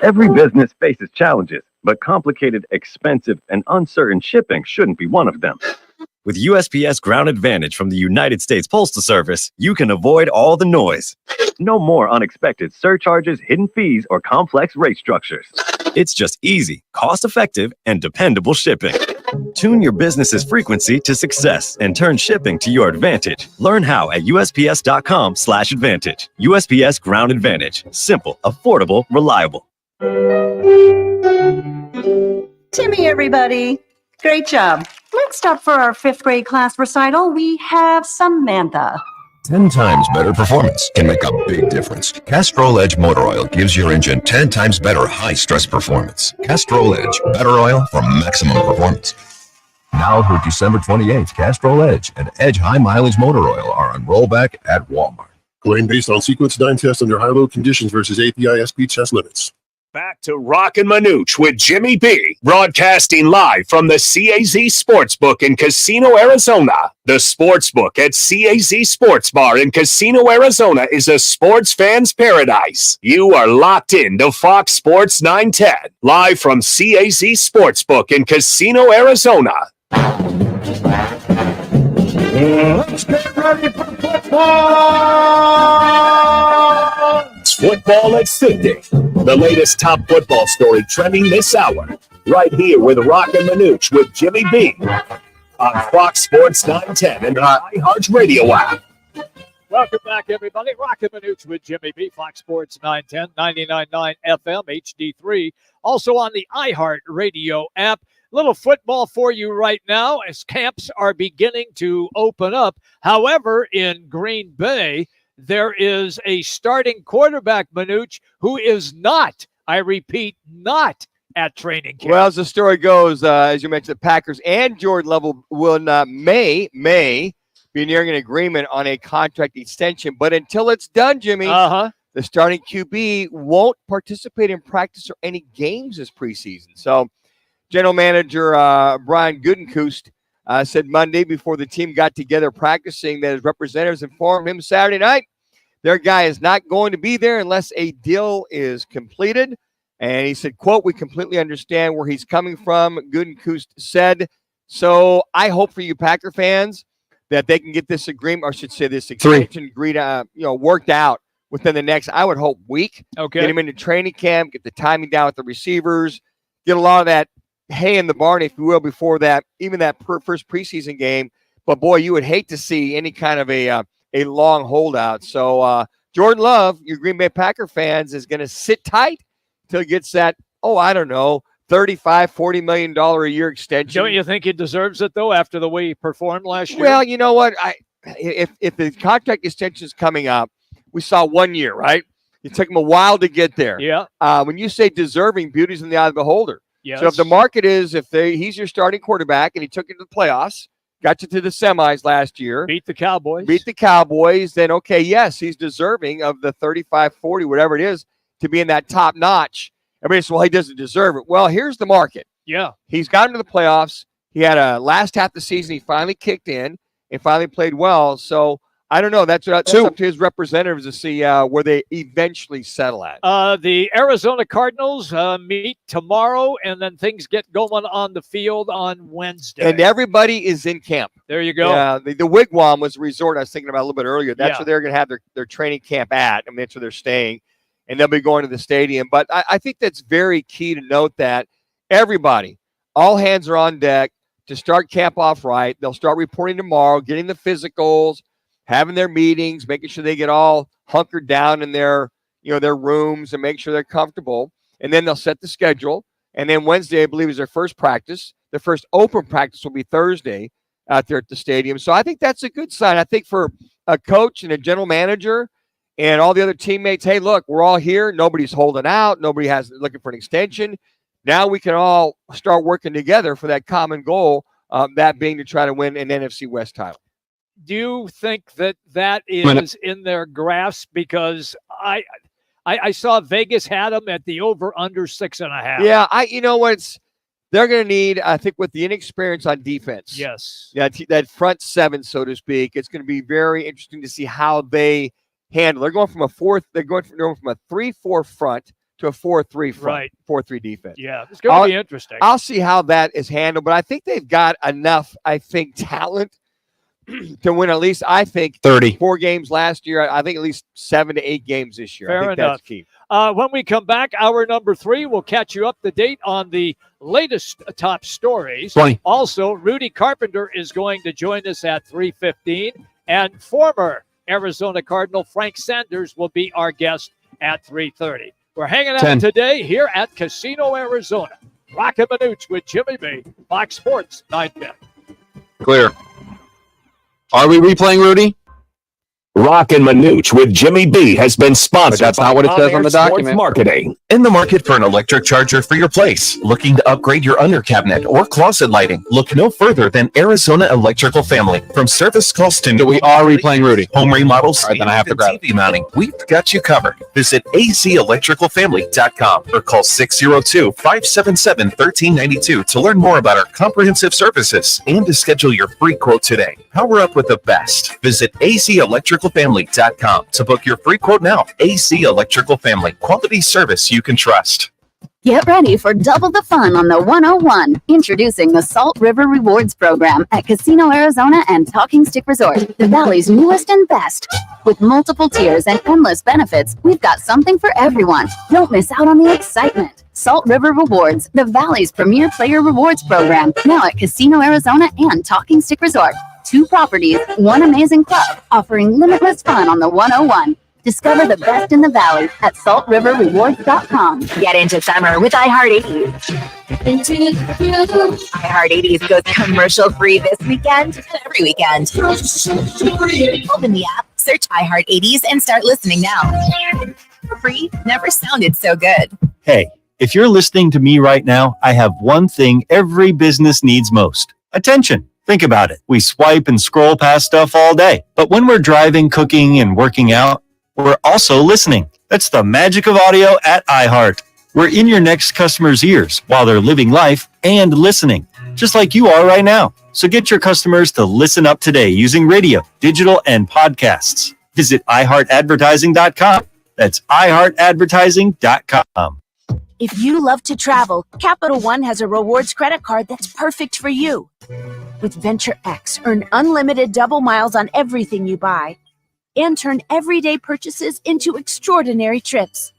Every business faces challenges, but complicated, expensive, and uncertain shipping shouldn't be one of them. With USPS Ground Advantage from the United States Postal Service, you can avoid all the noise. No more unexpected surcharges, hidden fees, or complex rate structures. It's just easy, cost-effective, and dependable shipping. Tune your business's frequency to success and turn shipping to your advantage. Learn how at USPS.com/advantage. USPS Ground Advantage. Simple, affordable, reliable. Timmy, everybody. Great job. Next up for our 5th grade class recital, we have Samantha. 10 times better performance can make a big difference. Castrol Edge Motor Oil gives your engine 10 times better high-stress performance. Castrol Edge, better oil for maximum performance. Now through December 28th, Castrol Edge and Edge High Mileage Motor Oil are on rollback at Walmart. Claim based on sequence 9 tests under high-load conditions versus API SP test limits. Back to Roc and Manuch with Jimmy B, broadcasting live from the CAZ Sportsbook in Casino, Arizona. The Sportsbook at CAZ Sports Bar in Casino, Arizona is a sports fan's paradise. You are locked in to Fox Sports 910, live from CAZ Sportsbook in Casino, Arizona. Let's get ready for football! It's Football at 50, the latest top football story trending this hour, right here with Roc and Manuch with Jimmy B on Fox Sports 910 and the iHeart Radio app. Welcome back, everybody. Roc and Manuch with Jimmy B, Fox Sports 910, 99.9 FM, HD3, also on the iHeart Radio app. Little football for you right now as camps are beginning to open up. However, in Green Bay, there is a starting quarterback, Manuch, who is not, I repeat, not at training camp. Well, as the story goes, as you mentioned, the Packers and Jordan Love may be nearing an agreement on a contract extension. But until it's done, Jimmy, the starting QB won't participate in practice or any games this preseason. So General Manager Brian Gutekunst said Monday before the team got together practicing that his representatives informed him Saturday night their guy is not going to be there unless a deal is completed. And he said, quote, "We completely understand where he's coming from," Gutekunst said. So I hope for you Packer fans that they can get this agreement, or I should say this extension worked out within the next, I would hope, week. Okay. Get him into training camp, get the timing down with the receivers, get a lot of that hay in the barn, if you will, before that, even that first preseason game. But boy, you would hate to see any kind of a long holdout. So Jordan Love, your Green Bay Packer fans, is going to sit tight until he gets that, $35-40 million a year extension. Don't you think he deserves it, though, after the way he performed last year? Well, you know what? If the contract extension is coming up, we saw 1 year, right? It took him a while to get there. Yeah. When you say deserving, beauty's in the eye of the beholder. Yes. So if the market is, he's your starting quarterback and he took you to the playoffs, got you to the semis last year, beat the Cowboys, then okay, yes, he's deserving of the 35-40, whatever it is, to be in that top notch. Everybody says, well, he doesn't deserve it. Well, here's the market. Yeah. He's got him to the playoffs. He had a last half of the season. He finally kicked in and finally played well. So I don't know. That's up to his representatives to see where they eventually settle at. The Arizona Cardinals meet tomorrow, and then things get going on the field on Wednesday. And everybody is in camp. There you go. Yeah, the Wigwam was a resort I was thinking about a little bit earlier. That's Yeah. where they're going to have their training camp at. I mean, that's where they're staying. And they'll be going to the stadium. But I think that's very key to note that everybody, all hands are on deck to start camp off right. They'll start reporting tomorrow, getting the physicals, having their meetings, making sure they get all hunkered down in their rooms and make sure they're comfortable. And then they'll set the schedule. And then Wednesday, I believe, is their first practice. Their first open practice will be Thursday out there at the stadium. So I think that's a good sign. I think for a coach and a general manager and all the other teammates, hey, look, we're all here. Nobody's holding out. Nobody has looking for an extension. Now we can all start working together for that common goal, that being to try to win an NFC West title. Do you think that is in their grasp? Because I saw Vegas had them at the over/under 6.5. Yeah, you know what? They're going to need, I think, with the inexperience on defense. Yes. Yeah, that front seven, so to speak. It's going to be very interesting to see how they handle. They're going from a 3-4 front to a 4-3 front, right? 4-3 defense. Yeah, it's going to be interesting. I'll see how that is handled, but I think they've got enough, talent to win at least, 30. 4 games last year. I think at least 7 to 8 games this year. Fair I think enough. that's key. When we come back, hour number 3, we'll catch you up to date on the latest top stories. 20. Also, Rudy Carpenter is going to join us at 3:15, and former Arizona Cardinal Frank Sanders will be our guest at 3:30. We're hanging out 10. today here at Casino Arizona. Roc and Manuch with Jimmy B. Fox Sports 910. Clear. Are we replaying Rudy? Roc and Manuch with Jimmy B has been sponsored. But that's not what it says on the document. Marketing. In the market for an electric charger for your place? Looking to upgrade your under cabinet or closet lighting? Look no further than Arizona Electrical Family. From service calls to We are replaying Rudy. home remodels, All right, then I have to grab it. TV mounting, we've got you covered. Visit azelectricalfamily.com or call 602-577-1392 to learn more about our comprehensive services and to schedule your free quote today. Power up with the best. Visit azelectricalfamily.com to book your free quote now. AC Electrical Family, quality service you can trust. Get ready for double the fun on the 101. Introducing the Salt River Rewards Program at Casino Arizona and Talking Stick Resort, the Valley's newest and best. With multiple tiers and endless benefits, we've got something for everyone. Don't miss out on the excitement. Salt River Rewards, the Valley's premier player rewards program, now at Casino Arizona and Talking Stick Resort. 2 properties, 1 amazing club, offering limitless fun on the 101. Discover the best in the Valley at saltriverrewards.com. Get into summer with iHeart 80s. iHeart 80s goes commercial free this weekend and every weekend. Open the app, search iHeart 80s, and start listening now. Free never sounded so good. Hey, if you're listening to me right now, I have one thing every business needs most: attention. Think about it. We swipe and scroll past stuff all day. But when we're driving, cooking, and working out, we're also listening. That's the magic of audio at iHeart. We're in your next customer's ears while they're living life and listening, just like you are right now. So get your customers to listen up today using radio, digital, and podcasts. Visit iHeartAdvertising.com. That's iHeartAdvertising.com. If you love to travel, Capital One has a rewards credit card that's perfect for you. With Venture X, earn unlimited double miles on everything you buy and turn everyday purchases into extraordinary trips.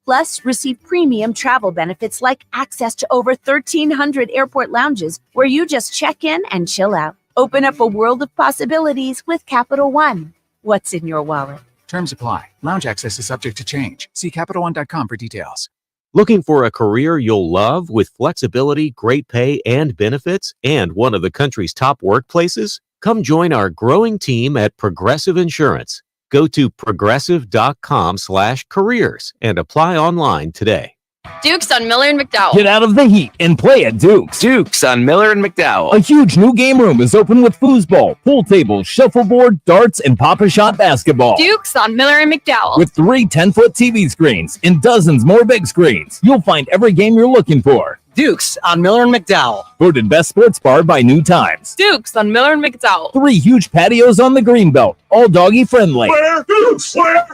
Plus, receive premium travel benefits like access to over 1,300 airport lounges where you just check in and chill out. Open up a world of possibilities with Capital One. What's in your wallet? Terms apply. Lounge access is subject to change. See CapitalOne.com for details. Looking for a career you'll love with flexibility, great pay, and benefits, and one of the country's top workplaces? Come join our growing team at Progressive Insurance. Go to progressive.com/careers and apply online today. Duke's on Miller and McDowell. Get out of the heat and play at Duke's. Duke's on Miller and McDowell. A huge new game room is open with foosball, pool tables, shuffleboard, darts, and Pop-A-Shot basketball. Duke's on Miller and McDowell. With 3 10-foot TV screens and dozens more big screens, you'll find every game you're looking for. Duke's on Miller and McDowell. Voted best sports bar by New Times. Duke's on Miller and McDowell. 3 huge patios on the Greenbelt, all doggy friendly. Where Dukes, Miller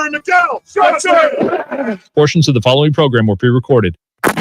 and McDowell. Shots it. Portions of the following program were pre-recorded.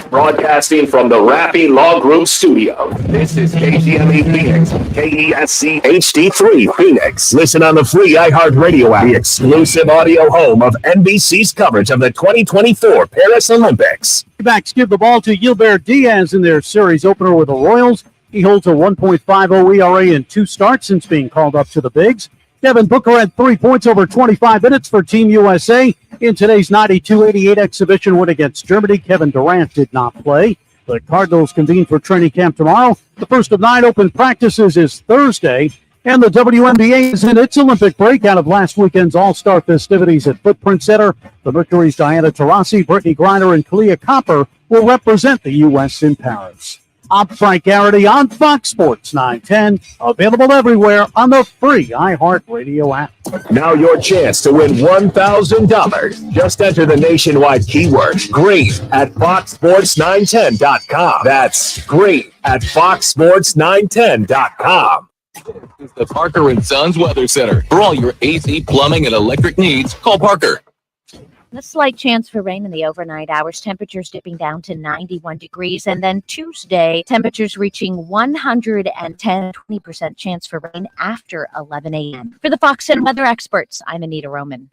Broadcasting from the Rappy Law Group studio. This is KGME Phoenix, KESC HD3 Phoenix. Listen on the free iHeartRadio app, the exclusive audio home of NBC's coverage of the 2024 Paris Olympics. Backs give the ball to Gilbert Diaz in their series opener with the Royals. He holds a 1.50 ERA in 2 starts since being called up to the bigs. Devin Booker had 3 points over 25 minutes for Team USA in today's 92-88 exhibition win against Germany. Kevin Durant did not play. The Cardinals convene for training camp tomorrow. The first of 9 open practices is Thursday. And the WNBA is in its Olympic break out of last weekend's All-Star festivities at Footprint Center. The Mercury's Diana Taurasi, Brittany Griner, and Kalia Copper will represent the U.S. in Paris. I'm Frank Garrity on Fox Sports 910, available everywhere on the free iHeartRadio app. Now your chance to win $1,000. Just enter the nationwide keyword GREEN at foxsports910.com. That's GREEN at foxsports910.com. This is the Parker and Sons Weather Center. For all your AC, plumbing, and electric needs, call Parker. A slight chance for rain in the overnight hours, temperatures dipping down to 91 degrees. And then Tuesday, temperatures reaching 110, 20% chance for rain after 11 a.m. For the Fox and Weather Experts, I'm Anita Roman.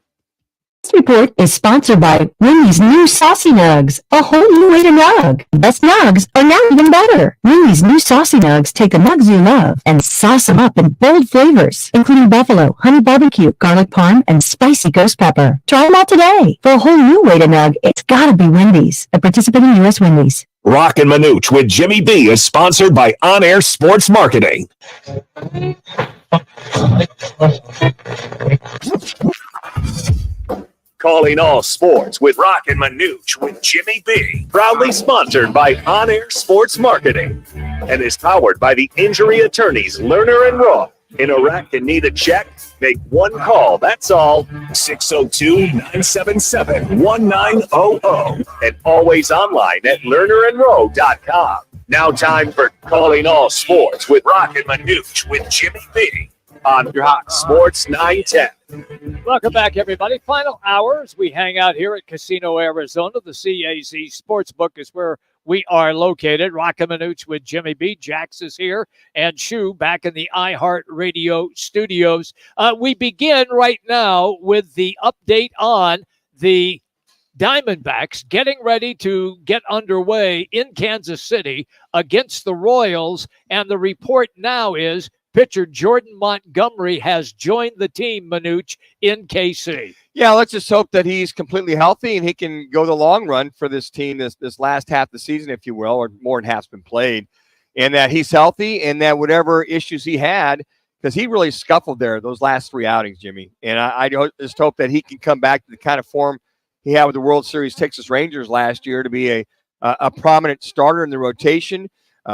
This report is sponsored by Winnie's new Saucy Nugs, a whole new way to nug. Best nugs are now even better. Winnie's new Saucy Nugs take the nugs you love and sauce them up in bold flavors, including buffalo, honey barbecue, garlic parm, and spicy ghost pepper. Try them out today. For a whole new way to nug, it's gotta be Wendy's, a participating U.S. Wendy's. Roc and Manuch with Jimmy B is sponsored by On Air Sports Marketing. Calling all sports with Roc and Manuch with Jimmy B. Proudly sponsored by On Air Sports Marketing and is powered by the injury attorneys Lerner and Roc. In a wreck and need a check? Make one call. That's all. 602-977-1900 and always online at lernerandrow.com. Now time for Calling All Sports with Roc and Manuch with Jimmy B on Fox Sports 910. Welcome back, everybody. Final hours. We hang out here at Casino, Arizona. The CAZ Sportsbook is where we are located. Roc and Manuch with Jimmy B. Jax is here, and Shu back in the iHeartRadio studios. We begin right now with the update on the Diamondbacks getting ready to get underway in Kansas City against the Royals, and the report now is pitcher Jordan Montgomery has joined the team, Manuch, in KC. Yeah, let's just hope that he's completely healthy and he can go the long run for this team this last half of the season, if you will, or more than half's been played, and that he's healthy and that whatever issues he had, because he really scuffled there those last 3 outings, Jimmy, and I just hope that he can come back to the kind of form he had with the World Series Texas Rangers last year to be a prominent starter in the rotation.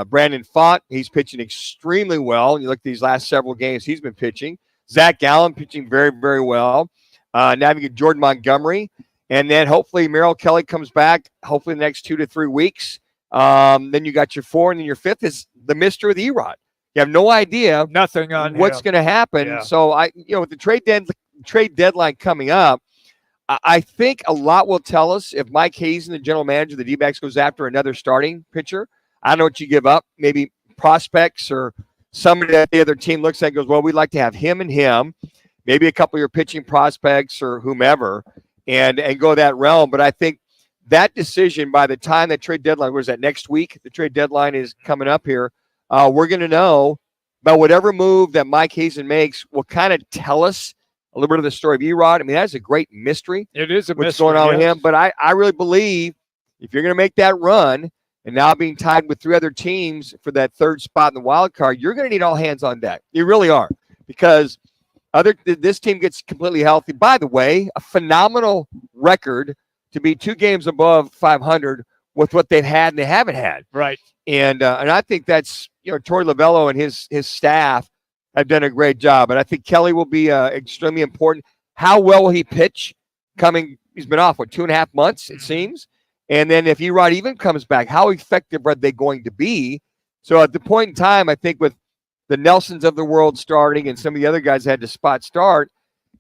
Brandon Font, he's pitching extremely well. You look at these last several games he's been pitching. Zach Gallen pitching very, very well. Now you get Jordan Montgomery. And then hopefully Merrill Kelly comes back, hopefully in the next 2 to 3 weeks. Then you got your 4, and then your 5th is the Mr. with Erod. You have no idea what's going to happen. Yeah. So, with the trade deadline coming up, I think a lot will tell us if Mike Hazen, the general manager of the D-backs, goes after another starting pitcher. I don't know what you give up, maybe prospects or somebody that the other team looks at and goes, well, we'd like to have him and him, maybe a couple of your pitching prospects or whomever, and go that realm. But I think that decision by the time that trade deadline, where's that, next week? The trade deadline is coming up here. We're going to know about whatever move that Mike Hazen makes will kind of tell us a little bit of the story of Erod. I mean, that's a great mystery. It is a what's mystery. What's going on with him? But I really believe if you're going to make that run and now being tied with 3 other teams for that 3rd spot in the wild card, you're going to need all hands on deck. You really are, because this team gets completely healthy. By the way, a phenomenal record to be 2 games above 500 with what they've had and they haven't had. Right. And I think that's, Torey Lovello and his staff have done a great job. And I think Kelly will be extremely important. How well will he pitch he's been off, 2.5 months, it seems. And then if Erod even comes back, how effective are they going to be? So at the point in time, I think with the Nelsons of the world starting and some of the other guys that had to spot start,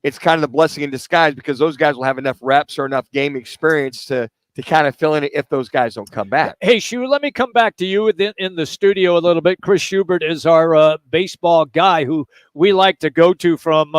it's kind of the blessing in disguise, because those guys will have enough reps or enough game experience to kind of fill in if those guys don't come back. Hey, Shu, let me come back to you in the studio a little bit. Chris Schubert is our baseball guy who we like to go to from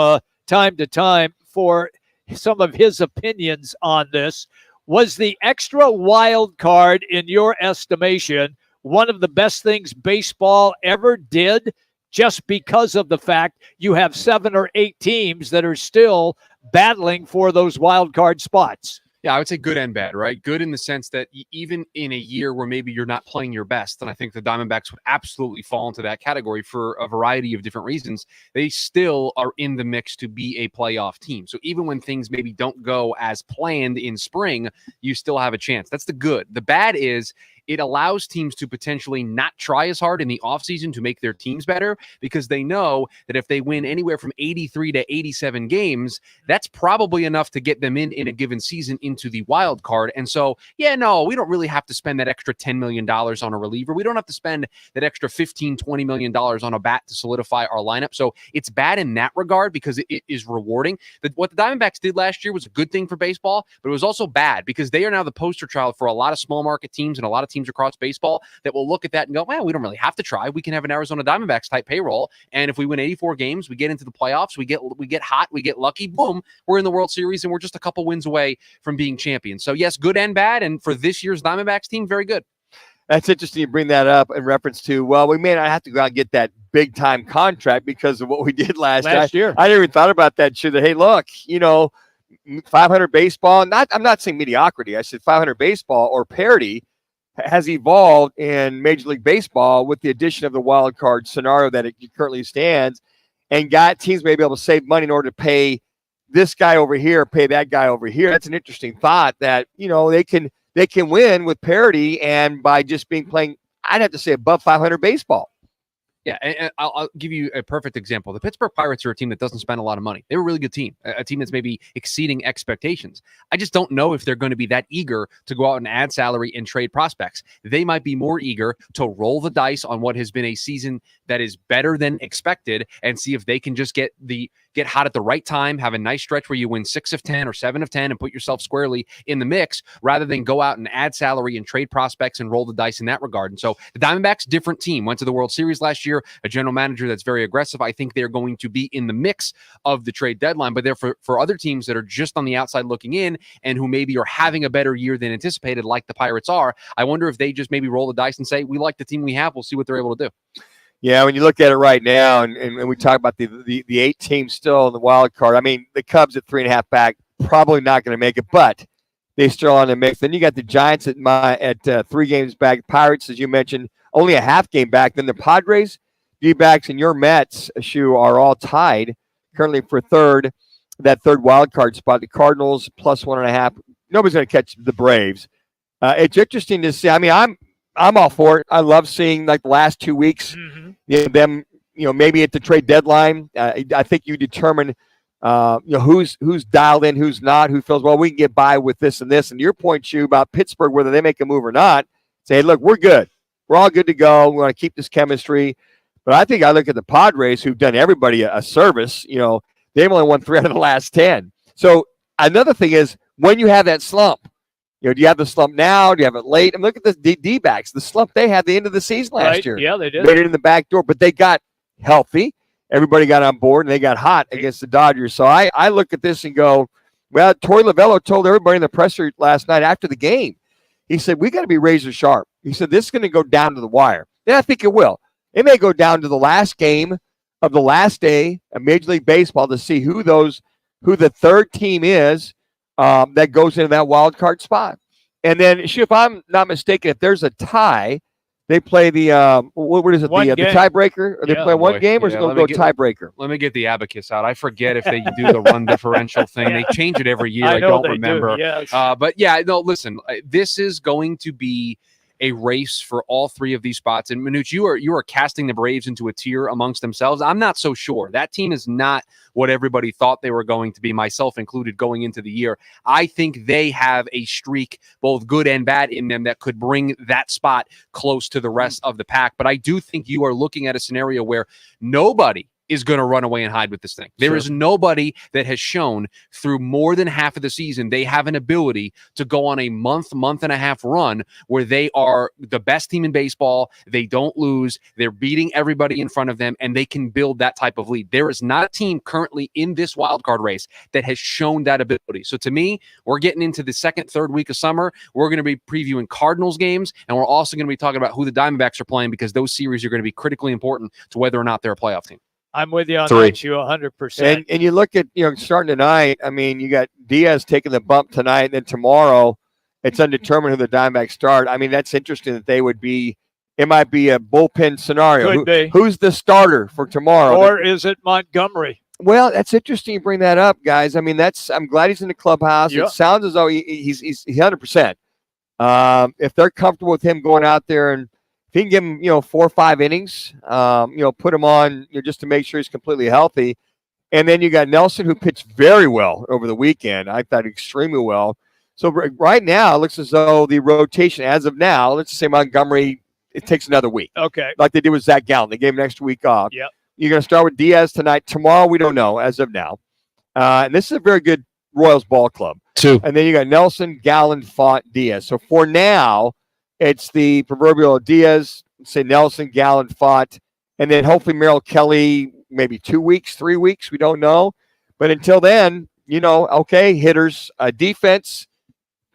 time to time for some of his opinions on this. Was the extra wild card, in your estimation, one of the best things baseball ever did, just because of the fact you have 7 or 8 teams that are still battling for those wild card spots? Yeah, I would say good and bad, right? Good in the sense that even in a year where maybe you're not playing your best, and I think the Diamondbacks would absolutely fall into that category for a variety of different reasons, they still are in the mix to be a playoff team. So even when things maybe don't go as planned in spring, you still have a chance. That's the good. The bad is it allows teams to potentially not try as hard in the offseason to make their teams better, because they know that if they win anywhere from 83 to 87 games, that's probably enough to get them in a given season into the wild card. And so, we don't really have to spend that extra $10 million on a reliever. We don't have to spend that extra $15, $20 million on a bat to solidify our lineup. So it's bad in that regard, because it is rewarding. What the Diamondbacks did last year was a good thing for baseball, but it was also bad because they are now the poster child for a lot of small market teams and a lot of teams across baseball that will look at that and go, well, we don't really have to try. We can have an Arizona Diamondbacks type payroll. And if we win 84 games, we get into the playoffs, we get hot, we get lucky, boom, we're in the World Series and we're just a couple wins away from being champions. So yes, good and bad. And for this year's Diamondbacks team, very good. That's interesting you bring that up in reference to, well, we may not have to go out and get that big time contract because of what we did last year. I never even thought about that shit. That, hey, look, 500 baseball, I'm not saying mediocrity. I said 500 baseball or parity has evolved in Major League Baseball with the addition of the wild card scenario that it currently stands, and got teams may be able to save money in order to pay this guy over here, pay that guy over here. That's an interesting thought that, they can win with parity and by just playing, I'd have to say, above 500 baseball. Yeah, and I'll give you a perfect example. The Pittsburgh Pirates are a team that doesn't spend a lot of money. They're a really good team, a team that's maybe exceeding expectations. I just don't know if they're going to be that eager to go out and add salary and trade prospects. They might be more eager to roll the dice on what has been a season that is better than expected and see if they can just get hot at the right time, have a nice stretch where you win 6 of 10 or 7 of 10 and put yourself squarely in the mix, rather than go out and add salary and trade prospects and roll the dice in that regard. And so the Diamondbacks, different team, went to the World Series last year, a general manager that's very aggressive. I think they're going to be in the mix of the trade deadline, but they're for other teams that are just on the outside looking in and who maybe are having a better year than anticipated, like the Pirates are. I wonder if they just maybe roll the dice and say, we like the team we have. We'll see what they're able to do. Yeah, when you look at it right now, and we talk about the 8 teams still in the wild card, I mean, the Cubs at 3.5 back, probably not going to make it, but they still on the mix. Then you got the Giants at 3 games back. Pirates, as you mentioned, only a half game back. Then the Padres, D-backs, and your Mets, Shu, are all tied currently for that third wild card spot. The Cardinals plus 1.5. Nobody's going to catch the Braves. It's interesting to see. I mean, I'm all for it. I love seeing like the last 2 weeks, them, maybe at the trade deadline. I think you determine, who's dialed in, who's not, who feels, well, we can get by with this and this. And your point, Shu, about Pittsburgh, whether they make a move or not, say, hey, look, we're good. We're all good to go. We want to keep this chemistry. But I think I look at the Padres, who've done everybody a service. They've only won 3 out of the last 10. So another thing is, when you have that slump, do you have the slump now? Do you have it late? I mean, look at the D-backs, the slump they had at the end of the season last year. Yeah, they did. Made it in the back door, but they got healthy. Everybody got on board, and they got hot against the Dodgers. So I look at this and go, well, Torey Lovello told everybody in the presser last night after the game, he said, we got to be razor sharp. He said, this is going to go down to the wire. And I think it will. It may go down to the last game of the last day of Major League Baseball to see who the third team is that goes into that wild card spot. And then, if I'm not mistaken, if there's a tie, they play the what is it? The tiebreaker? Or they play one game, or is it going to go tiebreaker? Let me get the abacus out. I forget if they do the run differential thing. They change it every year. I don't remember. Yes. But yeah, no. Listen, this is going to be a race for all three of these spots. And Manuch, you are casting the Braves into a tier amongst themselves. I'm not so sure. That team is not what everybody thought they were going to be, myself included, going into the year. I think they have a streak, both good and bad, in them that could bring that spot close to the rest of the pack. But I do think you are looking at a scenario where nobody is going to run away and hide with this thing. There is nobody that has shown through more than half of the season they have an ability to go on a month and a half run where they are the best team in baseball. They don't lose. They're beating everybody in front of them, and they can build that type of lead. There is not a team currently in this wild card race that has shown that ability. So to me, we're getting into the second, third week of summer. We're going to be previewing Cardinals games, and we're also going to be talking about who the Diamondbacks are playing, because those series are going to be critically important to whether or not they're a playoff team. I'm with you on that, you 100%. And you look at, starting tonight, I mean, you got Diaz taking the bump tonight, and then tomorrow it's undetermined who the Diamondbacks start. I mean, that's interesting that they would be, it might be a bullpen scenario. Could be. Who's the starter for tomorrow? Or is it Montgomery? Well, that's interesting you bring that up, guys. I mean, I'm glad he's in the clubhouse. It sounds as though he's 100%. If they're comfortable with him going out there, and if you can give him, 4 or 5 innings, put him on, just to make sure he's completely healthy. And then you got Nelson, who pitched very well over the weekend. I thought extremely well. So right now, it looks as though the rotation, as of now, let's say Montgomery, it takes another week. Okay. Like they did with Zach Gallen. They gave him an extra week off. Yep. You're going to start with Diaz tonight. Tomorrow, we don't know as of now. And this is a very good Royals ball club. 2. And then you got Nelson, Gallen, Font, Diaz. So for now, it's the proverbial Diaz, say Nelson, Gallen, Font, and then hopefully Merrill Kelly, maybe 2 weeks, 3 weeks. We don't know. But until then, hitters, defense,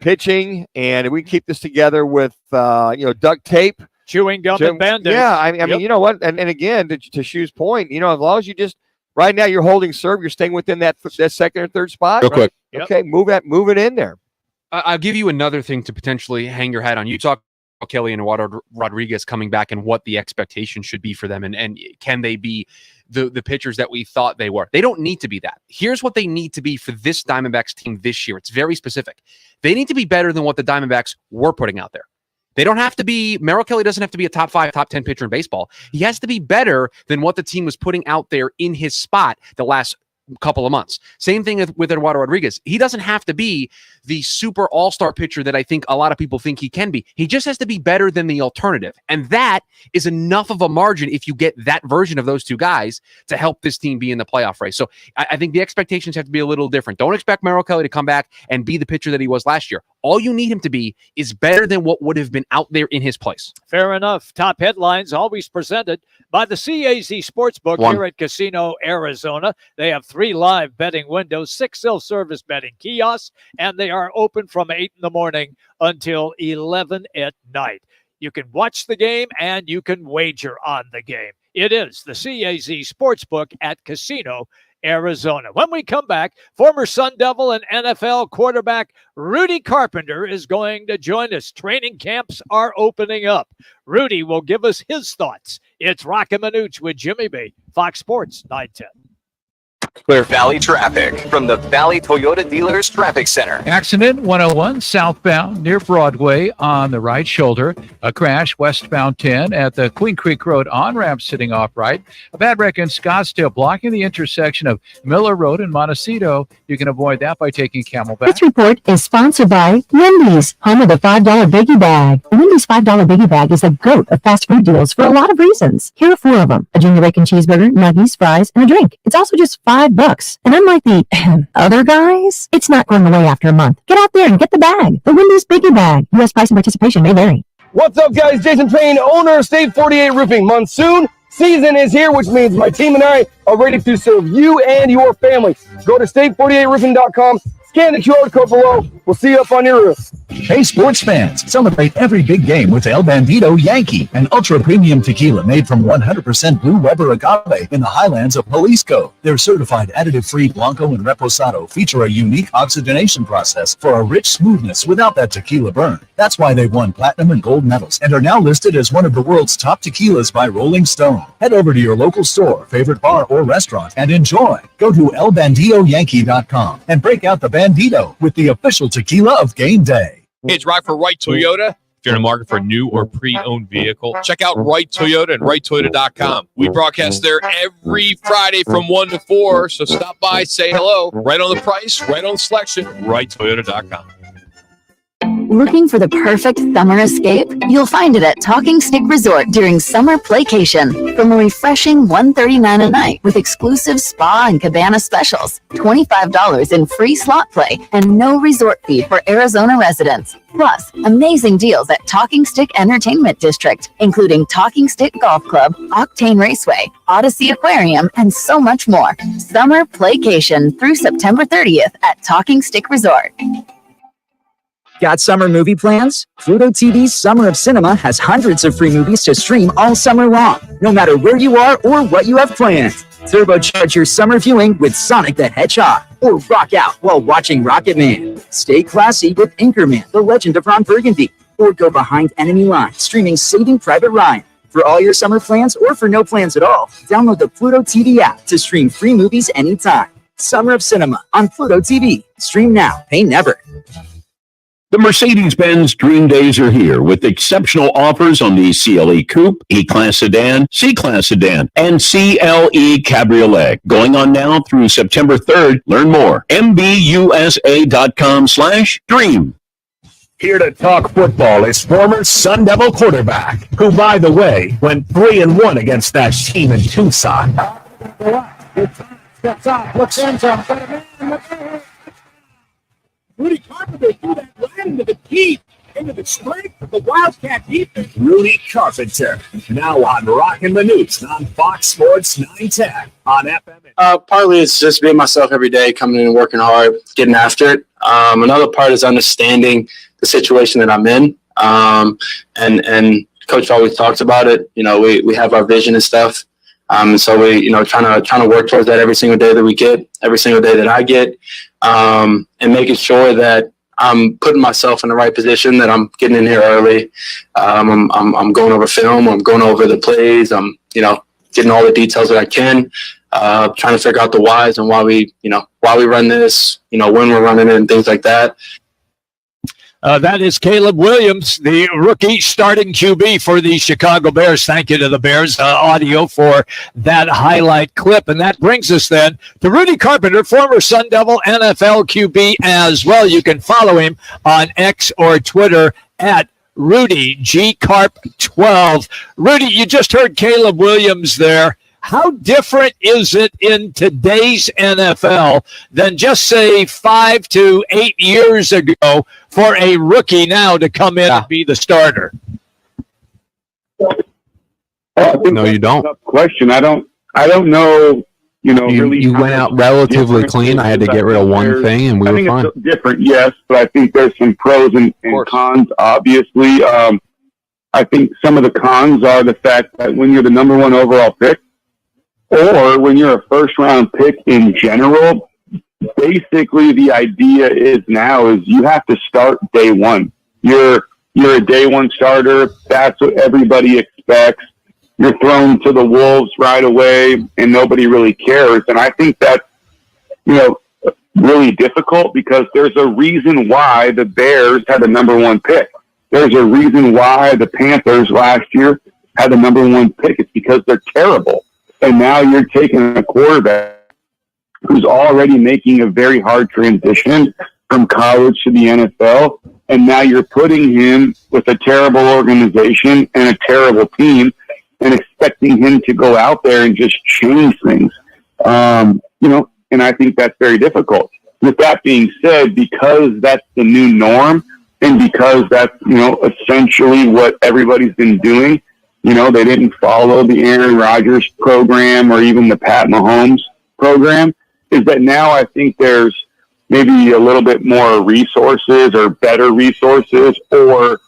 pitching, and we can keep this together with, duct tape. Chewing gum and Band-Aids. Yeah, I mean, you know what? And again, to Shu's point, as long as you just, right now you're holding serve, you're staying within that second or third spot. Real quick. Yep. Okay, move it in there. I'll give you another thing to potentially hang your hat on. You talk about Kelly and Eduardo Rodriguez coming back and what the expectation should be for them, and can they be the pitchers that we thought they were. They don't need to be that. Here's what they need to be for this Diamondbacks team this year. It's very specific. They need to be better than what the Diamondbacks were putting out there. They don't have to be, Merrill Kelly doesn't have to be a top 5, top 10 pitcher in baseball. He has to be better than what the team was putting out there in his spot the last couple of months. Same thing with Eduardo Rodriguez. He doesn't have to be the super all-star pitcher that I think a lot of people think he can be. He just has to be better than the alternative. And that is enough of a margin if you get that version of those two guys to help this team be in the playoff race. So I think the expectations have to be a little different. Don't expect Merrill Kelly to come back and be the pitcher that he was last year. All you need him to be is better than what would have been out there in his place. Fair enough. Top headlines always presented by the CAZ Sportsbook here at Casino Arizona. They have 3 live betting windows, 6 self-service betting kiosks, and they are open from 8 in the morning until 11 at night. You can watch the game and you can wager on the game. It is the CAZ Sportsbook at Casino Arizona. When we come back, former Sun Devil and NFL quarterback Rudy Carpenter is going to join us. Training camps are opening up. Rudy will give us his thoughts. It's Roc and Manuch with Jimmy B, Fox Sports 910. Clear Valley traffic from the Valley Toyota Dealers Traffic Center. Accident 101 southbound near Broadway on the right shoulder. A crash westbound 10 at the Queen Creek Road on-ramp sitting off right. A bad wreck in Scottsdale blocking the intersection of Miller Road and Montecito. You can avoid that by taking Camelback. This report is sponsored by Wendy's, home of the $5 Biggie Bag. The Wendy's $5 Biggie Bag is the GOAT of fast food deals for a lot of reasons. Here are 4 of them: a junior bacon cheeseburger, nuggies, fries, and a drink. It's also just $5. And unlike the other guys, it's not going away after a month. Get out there and get the bag. The Wendy's Biggie Bag. U.S. price and participation may vary. What's up, guys? Jason Train, owner of State 48 Roofing. Monsoon season is here, which means my team and I are ready to serve you and your family. Go to state48roofing.com, scan the QR code below. We'll see you up on your roof. Hey, sports fans, celebrate every big game with El Bandito Yankee, an ultra-premium tequila made from 100% Blue Weber agave in the highlands of Jalisco. Their certified additive-free Blanco and Reposado feature a unique oxygenation process for a rich smoothness without that tequila burn. That's why they won platinum and gold medals and are now listed as one of the world's top tequilas by Rolling Stone. Head over to your local store, favorite bar, or restaurant and enjoy. Go to elbanditoyankee.com and break out the Bandito with the official tequila of game day. Hey, it's Rock for Wright Toyota. If you're in the market for a new or pre-owned vehicle, check out Wright Toyota and WrightToyota.com. We broadcast there every Friday from 1 to 4, so stop by, say hello. Right on the price, right on the selection, WrightToyota.com. Looking for the perfect summer escape? You'll find it at Talking Stick Resort during summer playcation. From a refreshing $139 a night with exclusive spa and cabana specials, $25 in free slot play, and no resort fee for Arizona residents. Plus, amazing deals at Talking Stick Entertainment District, including Talking Stick Golf Club, Octane Raceway, Odyssey Aquarium, and so much more. Summer playcation through September 30th at Talking Stick Resort. Got summer movie plans? Pluto TV's Summer of Cinema has hundreds of free movies to stream all summer long, no matter where you are or what you have planned. Turbocharge your summer viewing with Sonic the Hedgehog, or rock out while watching Rocket Man. Stay classy with Anchorman, The Legend of Ron Burgundy, or go behind enemy lines, streaming Saving Private Ryan. For all your summer plans or for no plans at all, download the Pluto TV app to stream free movies anytime. Summer of Cinema on Pluto TV. Stream now, pay never. The Mercedes-Benz Dream Days are here with exceptional offers on the CLE Coupe, E-Class Sedan, C-Class Sedan, and CLE Cabriolet. Going on now through September 3rd. Learn more. MBUSA.com/dream. Here to talk football is former Sun Devil quarterback, who, by the way, went 3-1 against that team in Tucson. Steps up, looks end zone. Rudy Carpenter threw that right into the teeth, into the strength of the Wildcat defense. Rudy Carpenter, now on Roc and Manuch on Fox Sports 910 on FM. Partly it's just being myself every day, coming in and working hard, getting after it. Another part is understanding the situation that I'm in. And Coach always talks about it. You know, we have our vision and stuff. So we, trying to work towards that every single day that we get, every single day that I get, and making sure that I'm putting myself in the right position, that I'm getting in here early. I'm going over film. I'm going over the plays. I'm, getting all the details that I can, trying to figure out the whys and why we run this, when we're running it and things like that. That is Caleb Williams, the rookie starting QB for the Chicago Bears. Thank you to the Bears audio for that highlight clip. And that brings us then to Rudy Carpenter, former Sun Devil NFL QB as well. You can follow him on X or Twitter at Rudy G Carp 12. Rudy, you just heard Caleb Williams there. How different is it in today's NFL than just, say, 5 to 8 years ago for a rookie now to come in and be the starter? No, you don't. Question. I don't know. You went out relatively clean. I had to get rid of one thing, and we were fine. It's different, yes, but I think there's some pros and cons. Obviously, I think some of the cons are the fact that when you're the number one overall pick, or when you're a first-round pick in general, basically the idea is you have to start day one. You're a day one starter. That's what everybody expects. You're thrown to the wolves right away, and nobody really cares. And I think that's, really difficult because there's a reason why the Bears had the number one pick. There's a reason why the Panthers last year had the number one pick. It's because they're terrible. And now you're taking a quarterback who's already making a very hard transition from college to the NFL, and now you're putting him with a terrible organization and a terrible team and expecting him to go out there and just change things. And I think that's very difficult. With that being said, because that's the new norm and because that's, essentially what everybody's been doing, they didn't follow the Aaron Rodgers program or even the Pat Mahomes program, is that now I think there's maybe a little bit more resources or better resources, or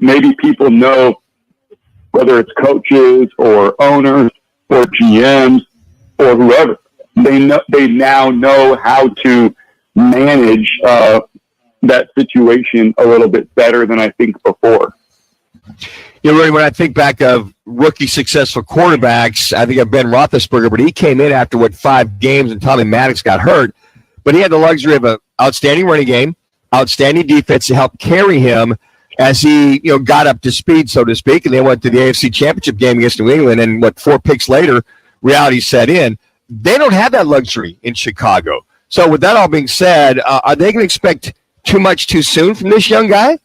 maybe people know, whether it's coaches or owners or GMs or whoever, they now know how to manage that situation a little bit better than I think before. You know, really, when I think back of rookie successful quarterbacks, I think of Ben Roethlisberger, but he came in after 5 games and Tommy Maddox got hurt. But he had the luxury of an outstanding running game, outstanding defense to help carry him as he, got up to speed, so to speak, and they went to the AFC Championship game against New England, and 4 picks later, reality set in. They don't have that luxury in Chicago. So with that all being said, are they going to expect too much too soon from this young guy?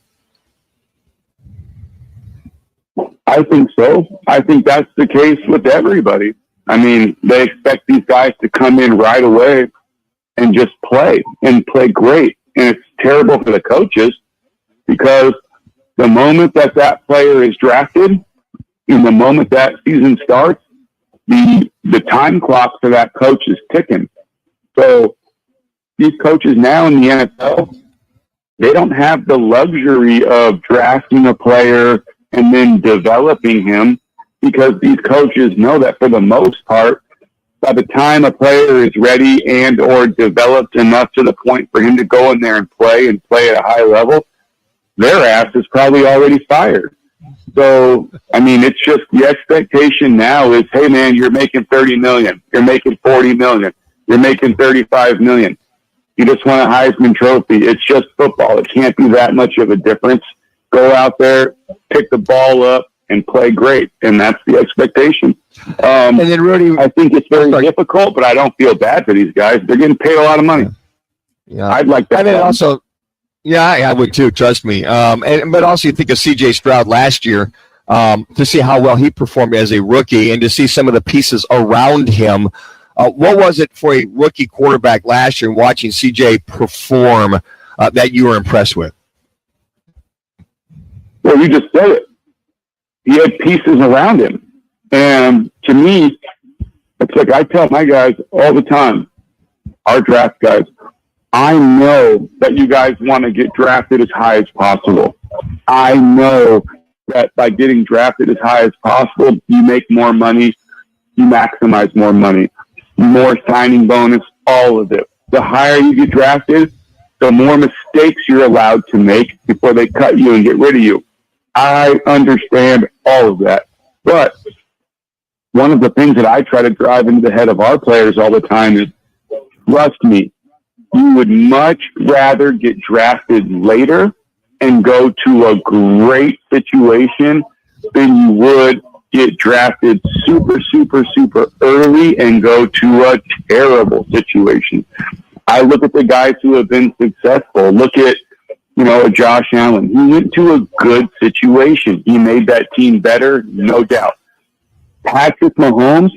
I think so. I think that's the case with everybody. I mean, they expect these guys to come in right away and just play great. And it's terrible for the coaches, because the moment that player is drafted and the moment that season starts, the time clock for that coach is ticking. So these coaches now in the NFL, they don't have the luxury of drafting a player and then developing him, because these coaches know that for the most part, by the time a player is ready and or developed enough to the point for him to go in there and play at a high level, their ass is probably already fired. So, I mean, it's just the expectation now is, hey, man, you're making $30 million. You're making $40 million. You're making $35 million. You just won a Heisman Trophy. It's just football. It can't be that much of a difference. Go out there, pick the ball up, and play great. And that's the expectation. And then, Rudy, I think it's very difficult, but I don't feel bad for these guys. They're getting paid a lot of money. Yeah, I'd like that. And then also, yeah, I would too. Trust me. But also, you think of C.J. Stroud last year, to see how well he performed as a rookie, and to see some of the pieces around him. What was it for a rookie quarterback last year, watching C.J. perform, that you were impressed with? Well, you just said it. He had pieces around him. And to me, it's like I tell my guys all the time, our draft guys, I know that you guys want to get drafted as high as possible. I know that by getting drafted as high as possible, you make more money, you maximize more money, more signing bonus, all of it. The higher you get drafted, the more mistakes you're allowed to make before they cut you and get rid of you. I understand all of that. But one of the things that I try to drive into the head of our players all the time is, trust me, you would much rather get drafted later and go to a great situation than you would get drafted super, super, super early and go to a terrible situation. I look at the guys who have been successful. Look at, Josh Allen. He went to a good situation. He made that team better, no doubt. Patrick Mahomes,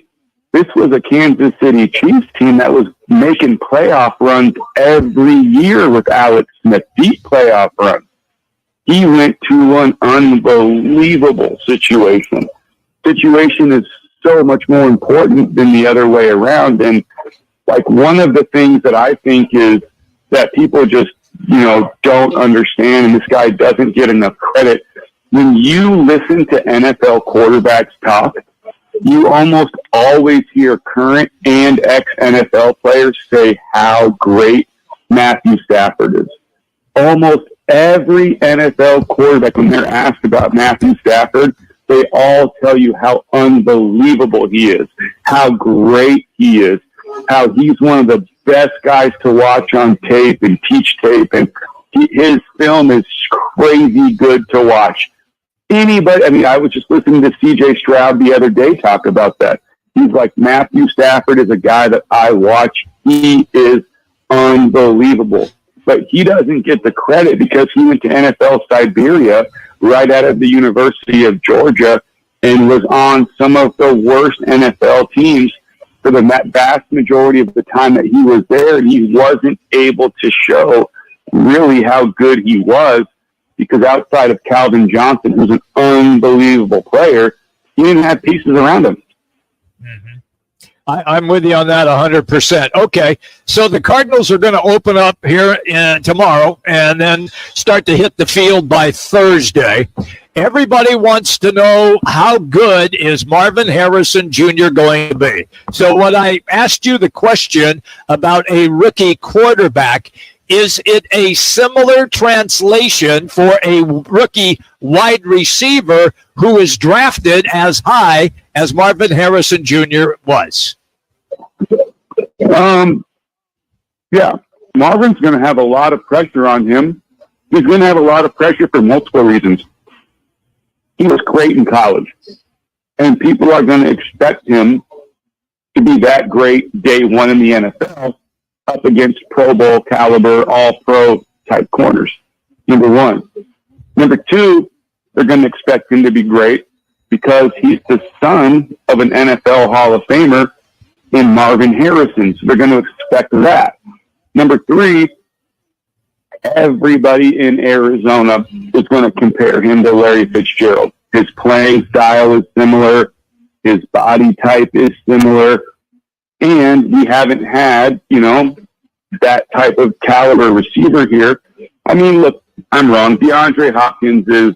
this was a Kansas City Chiefs team that was making playoff runs every year with Alex Smith, deep playoff runs. He went to an unbelievable situation. Situation is so much more important than the other way around. And like one of the things that I think is that people just, don't understand, and this guy doesn't get enough credit. When you listen to NFL quarterbacks talk, you almost always hear current and ex-NFL players say how great Matthew Stafford is. Almost every NFL quarterback, when they're asked about Matthew Stafford, they all tell you how unbelievable he is, how great he is, how he's one of the best guys to watch on tape and teach tape, and his film is crazy good to watch. Anybody, I was just listening to C.J. Stroud the other day talk about that. He's like, Matthew Stafford is a guy that I watch. He is unbelievable. But he doesn't get the credit because he went to NFL Siberia right out of the University of Georgia and was on some of the worst NFL teams for the vast majority of the time that he was there. And he wasn't able to show really how good he was, because outside of Calvin Johnson, who's an unbelievable player, he didn't have pieces around him. I'm with you on that 100%. Okay, so the Cardinals are going to open up here tomorrow and then start to hit the field by Thursday. Everybody wants to know how good is Marvin Harrison Jr. going to be. So when I asked you the question about a rookie quarterback, is it a similar translation for a rookie wide receiver who is drafted as high as Marvin Harrison Jr. was? Yeah, Marvin's going to have a lot of pressure on him. He's going to have a lot of pressure for multiple reasons. He was great in college, and people are going to expect him to be that great day one in the NFL up against Pro Bowl caliber, all-pro type corners, number one. Number two, they're going to expect him to be great because he's the son of an NFL Hall of Famer in Marvin Harrison. So they're going to expect that. Number three, everybody in Arizona is going to compare him to Larry Fitzgerald. His playing style is similar. His body type is similar. And we haven't had, that type of caliber receiver here. I mean, look, I'm wrong. DeAndre Hopkins is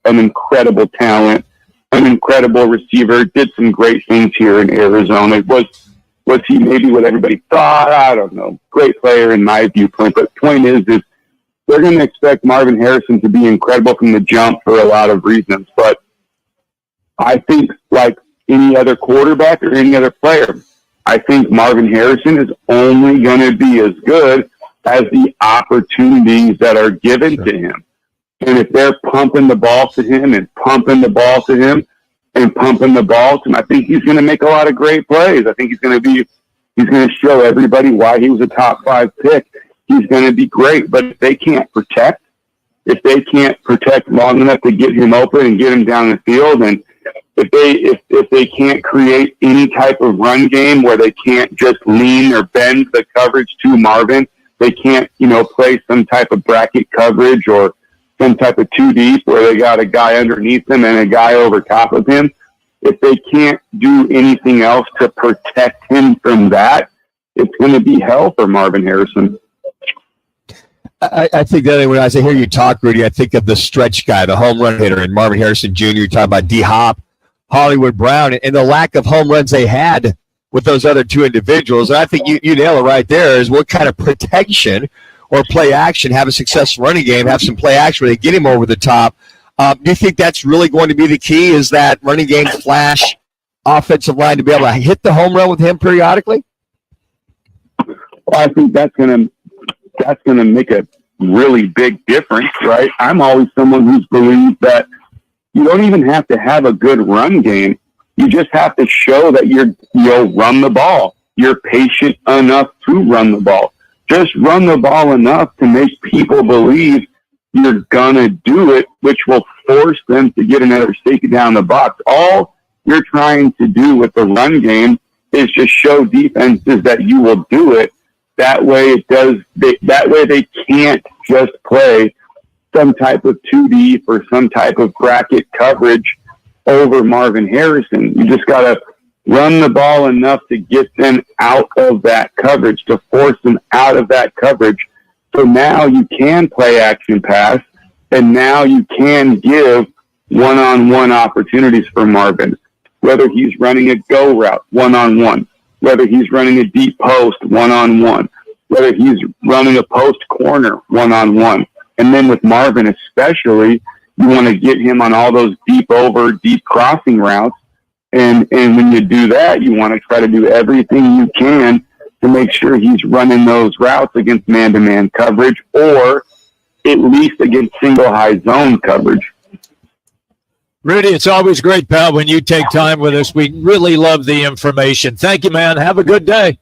an incredible talent, an incredible receiver, did some great things here in Arizona. Was he maybe what everybody thought? I don't know. Great player in my viewpoint. But point is they're going to expect Marvin Harrison to be incredible from the jump for a lot of reasons. But I think like any other quarterback or any other player, I think Marvin Harrison is only going to be as good as the opportunities that are given to him. And if they're pumping the ball to him and pumping the ball to him and pumping the ball to him, I think he's going to make a lot of great plays. I think he's going to show everybody why he was a top 5 pick. He's going to be great. But if they can't protect long enough to get him open and get him down the field, and if they can't create any type of run game where they can't just lean or bend the coverage to Marvin, they can't, play some type of bracket coverage or some type of 2 deep where they got a guy underneath him and a guy over top of him. If they can't do anything else to protect him from that, it's going to be hell for Marvin Harrison. I think that when I hear you talk, Rudy, I think of the stretch guy, the home run hitter, and Marvin Harrison Jr. You're talking about D-Hop, Hollywood Brown, and the lack of home runs they had with those other two individuals. And I think you nail it right there is what kind of protection or play action, have a successful running game, have some play action where they get him over the top. Do you think that's really going to be the key, is that running game flash offensive line to be able to hit the home run with him periodically? Well, I think that's going to make a really big difference, right? I'm always someone who's believed that you don't even have to have a good run game. You just have to show that you'll run the ball. You're patient enough to run the ball. Just run the ball enough to make people believe you're gonna do it, which will force them to get another safety down the box. All you're trying to do with the run game is just show defenses that you will do it. That way they can't just play some type of 2 deep or some type of bracket coverage over Marvin Harrison. You just got to run the ball enough to get them out of that coverage, to force them out of that coverage. So now you can play action pass, and now you can give one-on-one opportunities for Marvin, whether he's running a go route one-on-one, whether he's running a deep post one-on-one, whether he's running a post corner one-on-one. And then with Marvin especially, you want to get him on all those deep crossing routes. And when you do that, you want to try to do everything you can to make sure he's running those routes against man-to-man coverage, or at least against single high zone coverage. Rudy, it's always great, pal, when you take time with us. We really love the information. Thank you, man. Have a good day.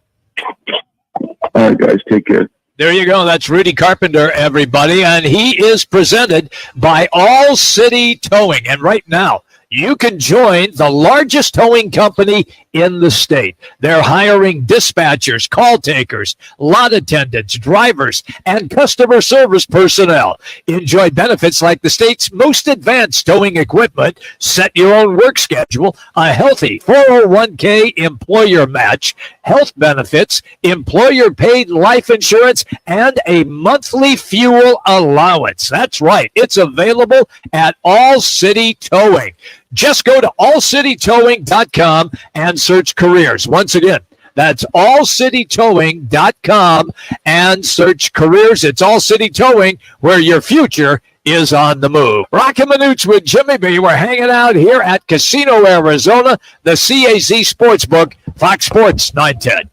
All right, guys, take care. There you go. That's Rudy Carpenter, everybody. And he is presented by All City Towing. And right now, you can join the largest towing company in the state. They're hiring dispatchers, call takers, lot attendants, drivers, and customer service personnel. Enjoy benefits like the state's most advanced towing equipment, set your own work schedule, a healthy 401k employer match, health benefits, employer-paid life insurance, and a monthly fuel allowance. That's right. It's available at All City Towing. Just go to allcitytowing.com and search careers. Once again, that's allcitytowing.com and search careers. It's All City Towing, where your future is on the move. Roc and Manuch with Jimmy B. We're hanging out here at Casino, Arizona, the CAZ Sportsbook, Fox Sports 910.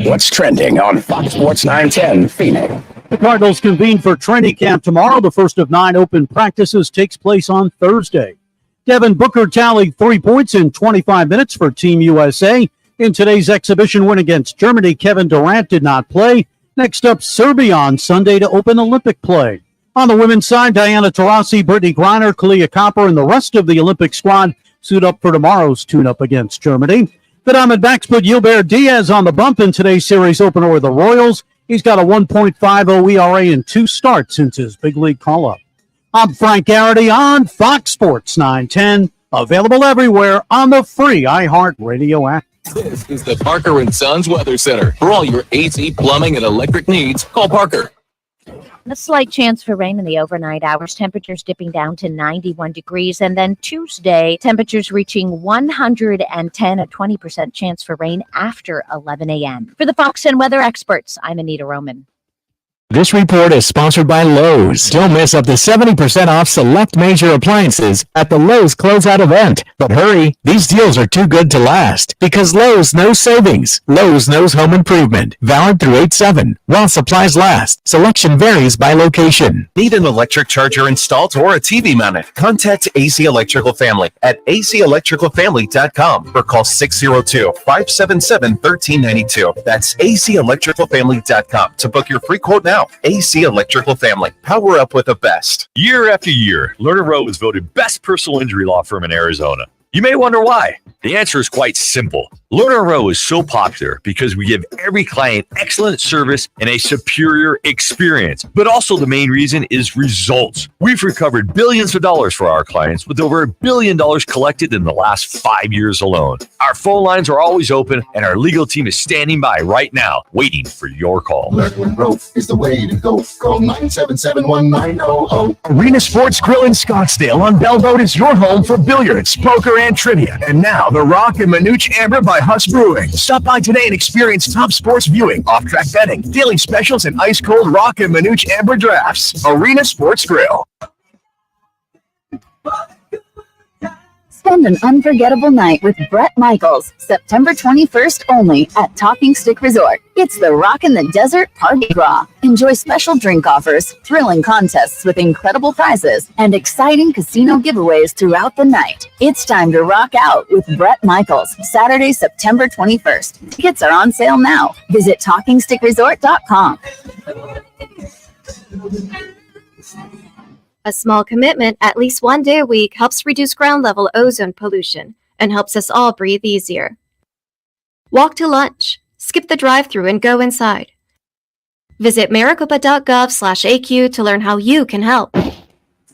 What's trending on Fox Sports 910 Phoenix? The Cardinals convene for training camp tomorrow. The first of 9 open practices takes place on Thursday. Devin Booker tallied 3 points in 25 minutes for Team USA. In today's exhibition win against Germany, Kevin Durant did not play. Next up, Serbia on Sunday to open Olympic play. On the women's side, Diana Taurasi, Brittany Griner, Kalia Copper, and the rest of the Olympic squad suit up for tomorrow's tune-up against Germany. The Diamondbacks put Gilbert Diaz on the bump in today's series opener with the Royals. He's got a 1.50 ERA in 2 starts since his big league call-up. I'm Frank Garrity on Fox Sports 910, available everywhere on the free iHeartRadio app. This is the Parker & Sons Weather Center. For all your AC, plumbing, and electric needs, call Parker. A slight chance for rain in the overnight hours, temperatures dipping down to 91 degrees. And then Tuesday, temperatures reaching 110, a 20% chance for rain after 11 a.m. For the Fox and Weather Experts, I'm Anita Roman. This report is sponsored by Lowe's. Don't miss up to 70% off select major appliances at the Lowe's closeout event. But hurry, these deals are too good to last because Lowe's knows savings. Lowe's knows home improvement. Valid through 8/7. While supplies last, selection varies by location. Need an electric charger installed or a TV mounted? Contact AC Electrical Family at aceelectricalfamily.com or call 602-577-1392. That's aceelectricalfamily.com to book your free quote now. AC Electrical Family. Power up with the best. Year after year, Lerner Rowe is voted best personal injury law firm in Arizona. You may wonder why. The answer is quite simple. Lerner Rowe is so popular because we give every client excellent service and a superior experience. But also the main reason is results. We've recovered billions of dollars for our clients with over $1 billion collected in the last 5 years alone. Our phone lines are always open and our legal team is standing by right now, waiting for your call. Lerner Rowe is the way to go. Call 977-1900. Arena Sports Grill in Scottsdale on Bell Road is your home for billiards, poker, and trivia. And now the Roc and Manuch Amber by Huss Brewing. Stop by today and experience top sports viewing, off-track betting, daily specials, and ice-cold Roc and Manuch Amber drafts. Arena Sports Grill. Spend an unforgettable night with Bret Michaels, September 21st only at Talking Stick Resort. It's the Rock in the Desert Party Gras. Enjoy special drink offers, thrilling contests with incredible prizes, and exciting casino giveaways throughout the night. It's time to rock out with Bret Michaels, Saturday, September 21st. Tickets are on sale now. Visit TalkingStickResort.com. A small commitment at least one day a week helps reduce ground-level ozone pollution and helps us all breathe easier. Walk to lunch, skip the drive-thru, and go inside. Visit maricopa.gov/AQ to learn how you can help.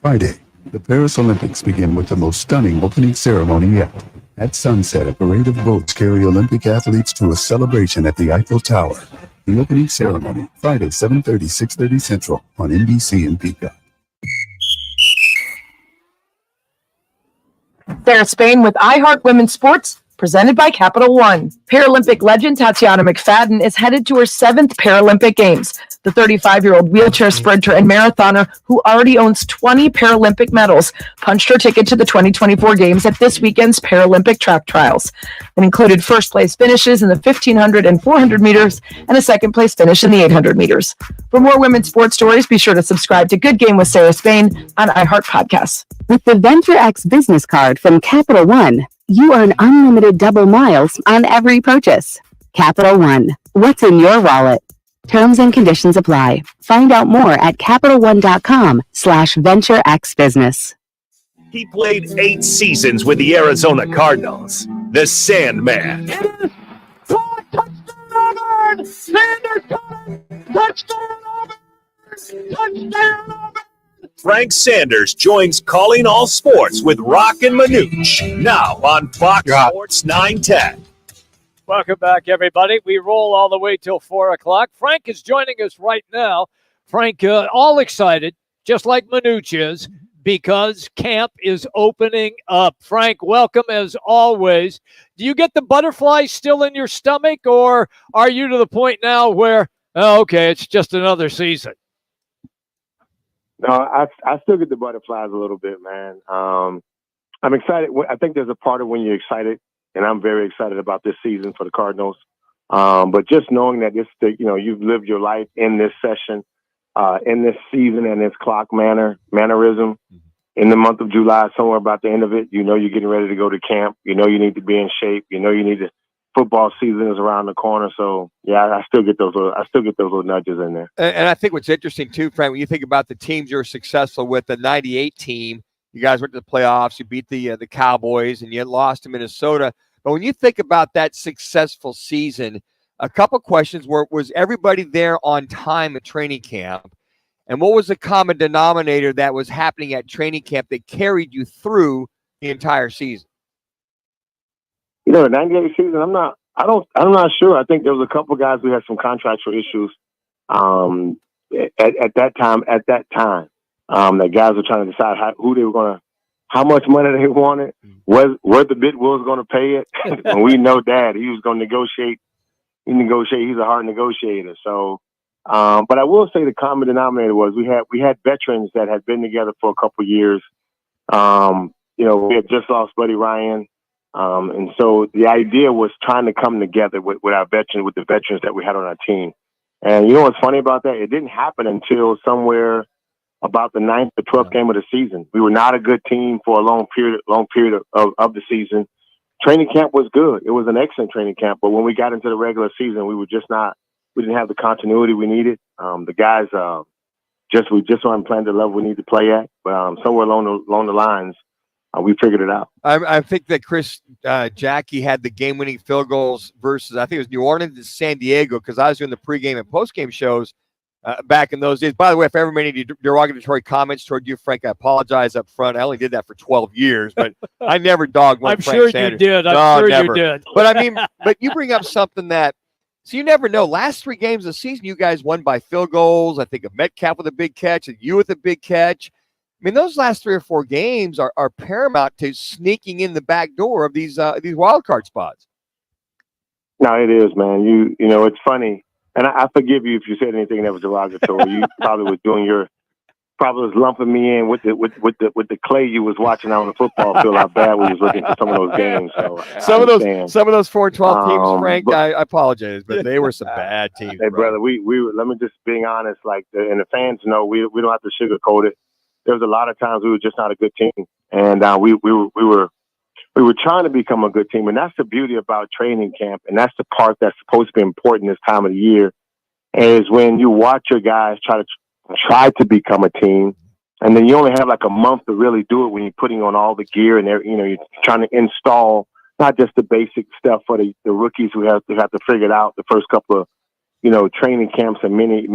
Friday, the Paris Olympics begin with the most stunning opening ceremony yet. At sunset, a parade of boats carry Olympic athletes to a celebration at the Eiffel Tower. The opening ceremony, Friday, 7:30, 6:30 Central on NBC and Peacock. Sarah Spain with iHeart Women's Sports, presented by Capital One. Paralympic legend Tatiana McFadden is headed to her 7th Paralympic Games. The 35-year-old wheelchair sprinter and marathoner, who already owns 20 Paralympic medals, punched her ticket to the 2024 Games at this weekend's Paralympic track trials. It included first-place finishes in the 1,500 and 400 meters and a second-place finish in the 800 meters. For more women's sports stories, be sure to subscribe to Good Game with Sarah Spain on iHeart Podcasts. With the Venture X business card from Capital One, you earn unlimited double miles on every purchase. Capital One, what's in your wallet? Terms and conditions apply. Find out more at CapitalOne.com/VentureXBusiness. He played 8 seasons with the Arizona Cardinals. The Sandman. Frank Sanders joins Calling All Sports with Roc and Manuch, now on Fox Sports 910. Welcome back, everybody. We roll all the way till 4 o'clock. Frank is joining us right now. Frank, all excited, just like Manuch is, because camp is opening up. Frank, welcome as always. Do you get the butterflies still in your stomach, or are you to the point now where, oh, okay, it's just another season? No, I still get the butterflies a little bit, man. I'm excited. I think there's a part of when you're excited, and I'm very excited about this season for the Cardinals. But just knowing that you've lived your life in this session, in this season, and this clock mannerism, in the month of July, somewhere about the end of it, you're getting ready to go to camp. You need to be in shape. You need to. Football season is around the corner, so yeah, I still get those little nudges in there. And I think what's interesting too, Frank, when you think about the teams you're successful with, the '98 team, you guys went to the playoffs, you beat the Cowboys, and you lost to Minnesota. But when you think about that successful season, a couple questions were: was everybody there on time at training camp? And what was the common denominator that was happening at training camp that carried you through the entire season? The '98 season, I'm not sure. I think there was a couple guys who had some contractual issues at that time. That guys were trying to decide how much money they wanted, where the bid was going to pay it. And we know Dad, he was going to negotiate. He's a hard negotiator. So, but I will say the common denominator was we had veterans that had been together for a couple years. We had just lost Buddy Ryan. And so the idea was trying to come together with the veterans that we had on our team. And you know what's funny about that? It didn't happen until somewhere about the 9th or 12th game of the season. We were not a good team for a long period of the season. Training camp was good. It was an excellent training camp. But when we got into the regular season, we didn't have the continuity we needed. The guys we just weren't playing the level we need to play at. But somewhere along the lines, we figured it out. I think that Chris Jackie had the game-winning field goals versus, I think it was New Orleans and San Diego, because I was doing the pregame and postgame shows back in those days. By the way, if I ever made any derogatory comments toward you, Frank, I apologize up front. I only did that for 12 years, but I never dogged one. I'm sure you did. You did. But but you bring up something that, so you never know. Last 3 games of the season, you guys won by field goals. I think of Metcalf with a big catch and you with a big catch. I mean, those last 3 or 4 games are paramount to sneaking in the back door of these wild card spots. No, it is, man. You know, it's funny, and I forgive you if you said anything that was derogatory. You probably was lumping me in with the clay you was watching out on the football field. How bad we was looking for some of those games. So some of those 4-12 teams, Frank. I apologize, but they were some bad teams. Hey, brother, we let me just being honest, and the fans know we don't have to sugarcoat it. There was a lot of times we were just not a good team, and we were trying to become a good team, and that's the beauty about training camp, and that's the part that's supposed to be important this time of the year, is when you watch your guys try to become a team, and then you only have like a month to really do it when you're putting on all the gear and you're trying to install not just the basic stuff for the rookies who have to figure it out the first couple of training camps and many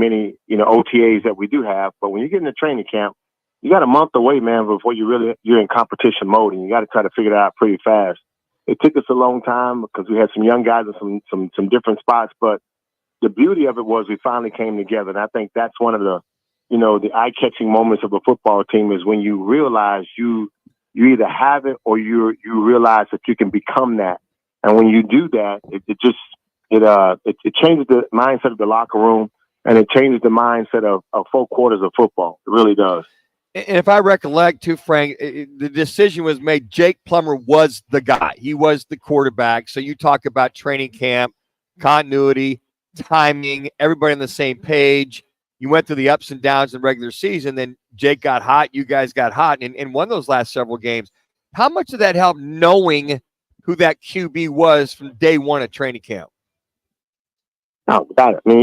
OTAs that we do have, but when you get into training camp, you got a month away, man, before you're in competition mode, and you got to try to figure it out pretty fast. It took us a long time because we had some young guys in some different spots, but the beauty of it was we finally came together, and I think that's one of the the eye-catching moments of a football team is when you realize you either have it or you realize that you can become that, and when you do that, it changes the mindset of the locker room, and it changes the mindset of 4 quarters of football. It really does. And if I recollect too, Frank, the decision was made. Jake Plummer was the guy. He was the quarterback. So you talk about training camp, continuity, timing, everybody on the same page. You went through the ups and downs in the regular season. Then Jake got hot. You guys got hot and won those last several games. How much did that help knowing who that QB was from day one at training camp? Oh, got it. I mean,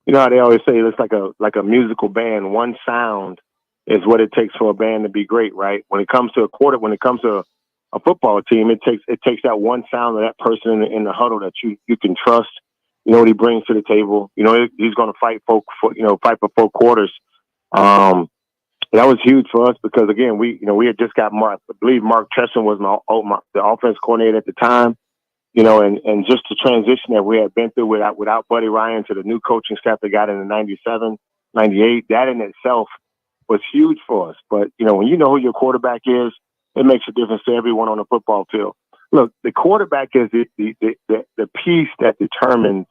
you know how they always say it's like a musical band. One sound is what it takes for a band to be great, right? When it comes to a football team, it takes that one sound of that person in the huddle that you can trust. You know what he brings to the table. You know he's going to fight for 4 quarters. That was huge for us because again we had just got Mark. I believe Mark Chesson was the offense coordinator at the time. You know, and just the transition that we had been through without Buddy Ryan to the new coaching staff that got in the 97, 98, that in itself was huge for us. But, you know, when you know who your quarterback is, it makes a difference to everyone on the football field. Look, the quarterback is the piece that determines,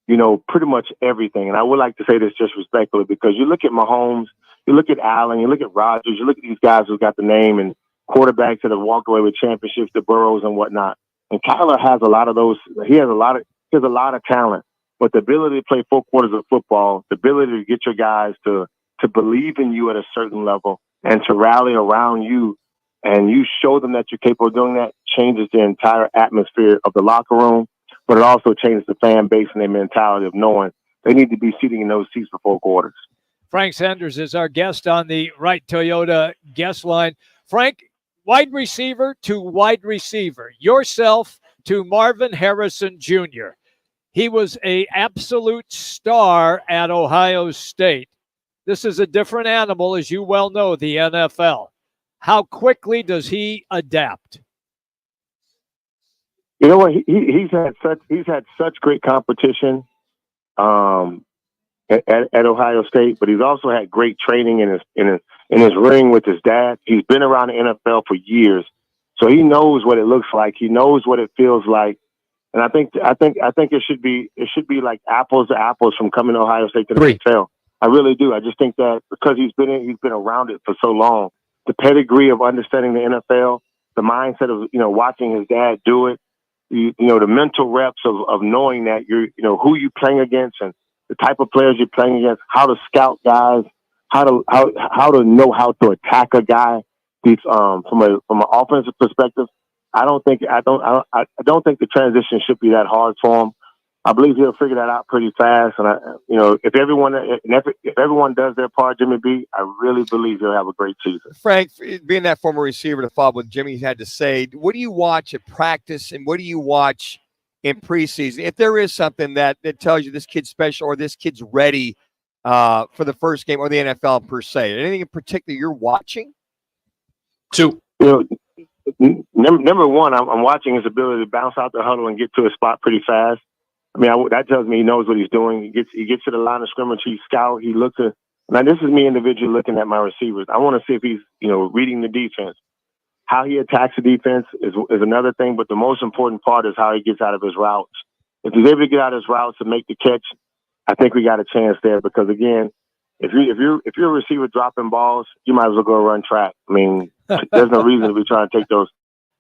you know, pretty much everything. And I would like to say this just respectfully because you look at Mahomes, you look at Allen, you look at Rodgers, you look at these guys who got the name and quarterbacks that have walked away with championships, the Burrows and whatnot. And Kyler has a lot of those. He has a lot of talent, but the ability to play 4 quarters of football, the ability to get your guys to believe in you at a certain level and to rally around you, and you show them that you're capable of doing that, changes the entire atmosphere of the locker room. But it also changes the fan base and their mentality of knowing they need to be sitting in those seats for 4 quarters. Frank Sanders is our guest on the Right Toyota guest line. Frank, wide receiver to wide receiver, yourself to Marvin Harrison Jr. He was an absolute star at Ohio State. This is a different animal, as you well know, the NFL. How quickly does he adapt? You know what? He's had such great competition at Ohio State, but he's also had great training in his ring with his dad. He's been around the NFL for years, so he knows what it looks like. He knows what it feels like, and I think it should be like apples to apples from coming to Ohio State to the NFL. I really do. I just think that because he's been around it for so long, the pedigree of understanding the NFL, the mindset of watching his dad do it, you know the mental reps of knowing that you're who you playing against and the type of players you're playing against, how to scout guys, how to know how to attack a guy. From an offensive perspective, I don't think the transition should be that hard for him. I believe he'll figure that out pretty fast. And if everyone does their part, Jimmy B, I really believe he'll have a great season. Frank, being that former receiver, to follow what Jimmy had to say, what do you watch at practice and what do you watch in preseason? If there is something that tells you this kid's special or this kid's ready for the first game or the NFL per se, anything in particular you're watching? Number one, I'm watching his ability to bounce out the huddle and get to a spot pretty fast. I mean, that tells me he knows what he's doing. He gets to the line of scrimmage. He scouts. He looks at. Now, this is me individually looking at my receivers. I want to see if he's, reading the defense. How he attacks the defense is another thing, but the most important part is how he gets out of his routes. If he's able to get out of his routes and make the catch, I think we got a chance there. Because again, if you're a receiver dropping balls, you might as well go run track. I mean, there's no reason to be trying to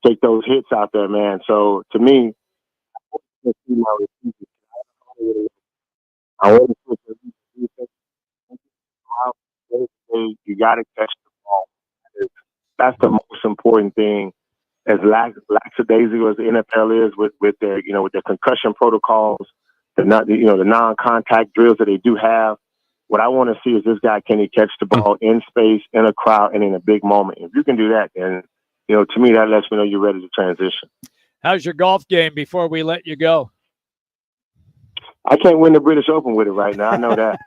take those hits out there, man. So to me, I want to you got to catch the ball. That's the most important thing. As lackadaisical as the NFL is with their concussion protocols, the non-contact drills that they do have. What I want to see is this guy, can he catch the ball in space, in a crowd, and in a big moment? If you can do that, then to me that lets me know you're ready to transition. How's your golf game before we let you go? I can't win the British Open with it right now. I know that.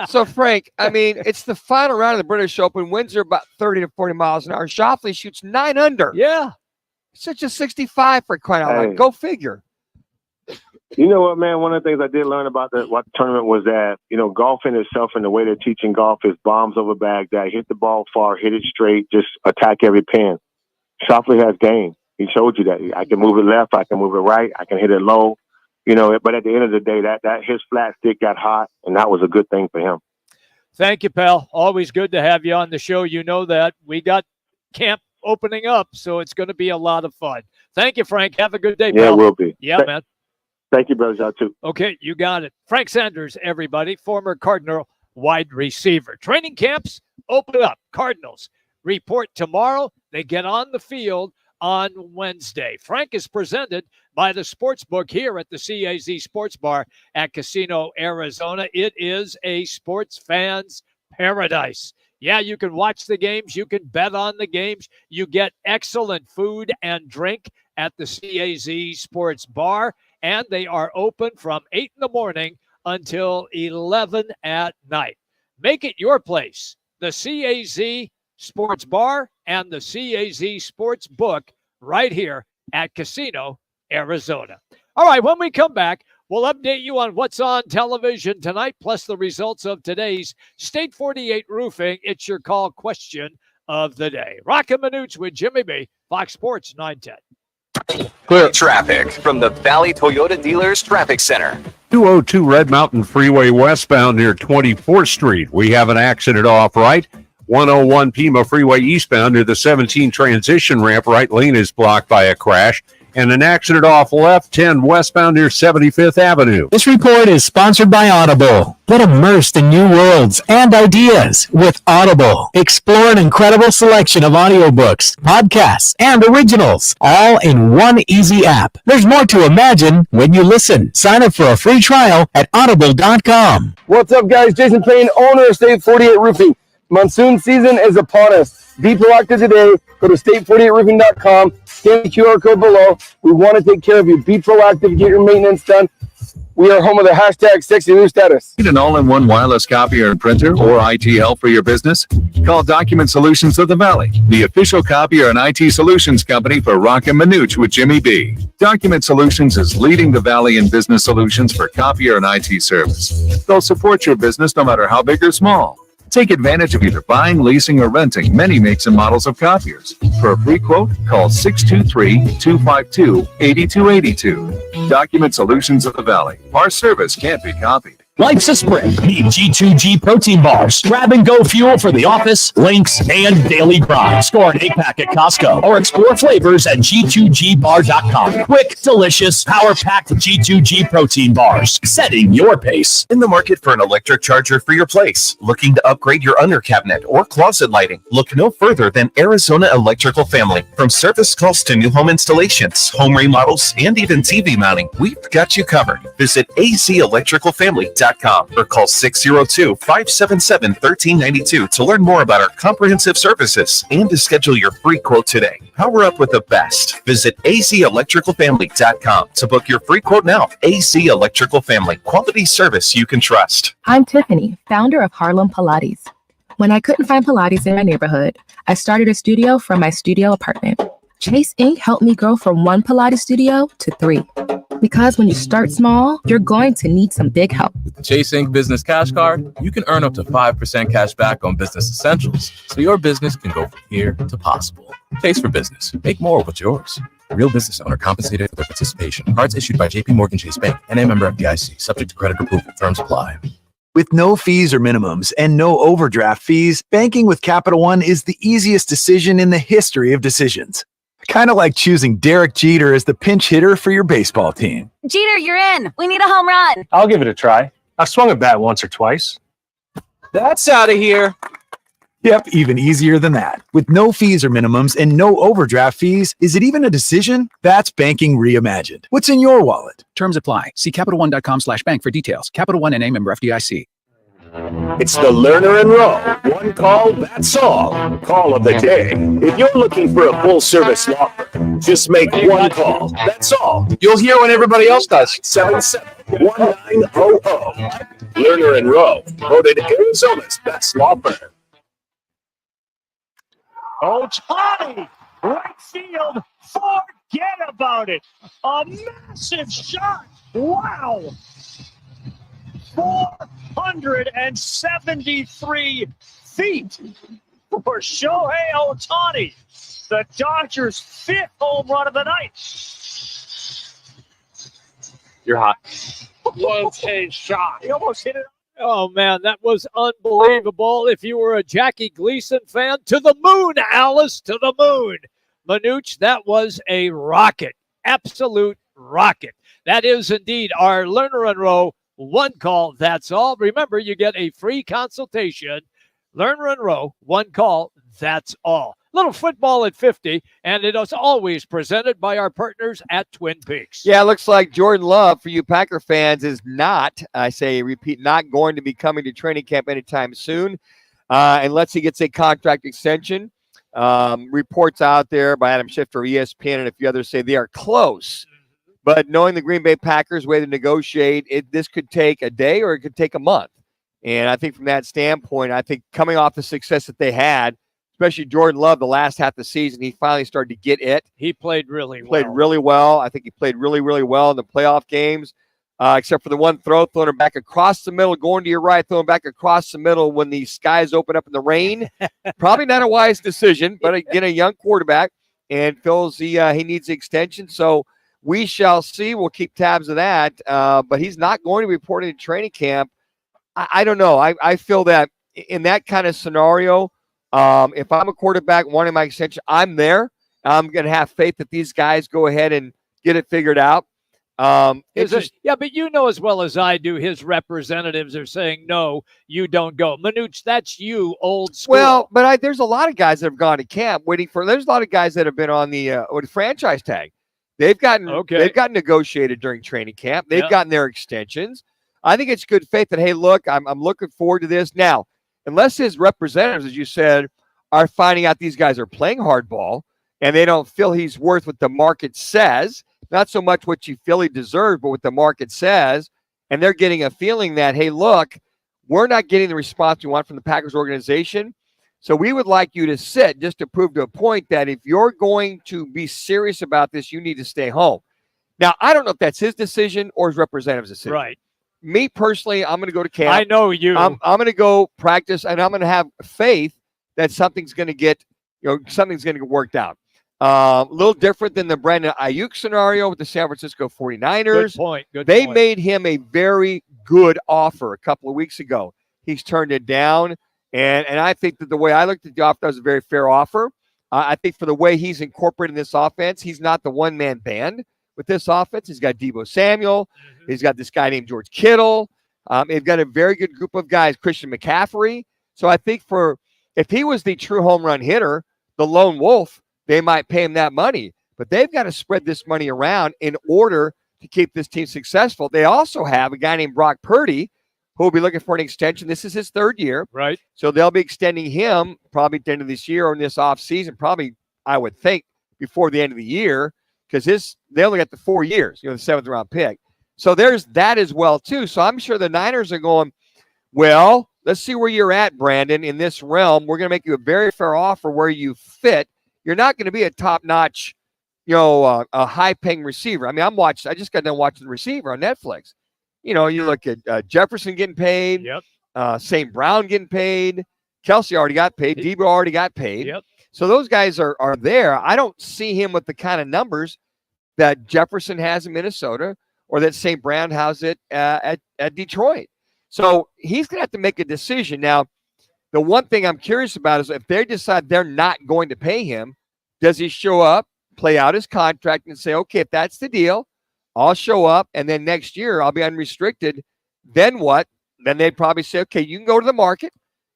So, Frank, I mean, it's the final round of the British Open. Winds are about 30 to 40 miles an hour. Schauffele shoots 9 under. Yeah. It's such a 65 for crying out loud. Go figure. You know what, man? One of the things I did learn about the tournament was that, golf in itself and the way they're teaching golf is bombs over Baghdad. Hit the ball far, hit it straight, just attack every pin. Schauffele has game. He showed you that. I can move it left, I can move it right, I can hit it low. But at the end of the day, that his flat stick got hot, and that was a good thing for him. Thank you, pal. Always good to have you on the show. You know that. We got camp opening up, so it's going to be a lot of fun. Thank you, Frank. Have a good day, pal. Yeah, it will be. Yeah, man. Thank you, brothers. Y'all too. Okay, you got it. Frank Sanders, everybody, former Cardinal wide receiver. Training camps open up. Cardinals report tomorrow. They get on the field on Wednesday. Frank is presented by the Sportsbook here at the CAZ Sports Bar at Casino, Arizona. It is a sports fan's paradise. Yeah, you can watch the games. You can bet on the games. You get excellent food and drink at the CAZ Sports Bar, and they are open from 8 in the morning until 11 at night. Make it your place. The CAZ Sports Bar and the CAZ Sports Book right here at Casino, Arizona. All right, when we come back, we'll update you on what's on television tonight, plus the results of today's State 48 Roofing. It's your call question of the day. Roc and Manuch with Jimmy B, Fox Sports 910. Clear traffic from the Valley Toyota Dealers Traffic Center. 202 Red Mountain Freeway westbound near 24th Street. We have an accident off right. 101 Pima Freeway eastbound near the 17 transition ramp. Right lane is blocked by a crash. And an accident off left 10 westbound near 75th Avenue. This report is sponsored by Audible. Get immersed in new worlds and ideas with Audible. Explore an incredible selection of audiobooks, podcasts, and originals, all in one easy app. There's more to imagine when you listen. Sign up for a free trial at audible.com. What's up, guys? Jason Payne, owner of State 48 Roofing. Monsoon season is upon us. Be proactive today. Go to state48roofing.com. Scan the QR code below. We want to take care of you. Be proactive. Get your maintenance done. We are home of the hashtag sexy roof status. Need an all-in-one wireless copier and printer or IT help for your business? Call Document Solutions of the Valley, the official copier and IT solutions company for Roc and Manuch with Jimmy B. Document Solutions is leading the Valley in business solutions for copier and IT service. They'll support your business no matter how big or small. Take advantage of either buying, leasing, or renting many makes and models of copiers. For a free quote, call 623-252-8282. Document Solutions of the Valley. Our service can't be copied. Life's a sprint. Need G2G protein bars. Grab and go fuel for the office, links, and daily grind. Score an 8-pack at Costco or explore flavors at G2GBar.com. Quick, delicious, power-packed G2G protein bars. Setting your pace. In the market for an electric charger for your place? Looking to upgrade your under cabinet or closet lighting? Look no further than Arizona Electrical Family. From service calls to new home installations, home remodels, and even TV mounting, we've got you covered. Visit azelectricalfamily.com or call 602-577-1392 to learn more about our comprehensive services and to schedule your free quote today. Power up with the best. Visit azelectricalfamily.com to book your free quote now. AZ Electrical Family, quality service you can trust. I'm Tiffany, founder of Harlem Pilates. When I couldn't find Pilates in my neighborhood, I started a studio from my studio apartment. Chase Inc. helped me grow from 1 Pilates studio to 3. Because when you start small, you're going to need some big help. With the Chase Inc. Business Cash Card, you can earn up to 5% cash back on business essentials, so your business can go from here to possible. Chase for business. Make more of what's yours. Real business owner compensated for their participation. Cards issued by J.P. Morgan Chase Bank, N.A. member FDIC, subject to credit approval. Terms apply. With no fees or minimums and no overdraft fees, banking with Capital One is the easiest decision in the history of decisions. Kind of like choosing Derek Jeter as the pinch hitter for your baseball team. Jeter, you're in. We need a home run. I'll give it a try. I've swung a bat once or twice. That's out of here. Yep, even easier than that. With no fees or minimums and no overdraft fees, is it even a decision? That's banking reimagined. What's in your wallet? Terms apply. See CapitalOne.com/bank for details. Capital One N.A. member FDIC. It's the Learner and Row. One call, that's all. Call of the day. If you're looking for a full-service law firm, just make one call. That's all. You'll hear when everybody else does. 777-1900. Learner and Row, voted Arizona's best law firm. Oh, Tommy! Right field. Forget about it. A massive shot. Wow. 473 feet for Shohei Ohtani, the Dodgers' 5th home run of the night. You're hot. Was a shot. He almost hit it. Oh, man, that was unbelievable. If you were a Jackie Gleason fan, to the moon, Alice, to the moon. Manuch, that was a rocket, absolute rocket. That is indeed our Learner and Row. One call, that's all. Remember, you get a free consultation. Learner and Row, one call, that's all. Little football at 50, and it is always presented by our partners at Twin Peaks. Yeah, it looks like Jordan Love, for you Packer fans, is not, I say, repeat, not going to be coming to training camp anytime soon. unless he gets a contract extension. Reports out there by Adam Schefter, ESPN, and a few others say they are close. But knowing the Green Bay Packers' way to negotiate, this could take a day or it could take a month. And I think from that standpoint, I think coming off the success that they had, especially Jordan Love, the last half of the season, he finally started to get it. He played really well. I think he played really, really well in the playoff games, except for the one throw, throwing it back across the middle, going to your right, throwing back across the middle when the skies open up in the rain. Probably not a wise decision, but again, a young quarterback and feels he needs the extension. So we shall see. We'll keep tabs of that. But he's not going to be reporting in training camp. I don't know. I feel that in that kind of scenario, if I'm a quarterback wanting my extension, I'm there. I'm going to have faith that these guys go ahead and get it figured out. But you know as well as I do, his representatives are saying, no, you don't go. Manuch, that's you, old school. Well, but there's a lot of guys that have gone to camp waiting for. There's a lot of guys that have been on the franchise tag. They've gotten negotiated during training camp. They've gotten their extensions. I think it's good faith that, hey, look, I'm looking forward to this. Now, unless his representatives, as you said, are finding out these guys are playing hardball and they don't feel he's worth what the market says, not so much what you feel he deserves, but what the market says, and they're getting a feeling that, hey, look, we're not getting the response we want from the Packers organization, so we would like you to sit just to prove to a point that if you're going to be serious about this, you need to stay home. Now, I don't know if that's his decision or his representative's decision. Right. Me personally, I'm going to go to camp. I know you. I'm going to go practice, and I'm going to have faith that something's going to get worked out. A little different than the Brandon Ayuk scenario with the San Francisco 49ers. Good point. They made him a very good offer a couple of weeks ago. He's turned it down, and I think that the way I looked at the offer, that was a very fair offer. I think for the way he's incorporated this offense, he's not the one-man band with this offense. He's got Deebo Samuel. He's got this guy named George Kittle. They've got a very good group of guys, Christian McCaffrey. So I think if he was the true home run hitter, the lone wolf, they might pay him that money. But they've got to spread this money around in order to keep this team successful. They also have a guy named Brock Purdy who will be looking for an extension. This is his third year. Right. So they'll be extending him probably at the end of this year or in this offseason, probably, I would think, before the end of the year, because they only got the 4 years, the 7th round pick. So there's that as well, too. So I'm sure the Niners are going, well, let's see where you're at, Brandon, in this realm. We're going to make you a very fair offer where you fit. You're not going to be a top-notch, a high-paying receiver. I mean, I just got done watching The Receiver on Netflix. You look at Jefferson getting paid, St. Brown getting paid, Kelsey already got paid, Deebo already got paid. Yep. So those guys are there. I don't see him with the kind of numbers that Jefferson has in Minnesota or that St. Brown has it at Detroit. So he's going to have to make a decision. Now, the one thing I'm curious about is if they decide they're not going to pay him, does he show up, play out his contract, and say, okay, if that's the deal, I'll show up, and then next year I'll be unrestricted. Then what? Then they'd probably say, okay, you can go to the market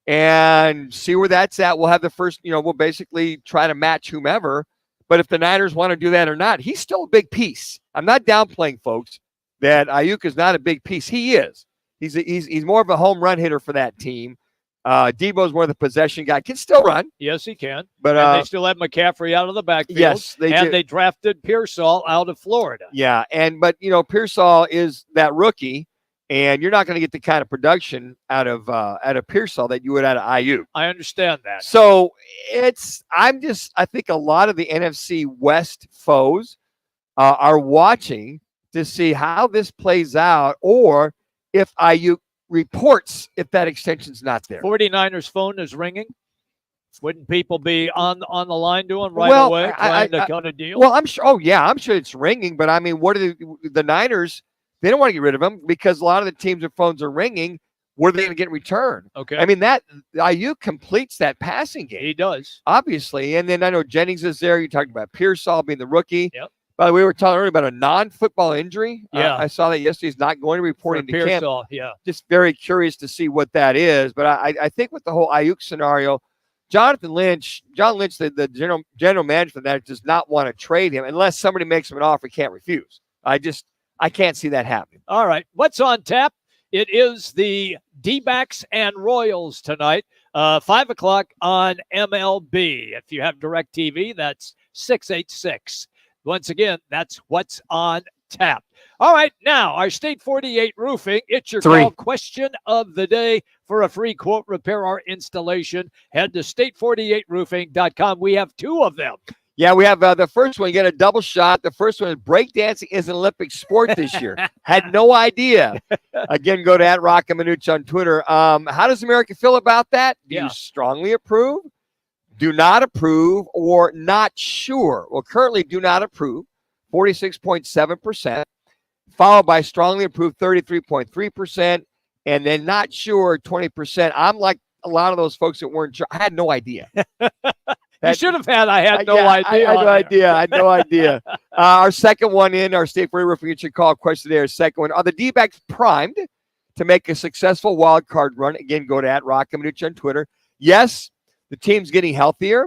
and see where that's at. We'll have the first, we'll basically try to match whomever. But if the Niners want to do that or not, he's still a big piece. I'm not downplaying, folks, that Ayuk is not a big piece. He is. He's more of a home run hitter for that team. Deebo's more of the possession guy. Can still run. Yes, he can. But and they still have McCaffrey out of the backfield. Yes, they do. They drafted Pearsall out of Florida. Yeah, but Pearsall is that rookie, and you're not going to get the kind of production out of Pearsall that you would out of Ayuk. I understand that. So I think a lot of the NFC West foes are watching to see how this plays out, or if Ayuk reports if that extension's not there. 49ers phone is ringing. Wouldn't people be on the line doing away trying to cut a deal? Well, I'm sure. Oh yeah, I'm sure it's ringing. But I mean, what are the Niners? They don't want to get rid of him because a lot of the teams' their phones are ringing. What are they going to get in return? Okay. I mean, that Ayuk completes that passing game. He does, obviously. And then I know Jennings is there. You talked about Pearsall being the rookie. Yep. By the way, we were talking earlier about a non-football injury. Yeah. I saw that yesterday. He's not going to report into Pearsall, camp. yeah. Just very curious to see what that is. But I think with the whole Ayuk scenario, John Lynch, the general manager of that, does not want to trade him unless somebody makes him an offer he can't refuse. I can't see that happening. All right. What's on tap It is the D-backs and Royals tonight, 5 o'clock on MLB. If you have DirecTV, that's 686. Once again, that's what's on tap. All right, now our State 48 Roofing. It's your call question of the day for a free quote, repair, or installation. Head to state48roofing.com. We have 2 of them. Yeah, we have the first one. You get a double shot. The first one is breakdancing is an Olympic sport this year. Had no idea. Again, go to @Roc and Manuch on Twitter. How does America feel about that? Do you strongly approve, do not approve, or not sure? Well, currently do not approve, 46.7%, followed by strongly approve, 33.3%, and then not sure, 20%. I'm like a lot of those folks that weren't sure. I had no idea. You should have had. I had no idea. I had no idea. Our second one in our State 48 Roofing, you should call question there. Second one. Are the D-backs primed to make a successful wild card run? Again, go to @Roc and Manuch on Twitter. Yes, the team's getting healthier.